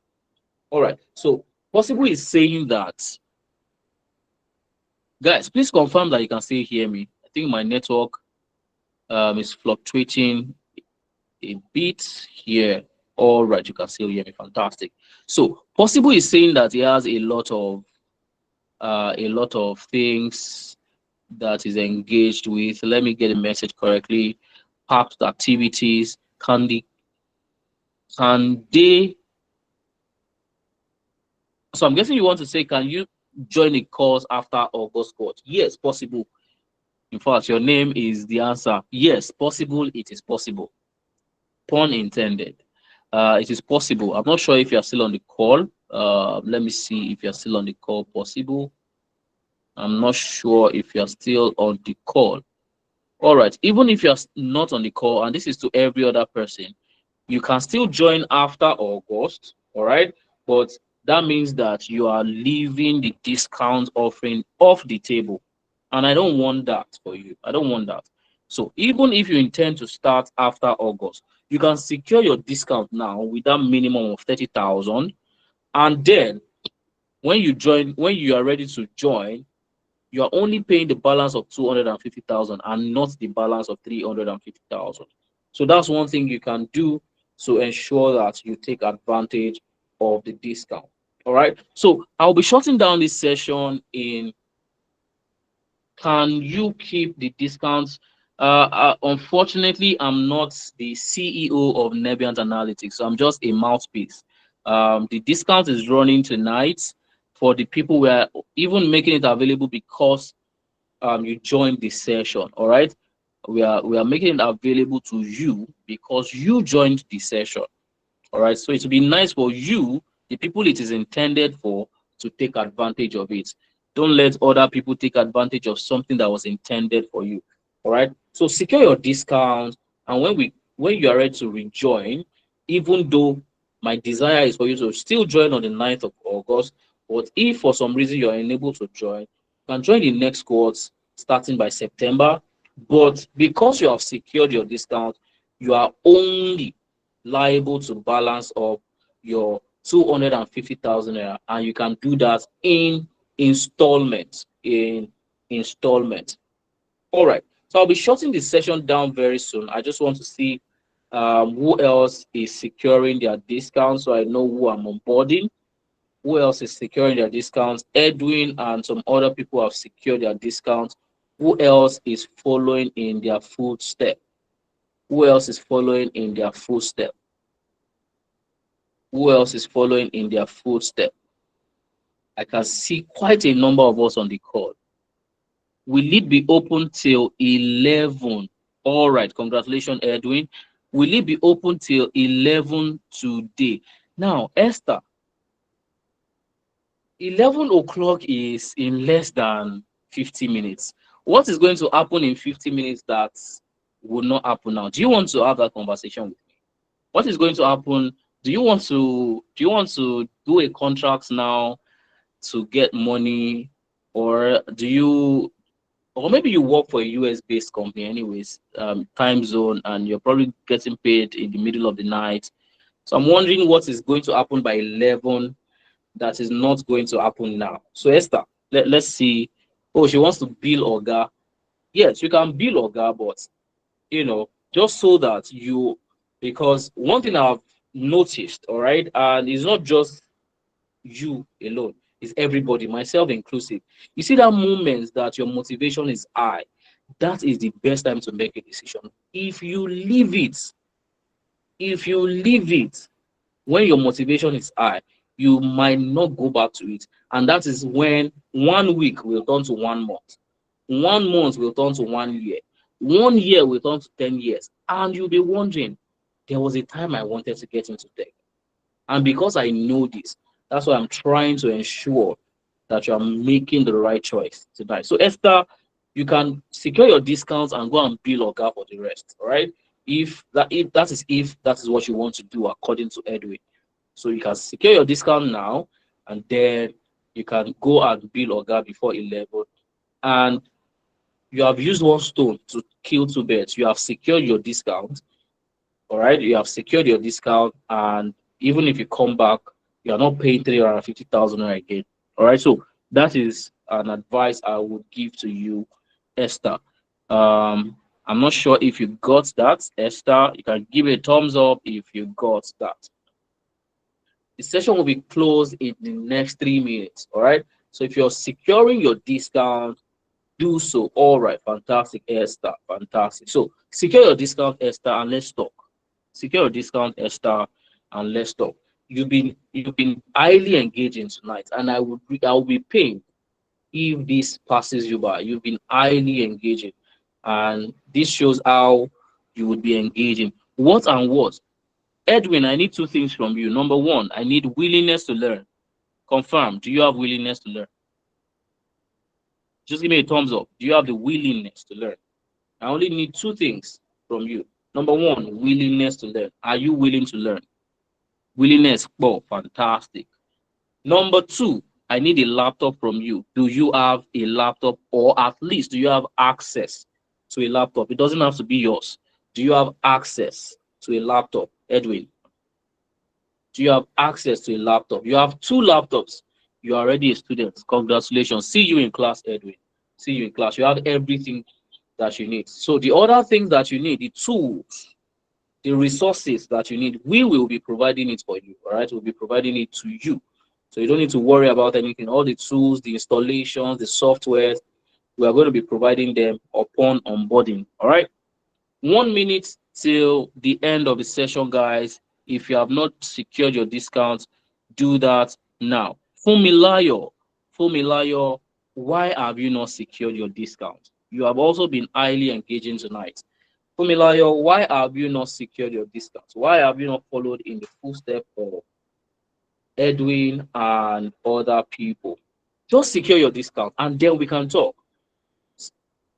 All right. So possible is saying that, guys, please confirm that you can still hear me. I think my network is fluctuating a bit here. All right, you can still hear me. Fantastic. So possible is saying that he has a lot of things that is engaged with. Let me get the message correctly. Past activities. Can they? So I'm guessing you want to say, can you join the course after August course? Yes, possible. In fact, your name is the answer. Yes, possible. It is possible. Pun intended. It is possible. I'm not sure if you're still on the call. Let me see if you're still on the call. Possible. I'm not sure if you're still on the call. All right. Even if you're not on the call, and this is to every other person, you can still join after August. All right. But that means that you are leaving the discount offering off the table. And I don't want that for you. I don't want that. So even if you intend to start after August, you can secure your discount now with that minimum of 30,000. And then when you are ready to join, you are only paying the balance of 250,000 and not the balance of 350,000. So that's one thing you can do to ensure that you take advantage of the discount. All right. So I'll be shutting down this session in, can you keep the discounts? Unfortunately, I'm not the CEO of Nebiant Analytics, so I'm just a mouthpiece. The discount is running tonight for the people who are even making it available because you joined the session. All right, we are making it available to you because you joined the session. All right, so it would be nice for you, the people it is intended for, to take advantage of it. Don't let other people take advantage of something that was intended for you. All right. So secure your discount, and when you are ready to rejoin, even though my desire is for you to still join on the 9th of August, but if for some reason you are unable to join, you can join the next cohort starting by September. But because you have secured your discount, you are only liable to balance up your 250,000 naira, and you can do that in installments. All right. So I'll be shutting this session down very soon. I just want to see who else is securing their discounts, so I know who I'm onboarding. Who else is securing their discounts? Edwin and some other people have secured their discounts. Who else is following in their footstep? Who else is following in their footstep? Who else is following in their footstep? I can see quite a number of us on the call. Will it be open till 11? All right, congratulations, Edwin. Will it be open till 11 today? Now, Esther, 11 o'clock is in less than 50 minutes. What is going to happen in 50 minutes that will not happen now? Do you want to have that conversation with me? What is going to happen? Do you want to do a contract now to get money, or or maybe you work for a US-based company anyways, time zone, and you're probably getting paid in the middle of the night. So I'm wondering what is going to happen by 11 that is not going to happen now. So Esther, let's see. Oh, she wants to bill Oga. Yes, you can bill Oga, but just so that because one thing I've noticed, all right, and it's not just you alone, it's everybody, myself inclusive. You see that moment that your motivation is high, that is the best time to make a decision. If you leave it when your motivation is high, you might not go back to it. And that is when 1 week will turn to 1 month. 1 month will turn to 1 year. 1 year will turn to 10 years. And you'll be wondering, there was a time I wanted to get into tech. And because I know this, that's why I'm trying to ensure that you are making the right choice tonight. So Esther, you can secure your discounts and go and bill Oga for the rest. All right. If that is what you want to do according to Edwin. So you can secure your discount now, and then you can go and bill Oga before 11. And you have used one stone to kill two birds. You have secured your discount. All right. You have secured your discount, and even if you come back, you are not paying 350,000 again. All right. So that is an advice I would give to you, Esther. I'm not sure if you got that, Esther. You can give a thumbs up if you got that. The session will be closed in the next 3 minutes. All right. So if you're securing your discount, do so. All right. Fantastic, Esther. Fantastic. So secure your discount, Esther, and let's talk. Secure your discount, Esther, and let's talk. You've been highly engaging tonight, and I will be pained if this passes you by. You've been highly engaging, and this shows how you would be engaging. What and what? Edwin, I need 2 things from you. Number 1, I need willingness to learn. Confirm. Do you have willingness to learn? Just give me a thumbs up. Do you have the willingness to learn? I only need 2 things from you. Number 1, willingness to learn. Are you willing to learn? Willingness, oh, fantastic. Number 2, I need a laptop from you. Do you have a laptop, or at least do you have access to a laptop? It doesn't have to be yours. Do you have access to a laptop, Edwin? Do you have access to a laptop? You have 2 laptops. You are already a student. Congratulations. See you in class, Edwin. See you in class. You have everything that you need. So the other things that you need, the tools, the resources that you need, we will be providing it for you. All right, we'll be providing it to you. So you don't need to worry about anything. All the tools, the installations, the software, we are going to be providing them upon onboarding. All right. 1 minute till the end of the session, guys. If you have not secured your discounts, do that now. Fumilayo, why have you not secured your discount? You have also been highly engaging tonight. Fumilayo, why have you not secured your discounts? Why have you not followed in the footsteps of Edwin and other people? Just secure your discount, and then we can talk.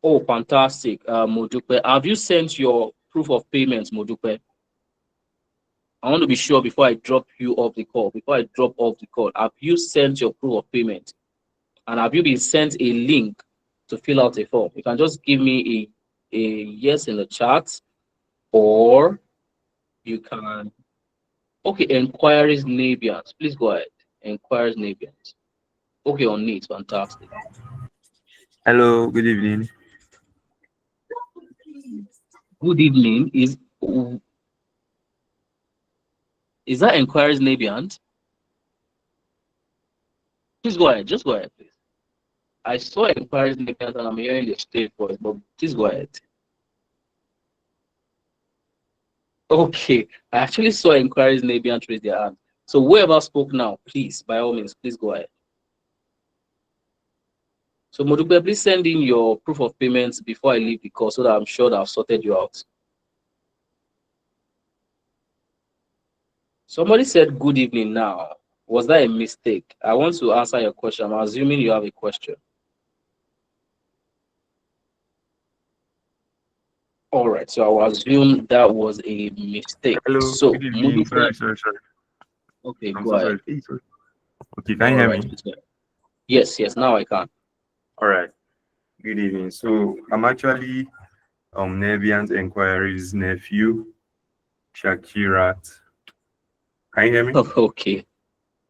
Oh, fantastic, Modupe. Have you sent your proof of payments, Modupe? I want to be sure before I drop you off the call, have you sent your proof of payment? And have you been sent a link to fill out a form? You can just give me a yes in the chat, or you can. Okay, inquiries Nabians. Please go ahead. Inquiries Nabians. Okay, on needs, fantastic. Hello, good evening. Good evening. Is that inquiries Nabians? Please go ahead. Just go ahead, please. I saw inquiries Nabians and I'm hearing the state voice, but please go ahead. Okay, I actually saw inquiries Nabians raise their hand. So whoever spoke now, please, by all means, please go ahead. So Modupe, please send in your proof of payments before I leave the call so that I'm sure that I've sorted you out. Somebody said good evening now. Was that a mistake? I want to answer your question. I'm assuming you have a question. All right, so I will assume that was a mistake. Hello, So good evening. Modupe, Sorry. okay, I'm go so ahead. sorry. Okay, can you hear me? Yes, now I can. All right. Good evening. So I'm actually Nebian's Inquiries nephew, Shakirat. Can you hear me? Okay.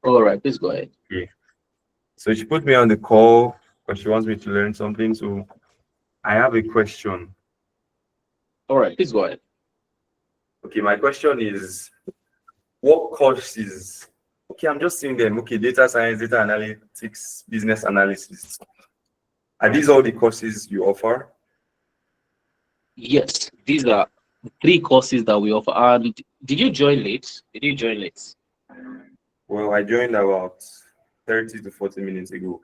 All right, please go ahead. Yeah. So she put me on the call because she wants me to learn something. So I have a question. All right, please go ahead. Okay, my question is, what courses? Okay, I'm just seeing them. Okay, data science, data analytics, business analysis. Are these all the courses you offer? Yes, these are 3 courses that we offer. And did you join late? Well, I joined about 30 to 40 minutes ago.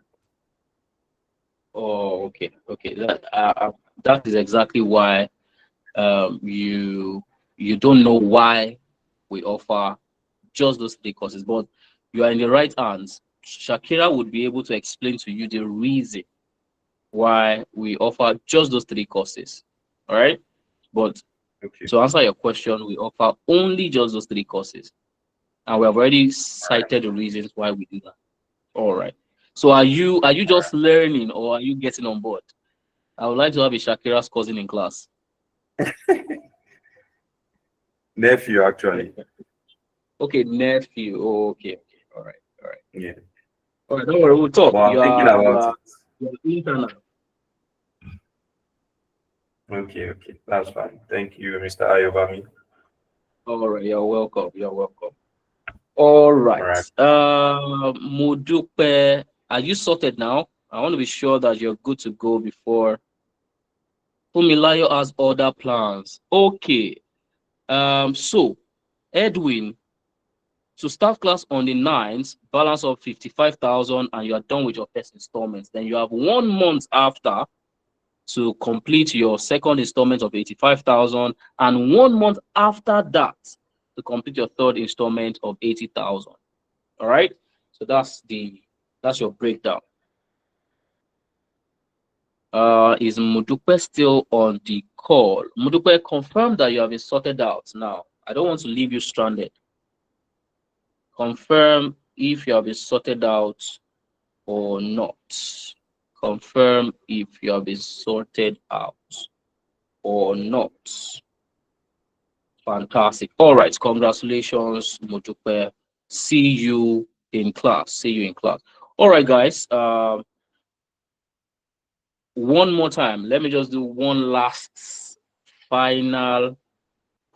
Oh, okay. That is exactly why you don't know why we offer just those 3 courses, but you are in the right hands. Shakira would be able to explain to you the reason why we offer just those 3 courses. All right, but Okay. to answer your question, we offer only just those 3 courses, and we have already cited the reasons why we do that. All right. So are you just learning, or are you getting on board? I would like to have a Shakira's cousin in class. Nephew, actually. Okay, nephew. Oh, okay. All right. Yeah. All right, don't worry, we'll talk. Well, I'm thinking about you're internal. it. Okay, that's fine. Thank you, Mr. Ayobami. All right, you're welcome. All right. All right. Modupe, are you sorted now? I want to be sure that you're good to go before Fumilayo has other plans. Okay. So Edwin, to start class on the 9th, balance of 55,000, and you are done with your first installments. Then you have 1 month after to complete your second installment of 85,000, and 1 month after that to complete your third installment of 80,000. All right. So that's your breakdown. Is Mudupe still on the call? Mudupe, confirm that you have been sorted out now. I don't want to leave you stranded. Confirm if you have been sorted out or not. Confirm if you have been sorted out or not. Fantastic. All right. Congratulations, Mudupe. See you in class. All right, guys. One more time. Let me just do one last final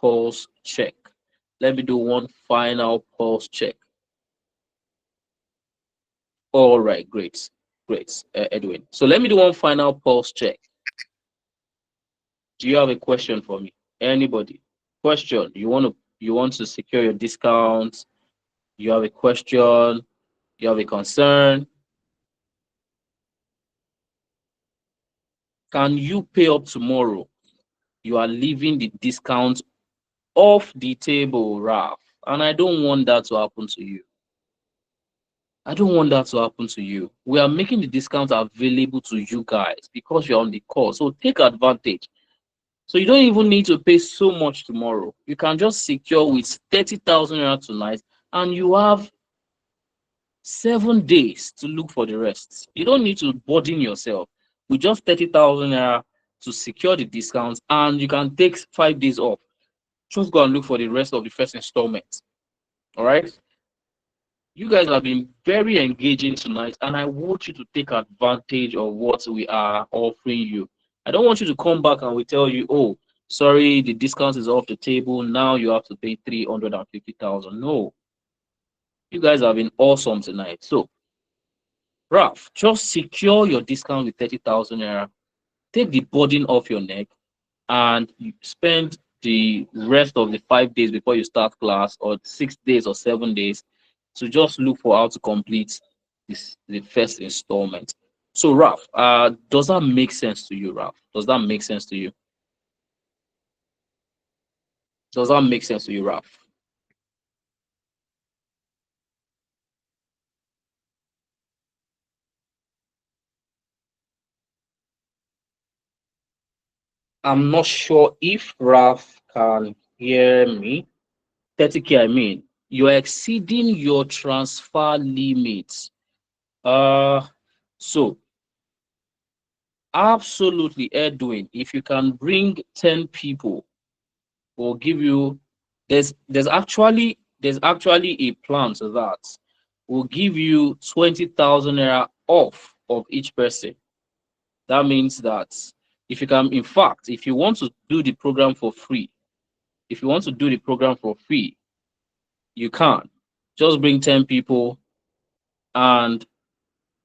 pulse check. Let me do one final pulse check. All right, great, Edwin. So let me do one final pulse check. Do you have a question for me? Anybody? Question? You want to secure your discount? You have a question? You have a concern? Can you pay up tomorrow? You are leaving the discount off the table, Ralph, and I don't want that to happen to you. We are making the discount available to you guys because you're on the call. So take advantage. So you don't even need to pay so much tomorrow. You can just secure with 30,000 naira tonight, and you have 7 days to look for the rest. You don't need to burden yourself with just 30,000 naira to secure the discounts, and you can take 5 days off. Just go and look for the rest of the first installment. All right. You guys have been very engaging tonight, and I want you to take advantage of what we are offering you. I don't want you to come back and we tell you, oh, sorry, the discount is off the table. Now you have to pay 350,000. No, you guys have been awesome tonight. So, Ralph, just secure your discount with 30,000 naira. Take the burden off your neck, and you spend the rest of the 5 days before you start class, or 6 days or 7 days, to just look for how to complete the first installment. So, Ralph, does that make sense to you, Ralph? Does that make sense to you? Does that make sense to you, Ralph? I'm not sure if Ralph can hear me. 30K, I mean, you're exceeding your transfer limits. So absolutely, Edwin, if you can bring 10 people, we'll give you, there's actually a plan to that. We'll give you 20,000 naira off of each person. That means that if you can, in fact, if you want to do the program for free, you can. Just bring 10 people, and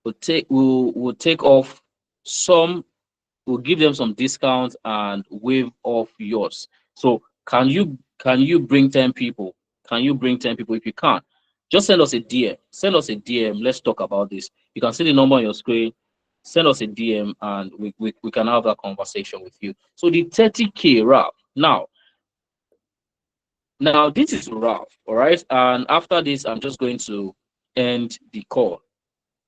we'll take off some, we'll give them some discounts and waive off yours. So can you bring 10 people? Can you bring 10 people? If you can't, just send us a DM. Send us a DM. Let's talk about this. You can see the number on your screen. Send us a DM, and we can have that conversation with you. So the 30K Ralph. Now this is Ralph, all right? And after this, I'm just going to end the call.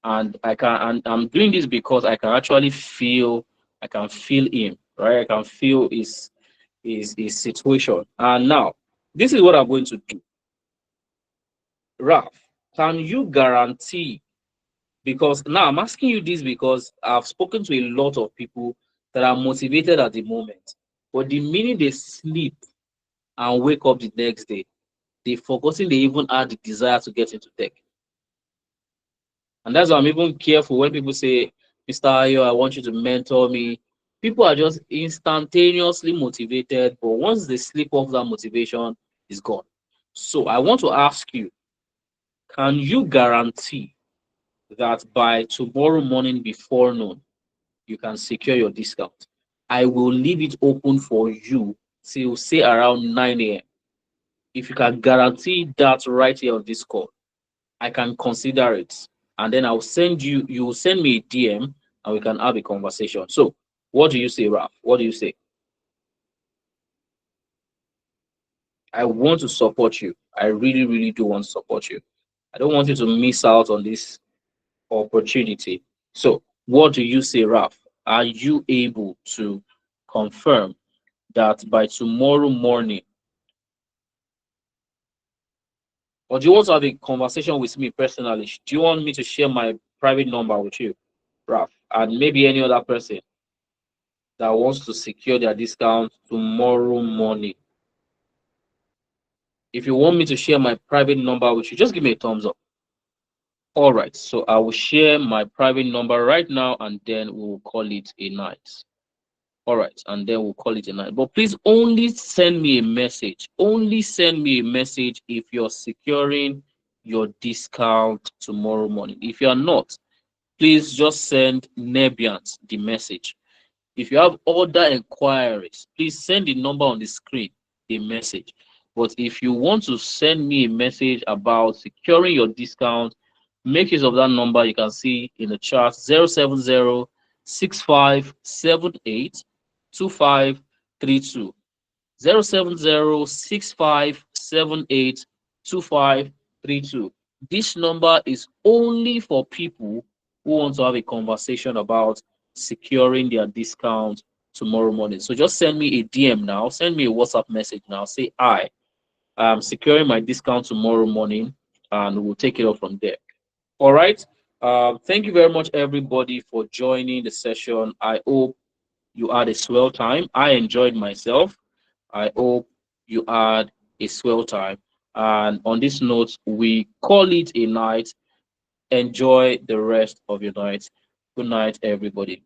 And I'm doing this because I can actually feel, I can feel him, right? I can feel his situation. And now this is what I'm going to do. Ralph, can you guarantee, because now I'm asking you this because I've spoken to a lot of people that are motivated at the moment, but the minute they sleep and wake up the next day, they've forgotten they even had the desire to get into tech. And that's why I'm even careful when people say, Mr. Ayo, I want you to mentor me. People are just instantaneously motivated, but once they slip off, that motivation is gone. So I want to ask you, can you guarantee that by tomorrow morning before noon, you can secure your discount? I will leave it open for you till say around 9 a.m. If you can guarantee that right here on this call, I can consider it. And then you will send me a DM, and we can have a conversation. So what do you say, Ralph? What do you say? I want to support you. I really, really do want to support you. I don't want you to miss out on this opportunity. So what do you say, Ralph? Are you able to confirm that by tomorrow morning, or do you want to have a conversation with me personally? Do you want me to share my private number with you, Ralph, and maybe any other person that wants to secure their discount tomorrow morning? If you want me to share my private number with you, just give me a thumbs up. All right, so I will share my private number right now, and then we'll call it a night. All right, and then we'll call it a night. But please only send me a message. Only send me a message if you're securing your discount tomorrow morning. If you're not, please just send Nebiant the message. If you have other inquiries, please send the number on the screen, a message. But if you want to send me a message about securing your discount, make use of that number you can see in the chart, 070-6578-2532. 070-6578-2532. This number is only for people who want to have a conversation about securing their discount tomorrow morning. So just send me a DM now, send me a WhatsApp message now, say I'm securing my discount tomorrow morning, and we'll take it up from there. All right. Thank you very much, everybody, for joining the session. I hope you had a swell time. I enjoyed myself. I hope you had a swell time. And on this note, we call it a night. Enjoy the rest of your night. Good night, everybody.